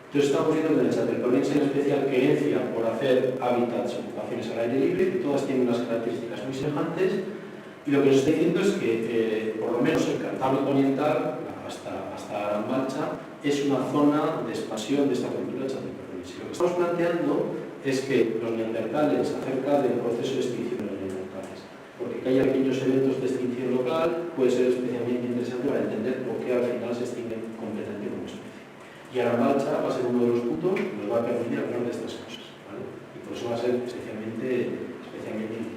Entonces estamos viendo que en el Chattelperroniense hay una especial creencia por hacer hábitats, ocupaciones al aire libre, que todas tienen unas características muy semejantes, y lo que os estoy diciendo es que por lo menos el Cantábrico Oriental, hasta Arambalcha, es una zona de expansión de esta cultura chattelperroniense. Lo que estamos planteando es que los neandertales, acerca del proceso de extinción de los neandertales, porque que haya pequeños eventos de extinción local puede ser especialmente interesante para entender por qué al final se extinguen completamente como especie. Y Arambalcha va a ser uno de los puntos que nos va a permitir hablar de estas cosas, ¿vale? Y por eso va a ser especialmente importante.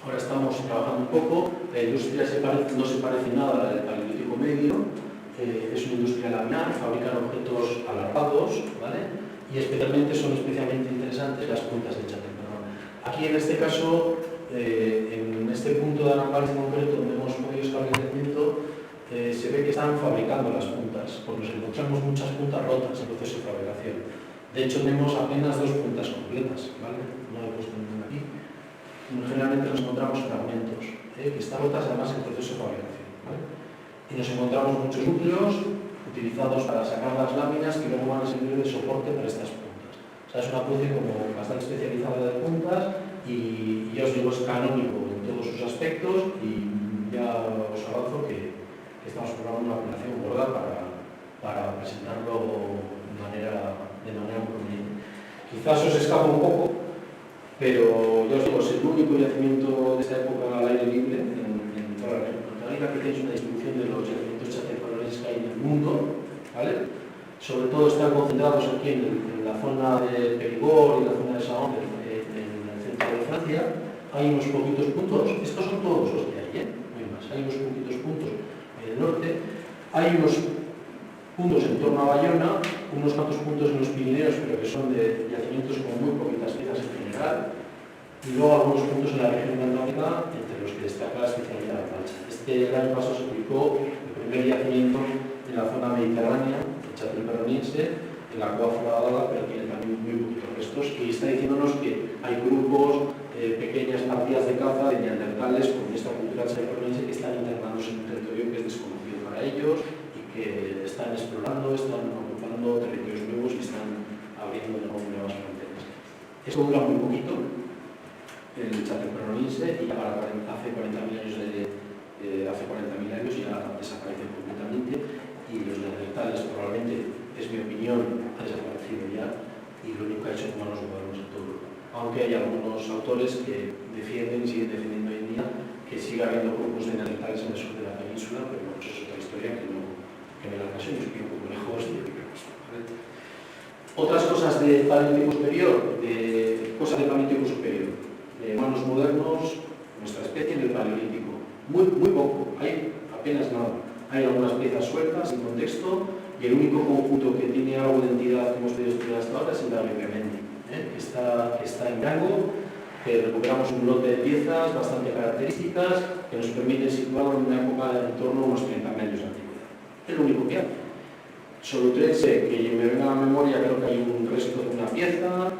Ahora estamos trabajando un poco, la industria no se parece nada a la del paleolítico medio, es una industria laminar, fabrican objetos alargados, ¿vale? Y son especialmente interesantes las puntas de Chattelperron. Aquí en este caso, en este punto de Arambalcha en concreto, donde hemos podido excavar el yacimiento, se ve que están fabricando las puntas, porque nos encontramos muchas puntas rotas en el proceso de fabricación. De hecho, tenemos apenas 2 puntas completas, ¿vale? No he puesto ninguna aquí. Generalmente nos encontramos fragmentos, que están rotas además en el proceso de fabricación, ¿vale? Y nos encontramos muchos núcleos utilizados para sacar las láminas que luego van a servir de soporte para estas puntas. O sea, es una punta como bastante especializada de puntas y ya os digo, es canónico en todos sus aspectos y ya os avanzo que estamos preparando una aplicación gorda para presentarlo de manera muy conveniente. Quizás os escapa un poco, pero ya os digo, es el único yacimiento de esta época al aire libre en toda la región cantábrica, que tenéis una distribución de los yacimientos chattelperronienses que hay en el mundo, ¿vale? Sobre todo están concentrados aquí en la zona de Périgord y la zona de Saône, en el centro de Francia. Hay unos poquitos puntos, estos son todos los que hay, no hay más. Hay unos poquitos puntos en el norte, hay unos puntos en torno a Bayona, unos cuantos puntos en los Pirineos, pero que son de yacimientos con muy poquitas piezas en general, y luego algunos puntos en la región cantábrica, entre los que destaca la especialidad de Arambalcha. El año pasado se publicó el primer yacimiento en la zona mediterránea, el Chattelperroniense, en la cueva Foradada, pero tiene también muy poquitos restos, y está diciéndonos que hay grupos, pequeñas partidas de caza de neandertales con esta cultura chattelperroniense que están internándose en un territorio que es desconocido para ellos y que están explorando, están ocupando territorios nuevos y están abriendo nuevas fronteras. Esto dura muy poquito, el Chattelperroniense, y ya hace 40.000 años ya desaparece completamente, y los neandertales probablemente, es mi opinión, ha desaparecido ya, y lo único que ha hecho es humanos modernos en todo Europa. Aunque hay algunos autores que defienden y siguen defendiendo hoy en día que sigue habiendo grupos de neandertales en el sur de la península, pero bueno, eso es otra historia que me la ocasión y os pido un poco lejos de lo que pasa, ¿vale? Otras cosas de paleolítico superior, de humanos modernos, nuestra especie en el paleolítico. muy poco, hay apenas nada. Hay algunas piezas sueltas, sin contexto, y el único conjunto que tiene algo de entidad que hemos podido estudiar hasta ahora es el de Agliamendi, que está en Yango, que recuperamos un lote de piezas bastante características que nos permiten situarlo en una época de en torno a unos 30 años de antigüedad. Es lo único que hay. Solutrense, que me venga a la memoria, creo que hay un resto de una pieza,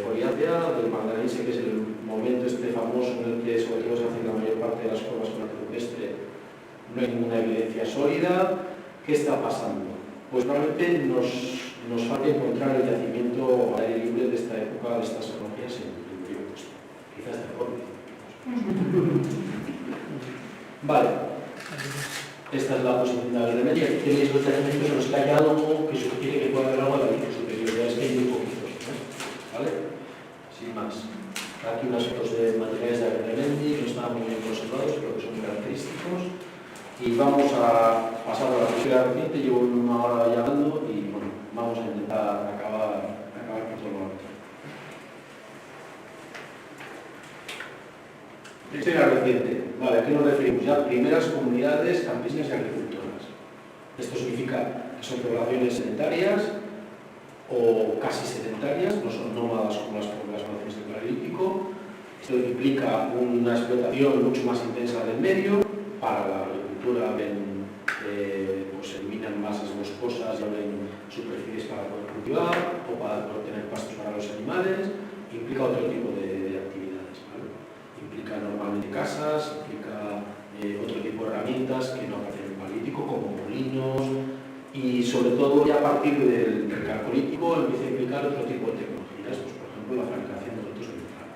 foliácea, del Magdalense, que es el momento este famoso en el que sobre todo se hacen la mayor parte de las cuevas con arte rupestre. No hay ninguna evidencia sólida. ¿Qué está pasando? Pues probablemente nos falta encontrar el yacimiento al aire libre de esta época, de estas tecnologías en Río Costa. Quizás de Jorge. Vale. Esta es la posición de Agliamendi. Aquí tenéis los yacimientos en los que hay algo que sugiere que puede haber algo de la superior. Ya es que hay muy poquitos, ¿no? ¿Vale? Sin más. Aquí unas fotos de materiales de Agliamendi que no están muy bien conservados, pero que son característicos. Y vamos a pasar a la tercera reciente. Llevo una hora ya hablando y bueno, vamos a intentar acabar con todo lo anterior. Tercera reciente. Vale, ¿a qué nos referimos? Ya primeras comunidades campesinas y agricultoras. Esto significa que son poblaciones sedentarias o casi sedentarias, no son nómadas como las poblaciones del Paleolítico. Esto implica una explotación mucho más intensa del medio. Para la agricultura pues eliminan masas boscosas y abren superficies para poder cultivar o para poder tener pastos para los animales. Implica otro tipo de actividades, ¿vale? Implica normalmente casas, implica otro tipo de herramientas que no aparecen en el Paleolítico, como molinos, y sobre todo ya a partir del Calcolítico empieza a implicar otro tipo de tecnologías, pues por ejemplo la fabricación de objetos de metal.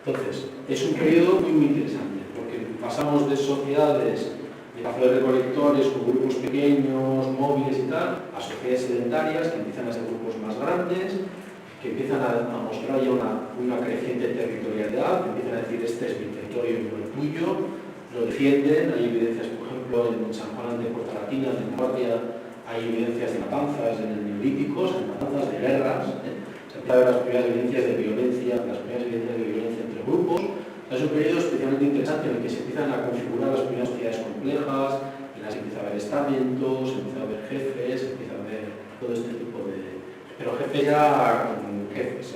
Entonces, es un periodo muy interesante, porque pasamos de sociedades de cazadores-recolectores con grupos pequeños, móviles y tal, a sociedades sedentarias que empiezan a ser grupos más grandes, que empiezan a mostrar ya una creciente territorialidad, que empiezan a decir este es mi territorio y no el tuyo, lo defienden. Hay evidencias, por ejemplo, en San Juan de Puerta Latina, en Guardia, hay evidencias de matanzas en el Neolítico, de matanzas de guerras, se empiezan a ver las primeras evidencias de violencia, entre grupos. Es un periodo especialmente interesante en el que se empiezan a configurar las primeras sociedades complejas, en las que empieza a haber estamentos, se empieza a ver jefes, se empieza a ver todo este tipo de... Pero jefes ya con jefes,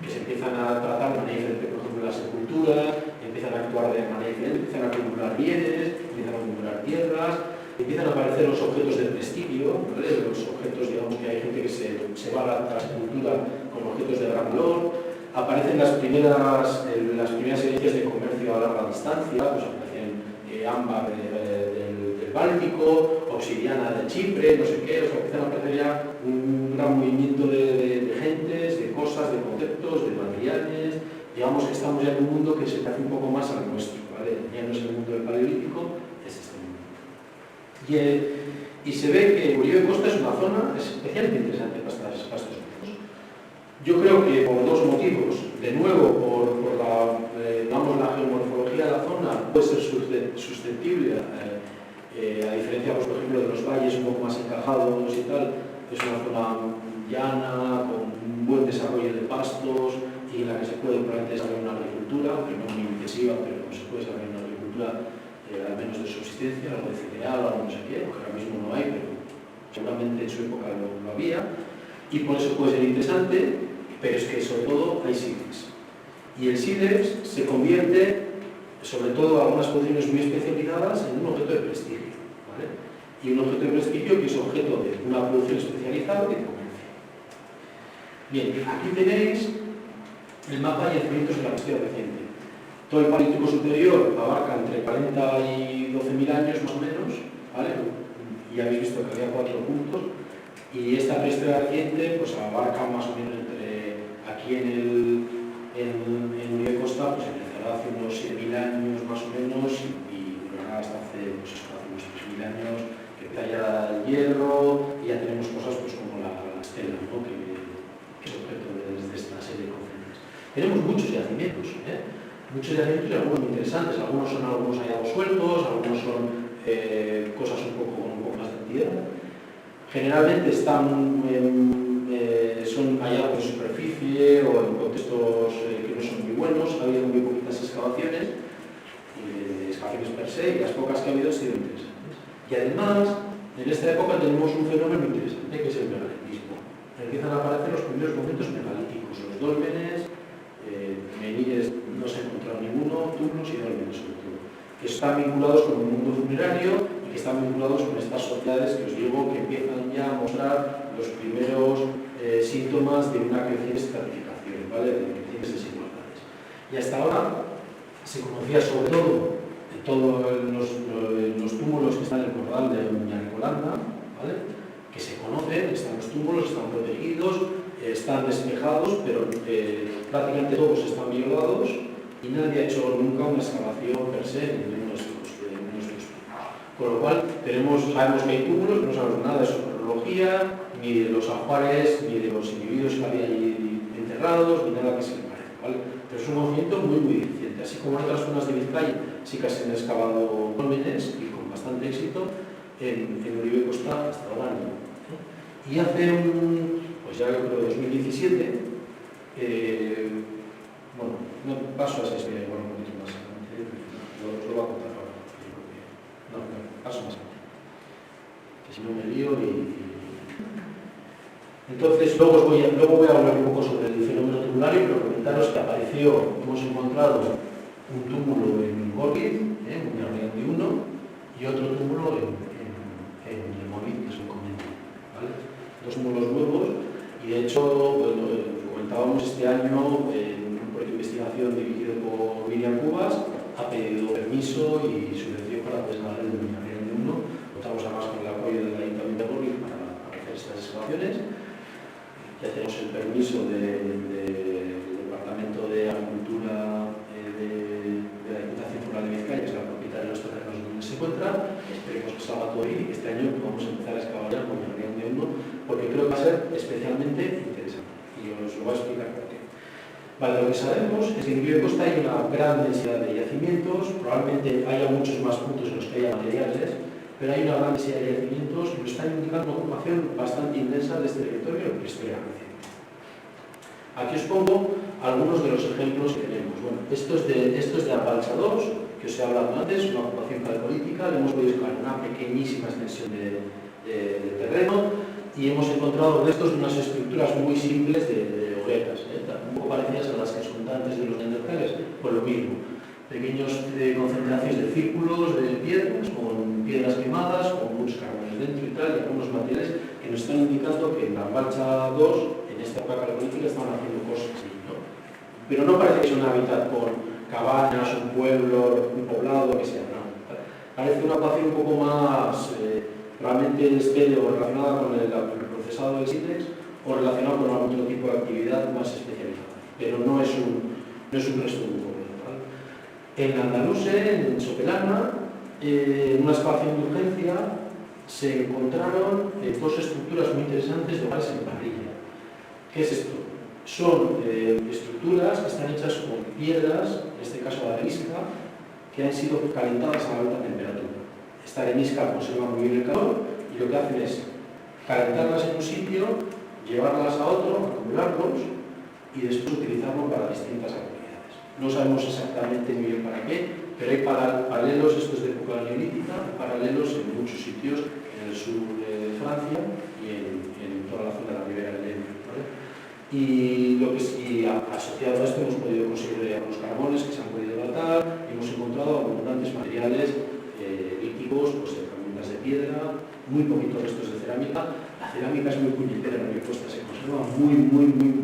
que se empiezan a tratar de manera diferente, por ejemplo, en la sepultura, empiezan a actuar de manera diferente, empiezan a acumular bienes, empiezan a acumular tierras, empiezan a aparecer los objetos de prestigio, ¿vale? Los objetos, digamos que hay gente que se va a la sepultura con objetos de gran valor. Aparecen las primeras evidencias de comercio a larga distancia, pues aparecen ámbar del Báltico, obsidiana de Chipre, no sé qué, o sea, empiezan a aparecer ya un gran movimiento de gentes, de cosas, de conceptos, de materiales. Digamos que estamos ya en un mundo que se parece un poco más al nuestro, ¿vale? Ya no es el mundo del Paleolítico, es este mundo. Y se ve que Uribe Costa es una zona especialmente interesante para estos grupos. Yo creo que por dos motivos. De nuevo, por la geomorfología de la zona puede ser susceptible, a diferencia, pues, por ejemplo, de los valles un poco más encajados y tal. Es una zona llana, con un buen desarrollo de pastos y en la que se puede probablemente desarrollar una agricultura, que no muy intensiva, pero se puede desarrollar una agricultura al menos de subsistencia, algo de cereal, algo no sé qué, porque ahora mismo no hay, pero seguramente en su época lo había. Y por eso puede ser interesante, pero es que sobre todo hay sílex. Y el sílex se convierte, sobre todo en algunas posiciones muy especializadas, en un objeto de prestigio, ¿vale? Y un objeto de prestigio que es objeto de una producción especializada y de comercio. Bien, aquí tenéis el mapa de yacimientos de la historia reciente. Todo el Paleolítico superior abarca entre 40 y 12.000 años más o menos, ¿vale? Y habéis visto que había 4 puntos. Y esta prehistoria reciente pues abarca más o menos entre aquí en Uribe Costa, pues empezará hace unos 7.000 años más o menos y durará hasta hace, pues, hace unos 3.000 años, que empieza ya el hierro y ya tenemos cosas pues como la estela, ¿no? que es objeto de esta serie de conceptos. Tenemos muchos yacimientos, muchos yacimientos y algunos muy interesantes. Algunos son algunos hallados sueltos, algunos son cosas con un poco más de entidad. Generalmente son hallados en superficie o en contextos que no son muy buenos. Ha habido muy poquitas excavaciones de excavaciones per se, y las pocas que ha habido han sido interesantes. Y además, en esta época tenemos un fenómeno interesante, que es el megalitismo. Empiezan a aparecer los primeros monumentos megalíticos, los dólmenes, menires no se ha encontrado ninguno, túmulos y dólmenes sobre todo, que están vinculados con el mundo funerario y que están vinculados con estas sociedades que os digo que empiezan ya a mostrar los primeros síntomas de una creciente estratificación, ¿vale? De crecientes desigualdades. Y hasta ahora se conocía sobre todo en los túmulos que están en el Cordal de Ñaricolanda, ¿vale? Que se conocen, están los túmulos, están protegidos, están despejados, pero prácticamente todos están violados y nadie ha hecho nunca una excavación per se en ninguno de estos túmulos. Con lo cual, sabemos que hay túmulos, pero no sabemos nada de su cronología, ni de los ajuares, ni de los individuos que había allí enterrados, ni nada que se le parezca, ¿vale? Pero es un conocimiento muy, muy eficiente. Así como en otras zonas de Vizcaya sí que se han excavado dólmenes y con bastante éxito, en Uribe Costa hasta ahora no. Y hace pues ya creo 2017, bueno, no paso a esa historia, igual un poquito más adelante, os lo voy a contar ahora. No, paso más adelante. Que si no me lío Entonces, luego voy a hablar un poco sobre el fenómeno tumulario, pero comentaros que hemos encontrado un túmulo en Gorliz, en Muñarrián de Uno, y otro túmulo en el Molí, que es un convento, ¿vale? Dos túmulos nuevos, y de hecho, bueno, comentábamos este año en un proyecto de investigación dirigido por Miriam Cubas, ha pedido permiso y subvención para desgalar el Muñarrián de Uno. Contamos además con el apoyo del Ayuntamiento de Gorliz para hacer estas excavaciones. Ya tenemos el permiso del Departamento de Agricultura de la Diputación Foral de Vizcaya, que es la propietaria de los terrenos donde se encuentra. Esperemos que salga todo ahí y que este año podamos empezar a excavar ya con el Muñarrián de Uno, porque creo que va a ser especialmente interesante. Y os lo voy a explicar por qué. Vale, lo que sabemos es que en Uribe Costa hay una gran densidad de yacimientos, probablemente haya muchos más puntos en los que haya materiales, pero hay una gran densidad de yacimientos que nos están indicando una ocupación bastante intensa de este territorio en prehistoria reciente. Aquí os pongo algunos de los ejemplos que tenemos. Bueno, esto es de Apalcha 2, que os he hablado antes, una ocupación calcolítica. Le hemos podido excavar una pequeñísima extensión de terreno y hemos encontrado restos de unas estructuras muy simples de hogueras, un poco parecidas a las que os contaba antes de los neandertales, pues lo mismo. Pequeñas concentraciones de círculos de piedras, con piedras quemadas, con muchos carbones dentro y tal, y algunos materiales que nos están indicando que en la marcha 2, en esta época calcolítica, estaban haciendo cosas así, ¿no? Pero no parece que sea un hábitat con cabañas, un pueblo, un poblado, que sea, no. Parece una ocupación un poco más, realmente esté o relacionada con el procesado de sílex o relacionado con algún otro tipo de actividad más especializada, pero no es un resto de un pueblo. En Andaluse, en Sopelana, en una excavación de urgencia, se encontraron dos estructuras muy interesantes de hogares en parrilla. ¿Qué es esto? Son estructuras que están hechas con piedras, en este caso arenisca, que han sido calentadas a alta temperatura. Esta arenisca conserva muy bien el calor y lo que hacen es calentarlas en un sitio, llevarlas a otro, acumularlos y después utilizarlo para distintas actividades. No sabemos exactamente muy bien para qué, pero hay paralelos, estos de época neolítica, paralelos en muchos sitios, en el sur de Francia y en toda la zona de la Ribera del Ebro, ¿vale? Y asociado a esto hemos podido conseguir algunos carbones que se han podido datar y hemos encontrado abundantes materiales líticos, pues herramientas de piedra, muy poquitos restos de cerámica. La cerámica es muy puñetera en Uribe Costa, se conserva muy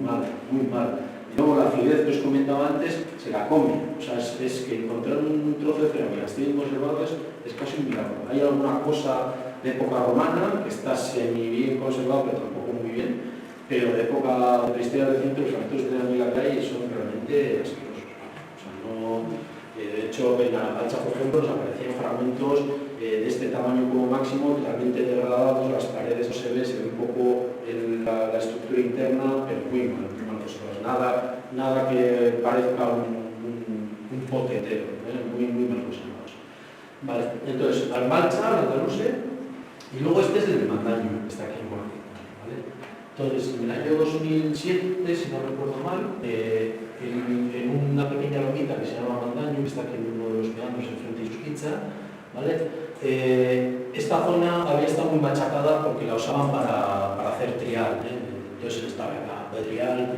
mal, muy mal. Y luego la acidez que os comentaba antes se la come, o sea, es que encontrar un trozo de cerámica bien conservado es casi un milagro. Hay alguna cosa de época romana que está semi bien conservado, pero tampoco muy bien, pero de época de prehistoria reciente los fragmentos de cerámica que hay son realmente asquerosos. O sea, no, de hecho, en Apalcha, por ejemplo, nos aparecían fragmentos de este tamaño como máximo, totalmente degradados, las paredes no se ve un poco la estructura interna, pero muy mal conservados. Nada que parezca un pote entero, muy mal conservados. Vale, entonces, Albalcha, Andaluse, y luego este es el Mandaño, que está aquí en Guardia, ¿vale? Entonces, en el año 2007, si no recuerdo mal, en una pequeña lomita que se llama Mandaño, que está aquí en uno de los meandros enfrente de Isusquiza, ¿vale? Esta zona había estado muy machacada porque la usaban para hacer trial, ¿eh? Entonces estaba de trial y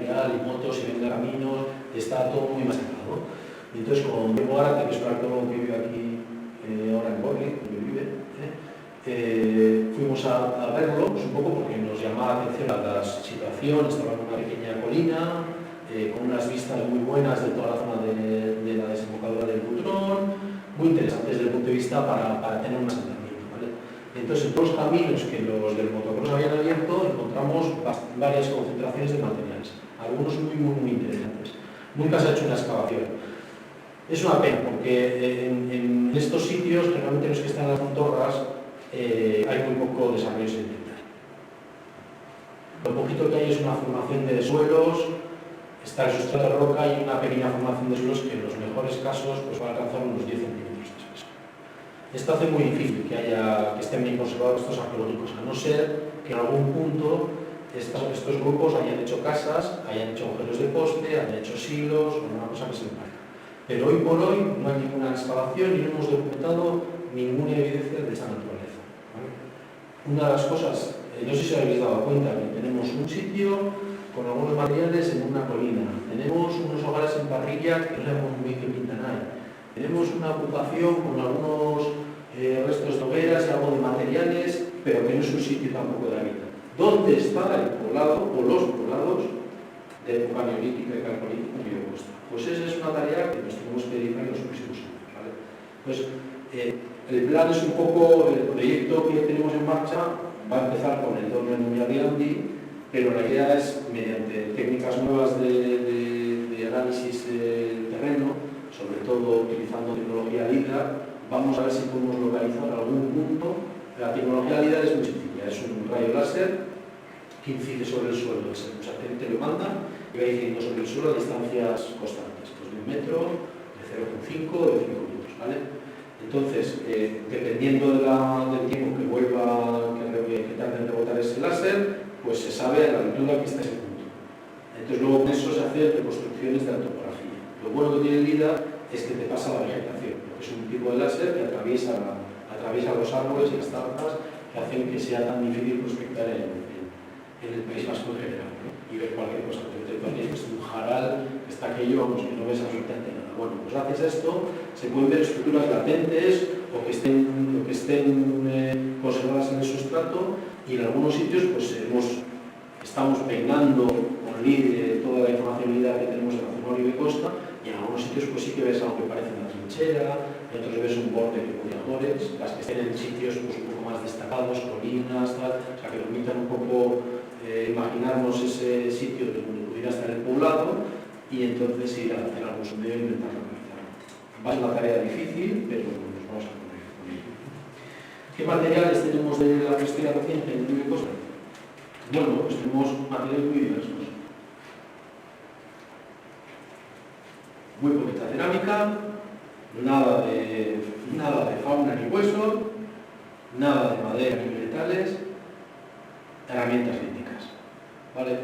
motos y vender caminos, estaba todo muy machacado. Y entonces con Diego Arate, que es un arqueólogo que vive aquí ahora en Borri, donde vive, fuimos a verlo, un poco porque nos llamaba la atención la situación. Estaba en una pequeña colina, con unas vistas muy buenas de toda la zona de la desembocadura del Butrón, muy interesante desde el punto de vista para tener un asentamiento, ¿vale? Entonces, en todos los caminos que los del motocross habían abierto, encontramos varias concentraciones de materiales, algunos muy interesantes. Nunca se ha hecho una excavación. Es una pena, porque en estos sitios, generalmente los que están en las montorras, hay muy poco desarrollo sedimentario. Lo poquito que hay es una formación de suelos, está el sustrato de roca y una pequeña formación de suelos que en los mejores casos pues, va a alcanzar unos 10 centímetros de espesor. Esto hace muy difícil que estén bien conservados estos arqueológicos, a no ser que en algún punto estos grupos hayan hecho casas, hayan hecho agujeros de poste, hayan hecho silos o una cosa que se parezca. Pero hoy por hoy no hay ninguna excavación y no hemos documentado ninguna evidencia de esa naturaleza, ¿vale? Una de las cosas, no sé si os habéis dado cuenta, que tenemos un sitio con algunos materiales en una colina, tenemos unos hogares en parrilla que no sabemos muy bien qué pintan ahí, tenemos una ocupación con algunos restos de hogueras y algo de materiales, pero que no es un sitio tampoco de hábitat. ¿Dónde está el poblado o los poblados de época neolítica y calcolítica en Río Costa? Pues esa es una tarea que nos tenemos que dedicar en los próximos años, ¿vale? Pues el plan es un poco, el proyecto que tenemos en marcha va a empezar con el doble número de Andi, pero la idea es, mediante técnicas nuevas de análisis del terreno, sobre todo utilizando tecnología LIDAR, vamos a ver si podemos localizar algún punto. La tecnología LIDAR es muy sencilla, es un rayo láser que incide sobre el suelo, el satélite lo manda y va incidiendo sobre el suelo a distancias constantes, pues de 1 metro, de 0,5 o de 5 metros, ¿vale? Entonces, dependiendo del tiempo que tarde en rebotar ese láser, pues se sabe a la altura que está ese punto. Entonces luego con eso se hacen reconstrucciones de la topografía. Lo bueno que tiene el LIDAR es que te pasa la vegetación, porque es un tipo de láser que atraviesa los árboles y las tablas que hacen que sea tan difícil prospectar en el País Vasco en general, ¿no? Y ver cualquier cosa. Porque es un jaral, está aquello, vamos, que no ves absolutamente nada. Bueno, pues gracias a esto se pueden ver estructuras latentes o que estén conservadas en el sustrato, y en algunos sitios pues estamos peinando con toda la información LIDAR que tenemos en la zona de costa, y en algunos sitios pues sí que ves algo que parece una trinchera, en otros ves un borde de comunidades, las que estén en sitios pues, un poco más destacados, colinas, tal, o sea que permitan un poco imaginarnos ese sitio donde pudiera estar el poblado y entonces ir a hacer algún sondeo e intentar localizarlo. Va a ser una tarea difícil, pero nos vamos a poner con ello. ¿Qué materiales tenemos de la prehistoria reciente en Río Costa? Bueno, pues tenemos materiales muy diversos. Muy poquita cerámica, nada de fauna ni hueso, nada de madera ni metales, herramientas líticas, ¿vale?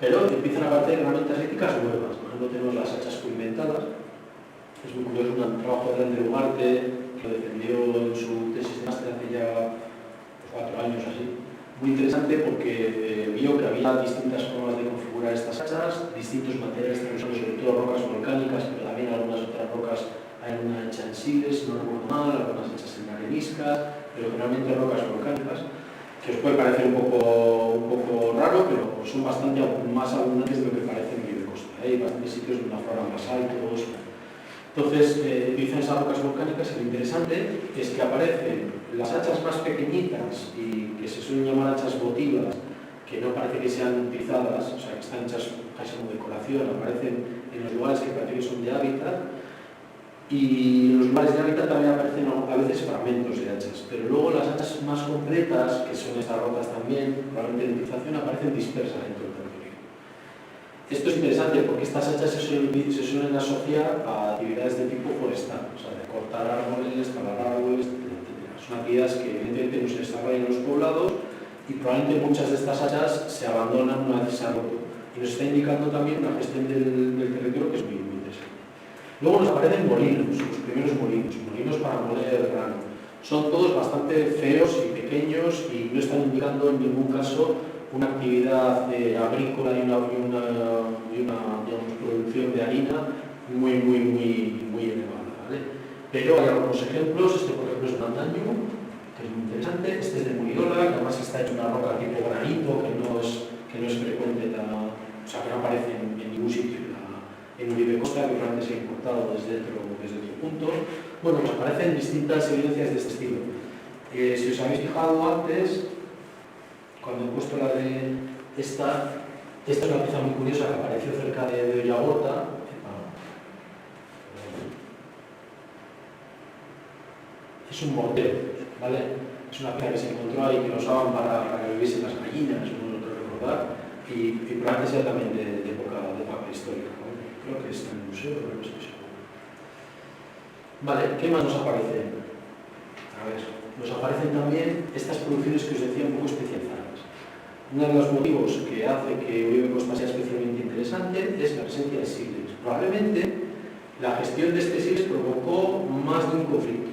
Pero empiezan a aparecer herramientas líticas nuevas. Por ejemplo, tenemos las hachas pigmentadas. Es muy curioso, un trabajo de Andreu Ugarte que lo defendió en su tesis de máster hace ya 4 años así. Muy interesante porque vio que había distintas formas de configurar estas hachas, distintos materiales, usando sobre todo rocas volcánicas, pero también algunas otras rocas. Hay una hecha en siles, no recuerdo mal, algunas hechas en areniscas, pero generalmente rocas volcánicas, que os puede parecer un poco raro, pero son bastante más abundantes de lo que parece en Río Costa. Hay bastantes sitios donde afloran basaltos. Entonces, utilizan esas rocas volcánicas, y lo interesante es que aparecen las hachas más pequeñitas y que se suelen llamar hachas votivas, que no parece que sean utilizadas, o sea, que están hechas casi como decoración, aparecen en los lugares que parece que son de hábitat, y en los lugares de hábitat también aparecen a veces fragmentos de hachas, pero luego las hachas más completas, que son estas rocas también, probablemente de utilización, aparecen dispersas dentro del territorio. Esto es interesante porque estas hachas se suelen asociar a actividades de tipo forestal, o sea, de cortar árboles, talar árboles, etc. Son actividades que evidentemente no se desarrollan en los poblados y probablemente muchas de estas hachas se abandonan una vez se han roto. Y nos está indicando también una gestión del territorio que es muy interesante. Luego nos aparecen molinos, los primeros molinos para moler grano. Son todos bastante feos y pequeños y no están indicando en ningún caso una actividad agrícola y una digamos, producción de harina muy elevada, ¿vale? Pero hay algunos ejemplos. Este por ejemplo es un andaño, que es muy interesante. Este es de Muridola, que además está hecho una roca tipo granito, que no es frecuente, o sea, que no aparece en ningún sitio en Uribe Costa, que realmente se ha importado desde otro punto. Bueno, pues aparecen distintas evidencias de este estilo. Si os habéis fijado antes, cuando he puesto la de esta es una pieza muy curiosa que apareció cerca de Ollagorta. Es un mortero, ¿vale? Es una pieza que se encontró ahí, que lo usaban para que viviesen las gallinas, no lo quiero recordar, y probablemente sea también de época prehistórica, ¿no? Creo que está en el museo, pero no estoy seguro. Vale, ¿qué más nos aparece? A ver, nos aparecen también estas producciones que os decía un poco especializadas. Uno de los motivos que hace que Uribe Costa sea especialmente interesante es la presencia de sílex. Probablemente la gestión de este sílex provocó más de un conflicto.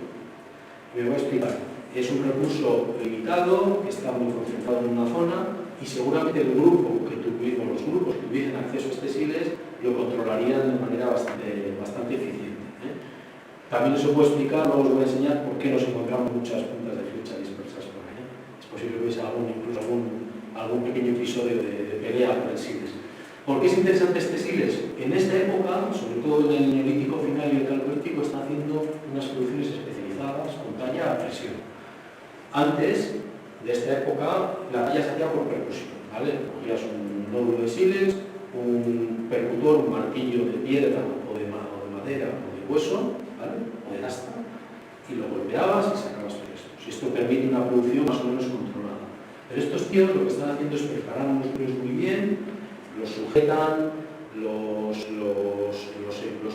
Me voy a explicar. Es un recurso limitado, que está muy concentrado en una zona y seguramente los grupos que tuviesen acceso a este sílex lo controlarían de manera bastante eficiente. También se puede explicar, luego os voy a enseñar por qué nos encontramos muchas puntas de flecha dispersas por ahí. Es posible que hubiese incluso algún pequeño episodio de pelea por el sílex. ¿Por qué es interesante este sílex? En esta época, sobre todo en el Neolítico final y el Calcolítico, están haciendo unas producciones especializadas con talla a presión. Antes de esta época, la talla se hacía por percusión, ¿vale? Cogías un nódulo de sílex, un percutor, un martillo de piedra o de madera o de hueso, ¿vale? O de asta, y lo golpeabas y sacabas restos. Y esto permite una producción más o menos controlada. Pero estos tíos lo que están haciendo es preparar unos núcleos muy bien, los sujetan, los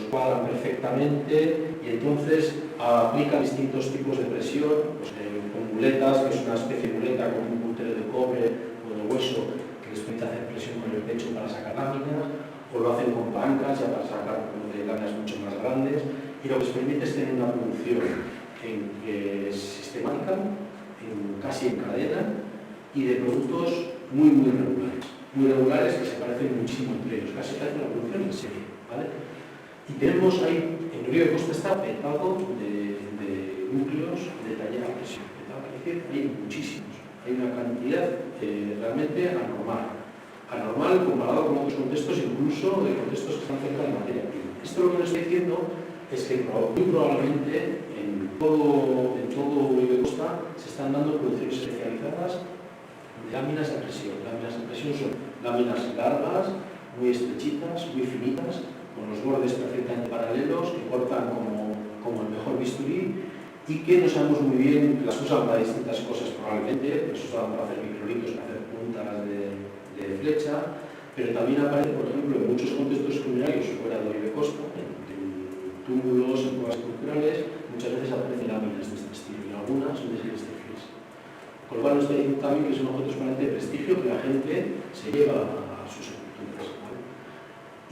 cuadran perfectamente y entonces aplican distintos tipos de presión, pues, con muletas, que es una especie de muleta con un puntero de cobre o de hueso que les permite hacer presión con el pecho para sacar láminas, o lo hacen con palancas ya para sacar láminas mucho más grandes, y lo que les permite es tener una producción sistemática, casi en cadena, y de productos muy regulares que se parecen muchísimo entre ellos, casi parece una producción en serie, ¿vale? Y tenemos ahí, en Uribe Costa está petado de núcleos de talla a presión, es decir, hay muchísimos, hay una cantidad realmente anormal comparado con otros contextos, incluso de contextos que están cerca de materia prima. Esto lo que nos está diciendo es que muy probablemente en todo Uribe Costa se están dando producciones especializadas de láminas de presión. Láminas de presión son láminas largas, muy estrechitas, muy finitas, con los bordes perfectamente paralelos, que cortan como el mejor bisturí y que no sabemos muy bien, las usan para distintas cosas probablemente, las usan para hacer microlitos, para hacer puntas de flecha, pero también aparece, por ejemplo, en muchos contextos funerarios fuera de Uribe Costa, en túmulos, en cuevas culturales, muchas veces aparecen láminas de este estilo y algunas son de sílex de flis. Con lo cual nos está diciendo también que es un objeto exponente de prestigio que la gente se lleva a sus sepulturas, ¿vale?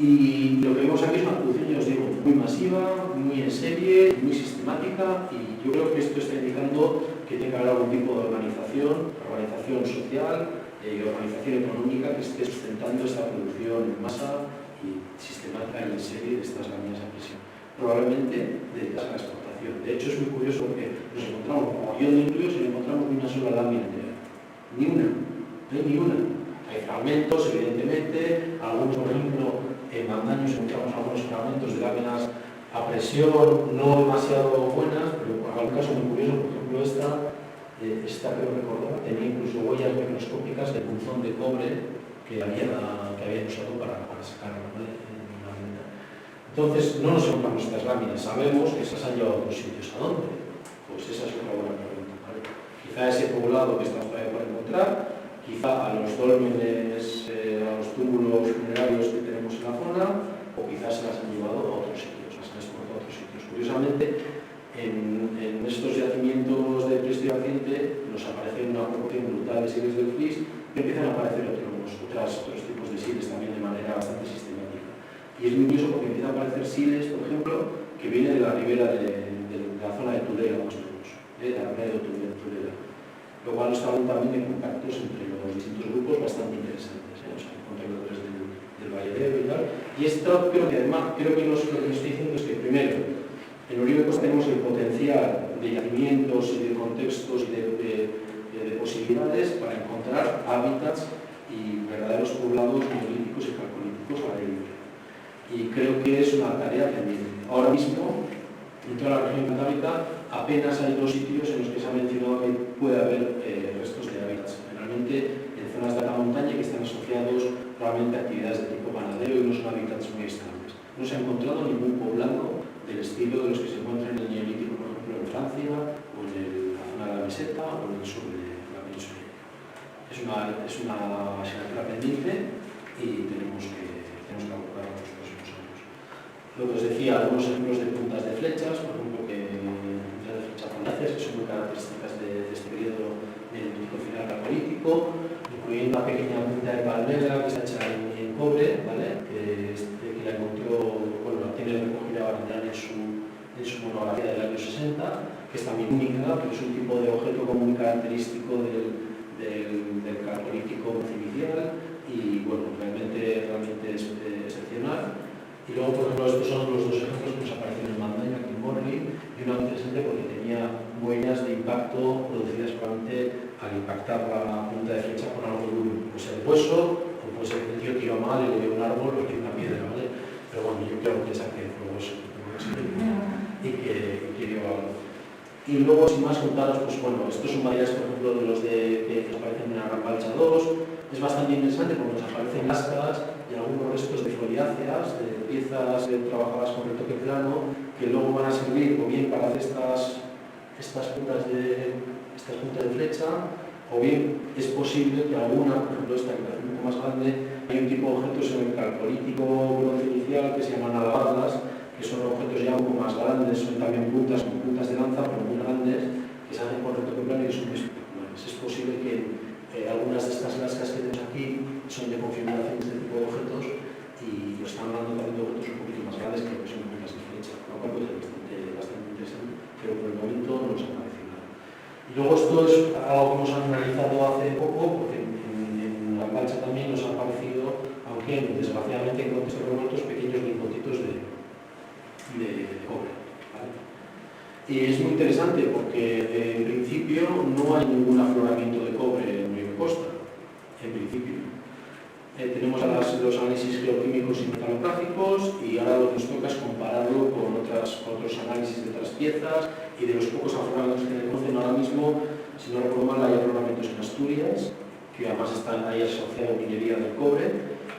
Y lo que vemos aquí es una producción, ya os digo, muy masiva, muy en serie, muy sistemática, y yo creo que esto está indicando que tiene que haber algún tipo de organización social y organización económica que esté sustentando esta producción en masa y sistemática y en serie de estas láminas a presión, probablemente dedicadas a la exportación. De hecho, es muy curioso porque nos encontramos un montón de núcleos y no encontramos ni una sola lámina entera. Ni una. No hay ni una. Hay fragmentos, evidentemente, algunos, por ejemplo, en Mandaños encontramos algunos fragmentos de láminas a presión no demasiado buenas, pero en algún caso muy curioso, por ejemplo, esta creo recordar, tenía incluso huellas microscópicas de punzón de cobre que habían usado para sacar la lámina. Entonces, no nos encontramos estas láminas, sabemos que se las han llevado a otros sitios. ¿A dónde? Pues esa es otra buena pregunta, ¿vale? Quizá ese poblado que estamos todavía por encontrar, quizá a los dólmenes, a los túmulos funerarios que tenemos en la zona, o quizás se las han llevado a otros sitios, las han exportado a otros sitios. Curiosamente, en estos yacimientos de prehistoria reciente nos aparece una proporción brutal de siles del flis, empiezan a aparecer otros tipos de siles también de manera bastante sistemática. Y es muy curioso porque empiezan a aparecer siles, por ejemplo, que vienen de la ribera de la zona de Tudela, más o menos, de la red de Tudela. Lo cual nos habla también de contactos entre los distintos grupos bastante interesantes, o sea, contactores del Valle de Ebro y tal. Y esto creo que además, lo que nos estoy diciendo es que primero, en Oribe Costa tenemos el potencial de yacimientos y de contextos y de posibilidades para encontrar hábitats y verdaderos poblados neolíticos y calcolíticos al aire libre. Y creo que es una tarea pendiente. Ahora mismo, en toda la región cantábrica, apenas hay 2 sitios en los que se ha mencionado que puede haber restos de hábitats. Generalmente en zonas de alta montaña que están asociados realmente a actividades de tipo ganadero y no son hábitats muy estables. No se ha encontrado ningún poblado del estilo de los que se encuentran en el Neolítico, por ejemplo, en Francia, o en la zona de la meseta, o en el sur de la península. Es una asignatura pendiente y tenemos que abordar en los próximos años. Lo que os decía, algunos ejemplos de puntas de flechas, por ejemplo, puntas de flecha foliáceas, que son muy características de este periodo neolítico final calcolítico, incluyendo una pequeña punta de palmera que está hecha en cobre, ¿vale? que la encontró, bueno, la tiene recogida Barandán en su monografía del año 60, que es también única, que es un tipo de objeto como muy característico del calcolítico inicial y, bueno, realmente es excepcional. Y luego, por ejemplo, estos son los 2 ejemplos que nos aparecen en Mandaña, aquí en Morley, y una interesante porque tenía huellas de impacto producidas probablemente al impactar la punta de flecha con algo duro. Puede ser el hueso, o puede ser que el tío tiró mal y le dio un árbol o le dio una piedra, ¿vale? Pero bueno, yo creo que esa que fue el hueso y que dio algo. Y luego, sin más contaros, pues bueno, estos son varias, por ejemplo, de los que aparecen en la Gran Balcha 2. Es bastante interesante porque nos aparecen lascas y algunos restos de foliáceas, de piezas trabajadas con retoque plano, que luego van a servir o bien para hacer estas puntas de flecha, o bien es posible que alguna, por ejemplo esta que es un poco más grande, hay un tipo de objetos en el calcolítico bronce inicial que se llaman alabardas, que son objetos ya un poco más grandes, son también puntas con puntas de lanza, pero muy grandes, que se hacen con retoque plano y que son muy espectaculares. Es posible que algunas de estas lascas que tenemos aquí son de configuración de este tipo de objetos y nos están dando también de objetos un poquito más grandes que lo que son puntas de flecha, lo cual puede ser bastante interesante, pero por el momento no nos ha parecido nada. Y luego esto es algo que hemos analizado hace poco, porque en la Balcha también nos ha aparecido, aunque desgraciadamente en contextos revueltos, pequeños lingotitos de cobre. ¿Vale? Y es muy interesante porque en principio no hay ningún afloramiento de cobre en Oribe Costa, en principio. Tenemos los análisis geoquímicos y metalográficos y ahora lo que nos toca es compararlo con otros análisis de otras piezas y de los pocos afloramientos que se conocen ahora mismo. Si no recuerdo mal, hay afloramientos en Asturias, que además están ahí asociados a minería del cobre,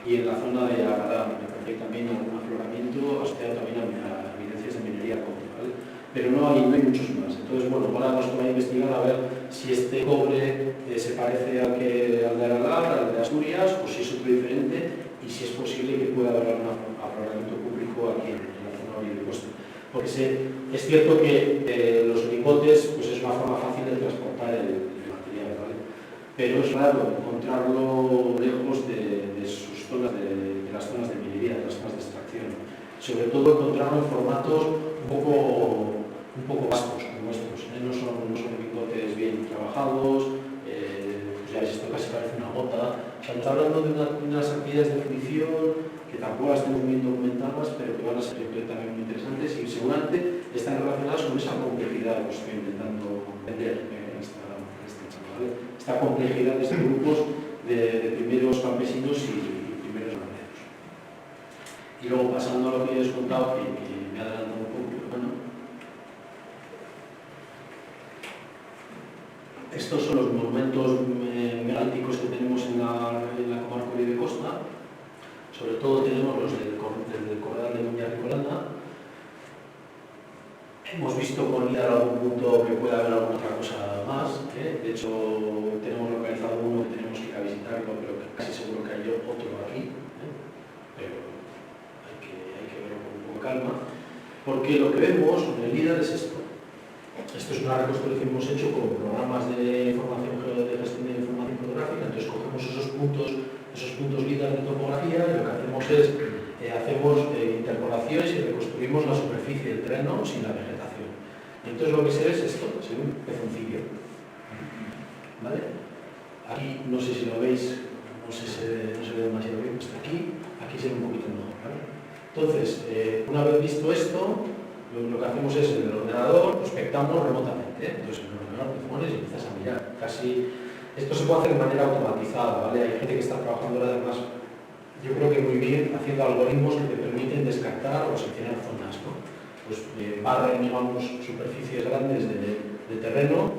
y en la zona de Agadá, me parece que también hay un afloramiento asociado también a evidencias de minería del cobre, ¿vale? Pero no hay muchos más. Entonces, bueno, ahora nos toca investigar a ver si este cobre se parece al de Aralar, al de Asturias, o si es otro diferente, y si es posible que pueda haber algún afloramiento público aquí en la zona de Oribe Costa. Porque es cierto que los lingotes pues es una forma fácil de transportar el material, ¿vale? Pero es raro encontrarlo lejos de sus zonas, de las zonas de minería, de las zonas de extracción. Sobre todo encontrarlo en formatos un poco vastos como estos, ¿eh? No son lingotes bien trabajados, pues ya esto casi parece una gota. O sea, nos está hablando de unas actividades de fricción que tampoco las tenemos bien documentadas, pero que van a ser también muy interesantes y seguramente están relacionadas con esa complejidad que os estoy intentando entender en esta charla, ¿vale? Esta complejidad de estos grupos de primeros campesinos y primeros ganaderos. Y luego, pasando a lo que os he contado, que me ha adelantado un poco, bueno, estos son los monumentos megalíticos que tenemos en la comarca de Oribe Costa. Sobre todo tenemos los del Corredal de Muña Ricolana. Hemos visto con IDAR algún punto que pueda haber alguna otra cosa más. De hecho, tenemos localizado uno que tenemos que ir a visitarlo, pero casi seguro que hay otro aquí. Pero hay que verlo con un poco de calma. Porque lo que vemos con el IDAR es esto. Esto es una reconstrucción que hemos hecho con programas de gestión de información puntos líderes de topografía, y lo que hacemos es interpolaciones y reconstruimos la superficie del terreno sin la vegetación. Entonces lo que se ve es esto, se ve un pezoncillo. ¿Vale? Aquí no sé si lo veis, no se ve demasiado bien, hasta aquí se ve un poquito mejor. ¿Vale? Entonces, una vez visto esto, lo que hacemos es en el ordenador, prospectamos remotamente. Entonces en el ordenador te pones y empiezas a mirar. Esto se puede hacer de manera automatizada, ¿vale? Hay gente que está trabajando ahora además, yo creo que muy bien, haciendo algoritmos que te permiten descartar o seleccionar zonas, ¿no? Pues barren, digamos, superficies grandes de terreno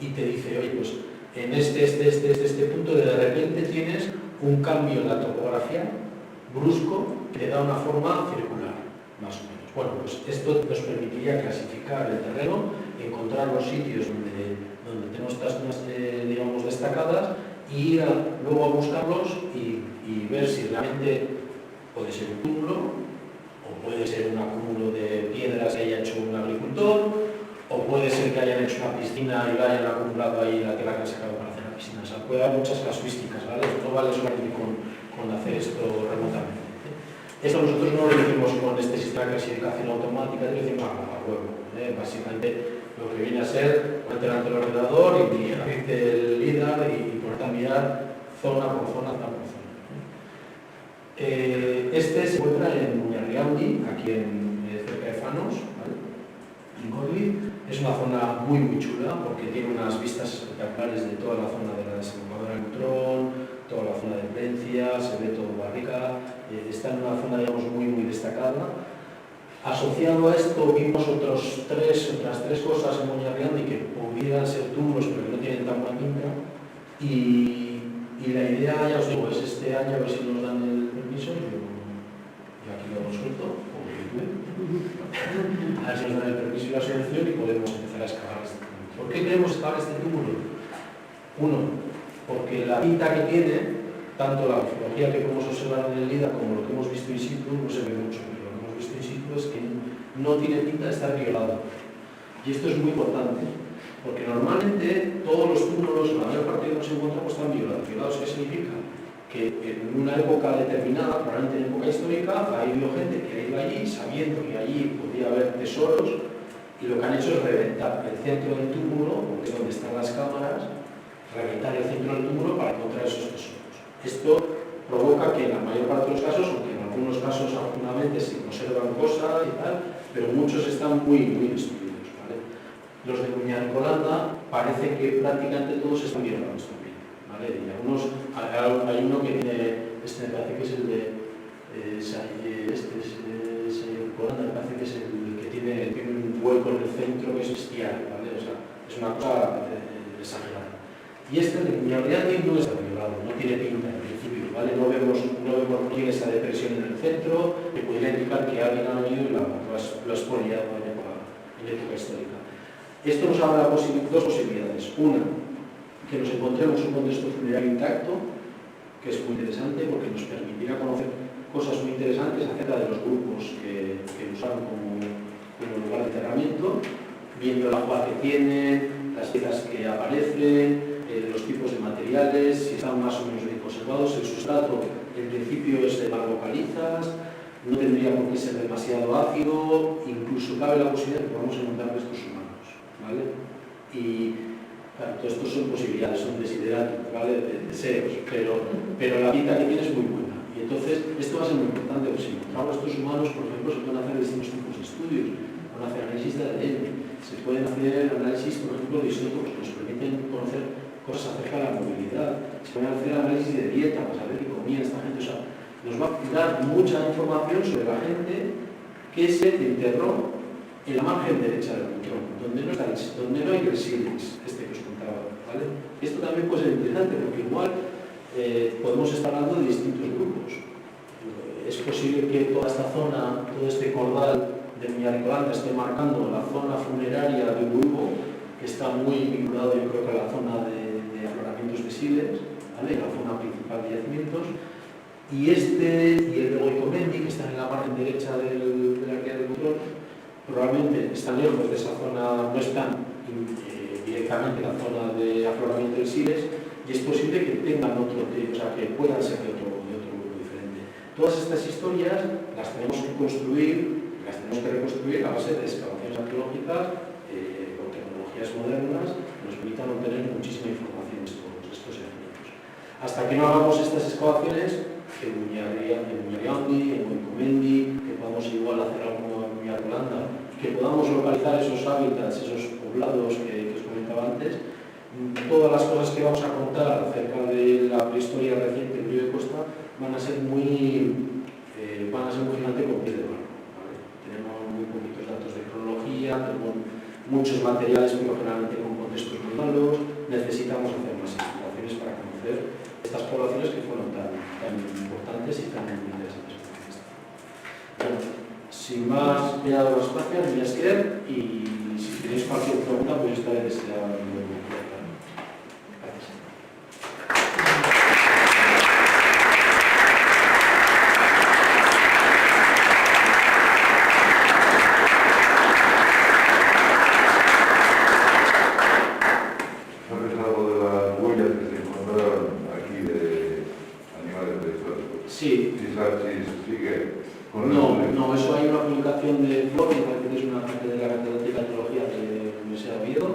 y te dice, oye, pues en este punto de repente tienes un cambio en la topografía brusco que te da una forma circular, más o menos. Bueno, pues esto nos permitiría clasificar el terreno, encontrar los sitios donde tenemos estas zonas, digamos, destacadas, y ir luego a buscarlos y ver si realmente puede ser un túmulo, o puede ser un acúmulo de piedras que haya hecho un agricultor, o puede ser que hayan hecho una piscina y la hayan acumulado ahí la tierra que han sacado para hacer la piscina. O sea, puede haber muchas casuísticas, ¿vale? No vale solamente con hacer esto remotamente. Esto nosotros no lo decimos con este sistema de clasificación automática, lo decimos a huevo. Básicamente lo que viene a ser ponerte delante del ordenador y abrirte el LIDAR y ponerte a mirar zona por zona, por zona. Este se encuentra en Muñarriaundí, aquí cerca de Fanos, ¿vale? En Gorli. Es una zona muy chula porque tiene unas vistas espectaculares de toda la zona de la desembocadura del Butrón, toda la zona de Plencia, se ve todo Barrica, está en una zona, digamos, muy destacada. Asociado a esto vimos otras tres cosas en Muñarriaundí que pudieran ser túmulos pero que no tienen tan buena pinta, y la idea, ya os digo, es este año, a ver si nos dan el permiso, yo aquí lo suelto, como YouTube, a ver si nos dan el permiso y la subvención y podemos empezar a excavar este túmulo. ¿Por qué queremos excavar este túmulo? Uno, porque la pinta que tiene, tanto la morfología que podemos observar en el LIDAR como lo que hemos visto in situ, no se ve mucho, pero lo que hemos visto in situ es que no tiene pinta de estar violado. Y esto es muy importante, porque normalmente todos los túmulos, la mayor parte de los que nos encontramos, están violados. ¿Violados qué significa? Que en una época determinada, probablemente en época histórica, ha habido gente que ha ido allí sabiendo que allí podía haber tesoros, y lo que han hecho es reventar el centro del túmulo, porque es donde están las cámaras, reventar el centro del túmulo para encontrar esos tesoros. Esto provoca que en la mayor parte de los casos, aunque en algunos casos afortunadamente se conservan cosas y tal, pero muchos están muy destruidos, ¿vale? Los de Muñarricolanda parece que prácticamente todos están violados también, ¿vale? Y algunos, hay uno que tiene, me parece que es el de Muñarricolanda, me parece que es el que tiene un hueco en el centro que es bestial, ¿vale? O sea, es una cosa exagerada. Y este de Muñarriaundí no está violado, no tiene pinta en principio, ¿vale? No vemos esa depresión en el centro, que podría indicar que alguien ha venido y lo ha expoliado en época histórica. Esto nos abre dos posibilidades. Una, que nos encontremos un contexto funerario intacto, que es muy interesante porque nos permitirá conocer cosas muy interesantes acerca de los grupos que usaron como lugar de enterramiento, viendo el agua que tienen, las piezas que aparecen, los tipos de materiales, si están más o menos bien conservados. El sustrato, en principio, es de margocalizas, no tendría por qué ser demasiado ácido, incluso cabe la posibilidad de que podamos encontrar restos humanos, ¿vale? Y claro, todo esto son posibilidades, son desideratos, ¿vale? Deseos, pero la pinta que tiene es muy buena. Y entonces, esto va a ser muy importante, porque si encontramos restos humanos, por ejemplo, se pueden hacer distintos tipos de estudios, se pueden hacer análisis de ADN, se pueden hacer análisis, por ejemplo, de isótopos que nos permiten conocer cosas acerca de la movilidad, se pueden hacer análisis de dieta para saber qué comía esta gente. O sea, nos va a dar mucha información sobre la gente que se enterró en la margen derecha del Butrón, donde no hay el sílex, que os contaba, ¿vale? Esto también puede ser interesante porque igual podemos estar hablando de distintos grupos. Es posible que toda esta zona, todo este cordal de Muñarricolanda esté marcando la zona funeraria de Urbo, que está muy vinculado, yo creo, que a la zona de afloramientos de sílex, ¿vale? La zona principal de yacimientos, y el de Goicomendi, que está en la margen derecha de la área del Butrón, probablemente están lejos de esa zona, no están directamente la zona de afloramiento del Siles, y es posible que tengan otro, o sea, que puedan ser de otro grupo diferente. Todas estas historias las tenemos que construir, las tenemos que reconstruir a base de excavaciones arqueológicas con tecnologías modernas que nos permitan obtener muchísima información de estos yacimientos. Hasta que no hagamos estas excavaciones, en Muñariandi, en Moicomendi, que podamos igual hacer algo en Muñarolanda, que podamos localizar esos hábitats, esos poblados que os comentaba antes, todas las cosas que vamos a contar acerca de la prehistoria reciente del Río de Costa van a ser muy finalmente con pie de barro, ¿vale? Tenemos muy poquitos datos de cronología, tenemos muchos materiales, pero generalmente con contextos muy malos. Necesitamos hacer más investigaciones para conocer estas poblaciones que fueron tan importantes y tan interesantes. Bueno, sin más, me he dado las gracias, me voy a esquer, y si tenéis cualquier pregunta, pues estaré deseado de contestar. Gracias. ¿Sabes algo de las huellas que se encontraron aquí de animales prehistóricos? Sí. ¿Sí sabes si sigue con No, eso hay una publicación de Flor, que es una parte de la catedrática de Arqueología de la Universidad de Oviedo,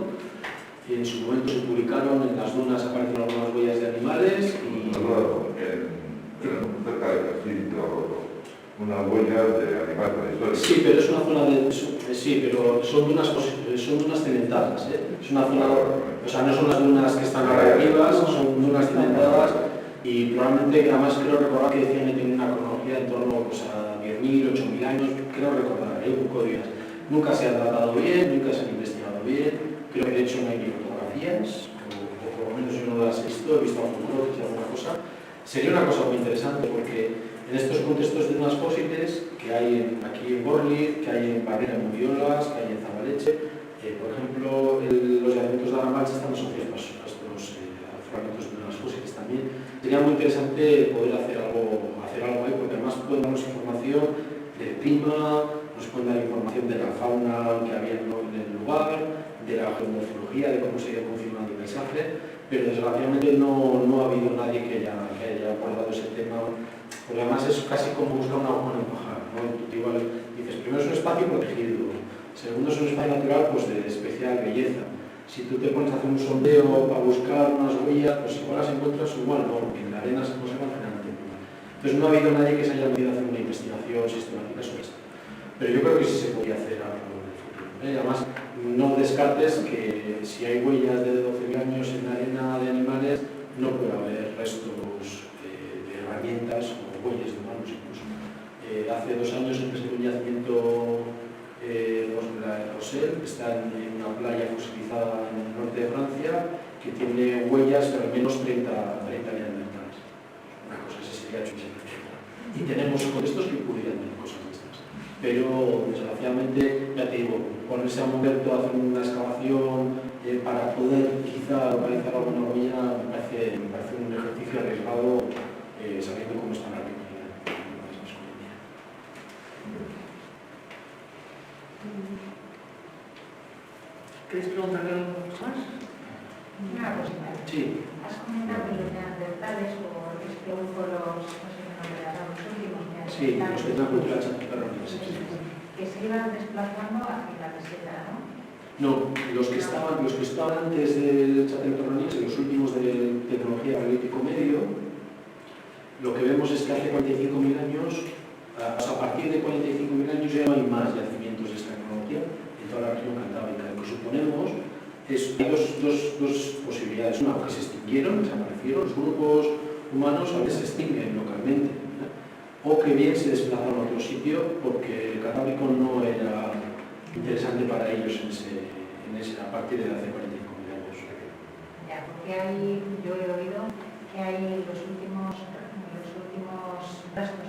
y en su momento se publicaron, en las dunas aparecieron algunas huellas de animales y... cerca de Castillo, una huella de animales prehistóricos. Sí, pero es una zona de... Sí, pero son dunas cementadas, ¿eh? Es una zona... O sea, no son las dunas que están arriba, son dunas cementadas, y probablemente, además creo recordar que decían que tiene una cronología en torno pues, a 10.000, 8.000 años, creo recordar, un poco de días. Nunca se han tratado bien, nunca se han investigado bien, creo que de hecho no hay ni fotografías, o por lo menos yo no las he visto algún croquis y alguna cosa. Sería una cosa muy interesante porque en estos contextos de unas fósiles que hay aquí en Borli, que hay en Barrera, en Muriolas, que hay en Zabaleche, por ejemplo, los yacimientos de Aramalcha están asociados a estos fragmentos de unas fósiles también. Sería muy interesante poder hacer algo ahí, porque además pueden darnos información del clima, nos pueden dar información de la fauna que había en el lugar, de la geomorfología, de cómo se ha ido confirmando el paisaje, pero desgraciadamente no ha habido nadie que haya abordado ese tema, porque además es casi como buscar una hoja en el pajar, ¿no? Igual dices, primero es un espacio protegido, segundo es un espacio natural pues, de especial belleza. Si tú te pones a hacer un sondeo para buscar unas huellas, pues igual las encuentras, igual no, porque en la arena se conservan generalmente. Entonces no ha habido nadie que se haya metido a hacer una investigación sistemática sobre esto. Pero yo creo que sí se podría hacer algo en el futuro. Además, no descartes que si hay huellas de 12.000 años en la arena de animales, no puede haber restos de herramientas o huellas de humanos incluso. Hace 2 años se presentó un yacimiento de Rosel, que está en una playa fosilizada en el norte de Francia, que tiene huellas de al menos 30 neandertales. Una cosa así sería chulísima. Y tenemos contextos que pudieran tener cosas de estas. Pero, desgraciadamente, ya te digo, ponerse a un momento a hacer una excavación para poder quizá localizar alguna huella me parece un ejercicio arriesgado sabiendo cómo está la arqueología. ¿Queréis preguntarle algo más? Una cosita. Sí. Has comentado que los neandertales o los que los últimos neandertales. Sí, los que tienen cultura chatarrona. Que se iban desplazando hacia la meseta, ¿no? No, los que estaban antes del chatarronís, los últimos de tecnología paleolítico medio, lo que vemos es que hace 45.000 años, a partir de 45.000 años ya no hay más yacimientos de esta tecnología en toda la región cantábrica. Lo que suponemos es que hay dos posibilidades. Una, que se extinguieron, desaparecieron, los grupos humanos a veces se extinguen localmente, o que bien se desplazaron a otro sitio porque el Cantábrico no era interesante para ellos a partir de hace 45.000 años. Ya, porque yo he oído que hay los últimos restos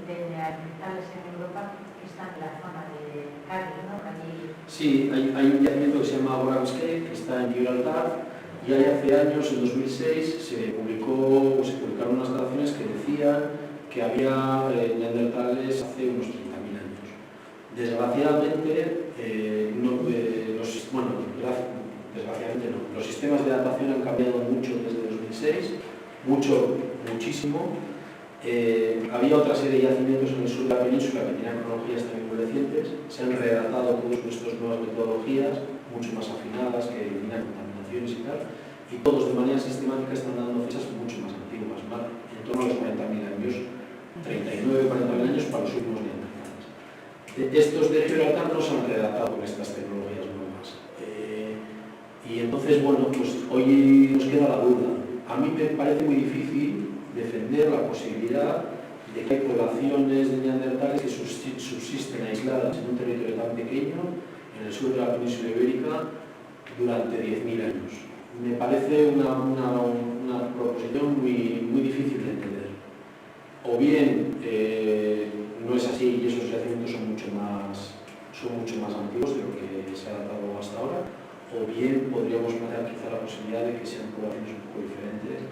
de neandertales en Europa que están en la zona de Cádiz, ¿no? Allí... Sí, hay un yacimiento que se llama Boramsque, que está en Gibraltar, y ahí hace años, en 2006, se publicaron unas grabaciones que decían que había neandertales hace unos 30.000 años. Desgraciadamente, desgraciadamente no. Los sistemas de datación han cambiado mucho desde 2006, muchísimo. Había otra serie de yacimientos en el sur de la península que tenían cronologías también muy recientes. Se han redactado todas nuestras nuevas metodologías, mucho más afinadas, que eliminan contaminaciones y tal, y todos de manera sistemática están dando fechas mucho más antiguas, ¿vale? En torno a los 40.000 años, 39, 40.000 años para los últimos neandertales. Estos de Gibraltar no se han redactado con estas tecnologías nuevas. Y entonces, bueno, pues hoy nos queda la duda. A mí me parece muy difícil defender la posibilidad de que hay poblaciones de neandertales que subsisten aisladas en un territorio tan pequeño, en el sur de la península ibérica, durante 10.000 años. Me parece una proposición muy difícil de entender. O bien no es así y esos yacimientos son mucho más antiguos de lo que se ha datado hasta ahora, o bien podríamos plantear quizá la posibilidad de que sean poblaciones un poco diferentes,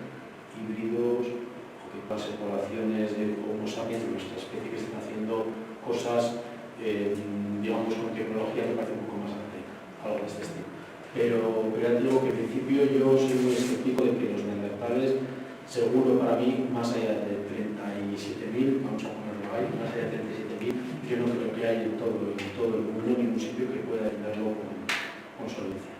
híbridos, o que puedan ser poblaciones de Homo sapiens de nuestra especie que estén haciendo cosas, digamos, con tecnología que parece un poco más arcaica, algo de este estilo. Pero ya digo que en principio yo soy muy escéptico de que los neandertales, seguro para mí, más allá de 37.000, vamos a ponerlo ahí, más allá de 37.000, yo no creo que hay en todo el mundo ningún sitio que pueda entenderlo con solvencia.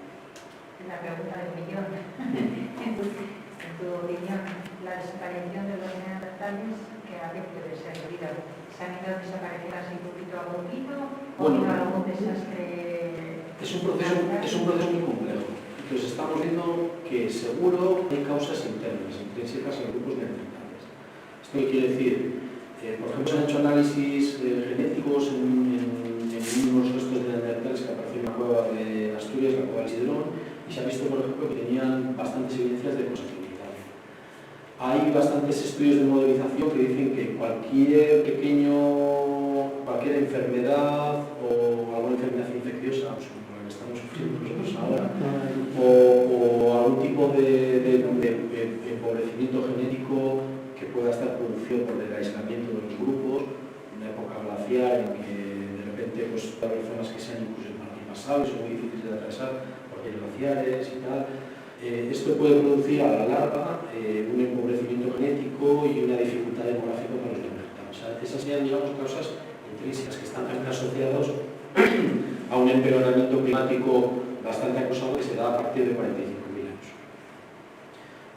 La pregunta del millón. En tu opinión, la desaparición de los neandertales, que a qué puede ser debido? ¿Se han ido desapareciendo así poquito a poquito? ¿O Bueno, ha habido algún desastre? Es un proceso muy complejo. Entonces estamos viendo que seguro hay causas internas, intrínsecas en grupos neandertales. ¿Esto qué quiere decir? Por ejemplo, se han hecho análisis genéticos en unos restos de neandertales que aparecieron en la cueva de Asturias, la cueva del Sidrón, y se ha visto, por ejemplo, que tenían bastantes evidencias de consanguinidad. Hay bastantes estudios de modelización que dicen que cualquier enfermedad o alguna enfermedad infecciosa, pues, como la que estamos sufriendo nosotros ahora, o algún tipo de empobrecimiento genético que pueda estar producido por el aislamiento de los grupos, en una época glacial en que de repente pues, hay zonas que sean incluso impasables o muy difíciles de atravesar porque hay glaciares y tal. Esto puede producir a la larga un empobrecimiento genético y una dificultad demográfica para los neandertales. O sea, esas serían, digamos, causas intrínsecas que están también asociados a un empeoramiento climático bastante acusado que se da a partir de 45.000 años.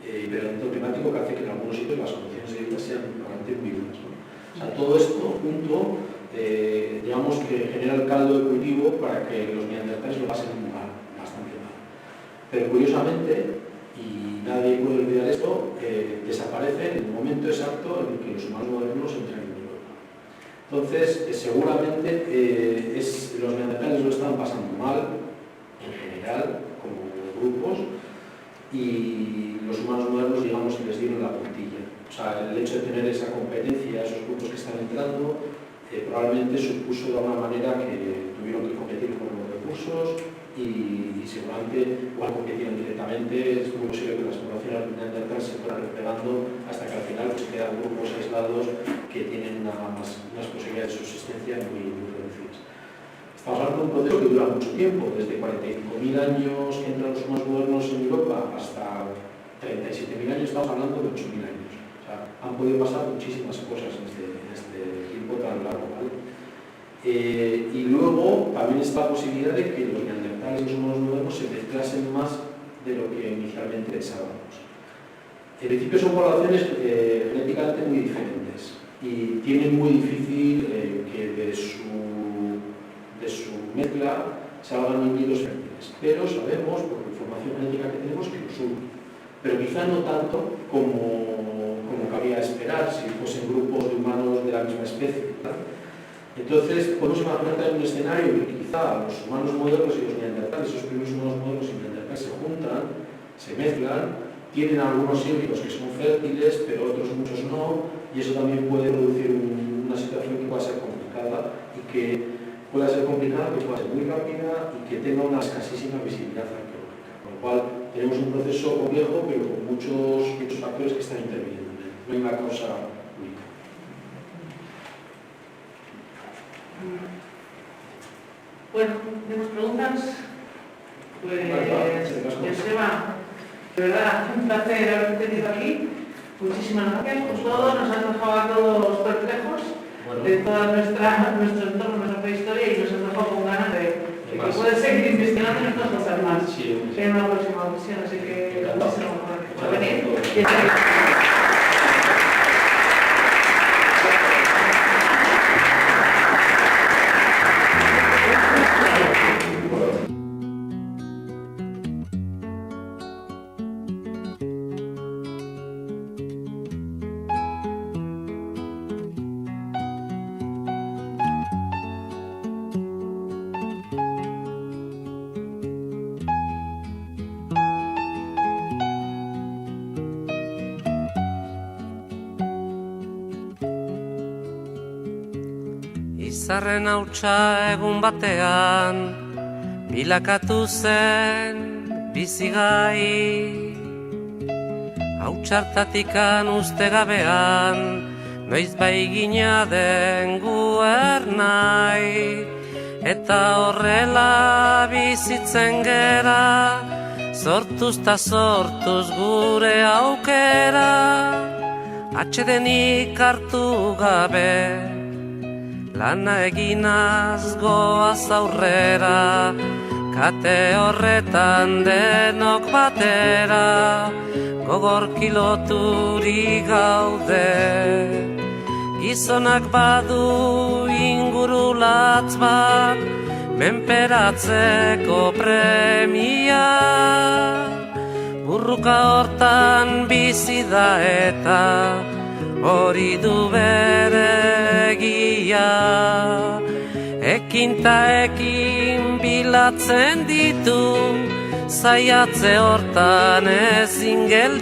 Empeoramiento climático que hace que en algunos sitios las condiciones de vida sean realmente muy duras, ¿no? O sea, todo esto junto, digamos que genera el caldo de cultivo para que los neandertales lo pasen mal, bastante mal. Pero curiosamente, y nadie puede olvidar esto, desaparece en el momento exacto en el que los humanos modernos entran en Europa. Entonces, seguramente los neandertales lo están pasando mal, en general, como grupos, y los humanos modernos, digamos, que les dieron la puntilla. O sea, el hecho de tener esa competencia, esos grupos que están entrando, probablemente supuso de alguna manera que tuvieron que competir por los recursos y seguramente, igual competieron directamente, es muy posible que las poblaciones neandertales se fueran replegando hasta que al final pues, quedan grupos aislados que tienen unas posibilidades de subsistencia muy reducidas. Estamos hablando de un proceso que dura mucho tiempo, desde 45.000 años que entran los humanos modernos en Europa hasta 37.000 años, estamos hablando de 8.000 años. O sea, han podido pasar muchísimas cosas en este tiempo tan largo, ¿vale? Y luego también está la posibilidad de que los neandertales y los humanos modernos se mezclasen más de lo que inicialmente pensábamos. En principio son poblaciones genéticamente muy diferentes y tienen muy difícil que de su mezcla salgan individuos fértiles, pero sabemos por la información genética que tenemos que los hubo, pero quizá no tanto como cabría esperar si fuesen grupos de humanos de la misma especie, ¿verdad? Entonces podemos imaginar también un escenario en que quizá los humanos modernos y los neandertales, esos primeros humanos modernos y neandertales se juntan, se mezclan, tienen algunos híbridos que son fértiles, pero otros muchos no, y eso también puede producir una situación que pueda ser complicada y que pueda ser complicada, que pueda ser muy rápida y que tenga una escasísima visibilidad arqueológica. Con lo cual tenemos un proceso complejo, pero con muchos factores que están interviniendo. No hay una causa única. Bueno, ¿tenemos preguntas? Pues, Joseba, de verdad, un placer haberte tenido aquí. Muchísimas gracias por todo. Nos has dejado a todos perplejos de toda nuestro entorno, nuestra prehistoria, y nos has dejado con ganas de que puedes seguir investigando en estas cosas más en una próxima ocasión. Así que muchísimas gracias por venir. Izarren hautsa egun batean bilakatu zen bizigai. Hautsartatikan uste gabean noiz baigina den guernai. Eta horrela bizitzen gera, sortuz ta sortuz gure aukera. Atsedenik hartu gabe, lana eginaz goaz aurrera, kate horretan denok batera, gogorki loturik gaude. Gizonak badu ingurulatz bat, menperatzeko premia. Burruka hortan bizi da eta hori du bere egia. Ekin ta ekin bilatzen ditu, zaiatze hortan ezin geldi.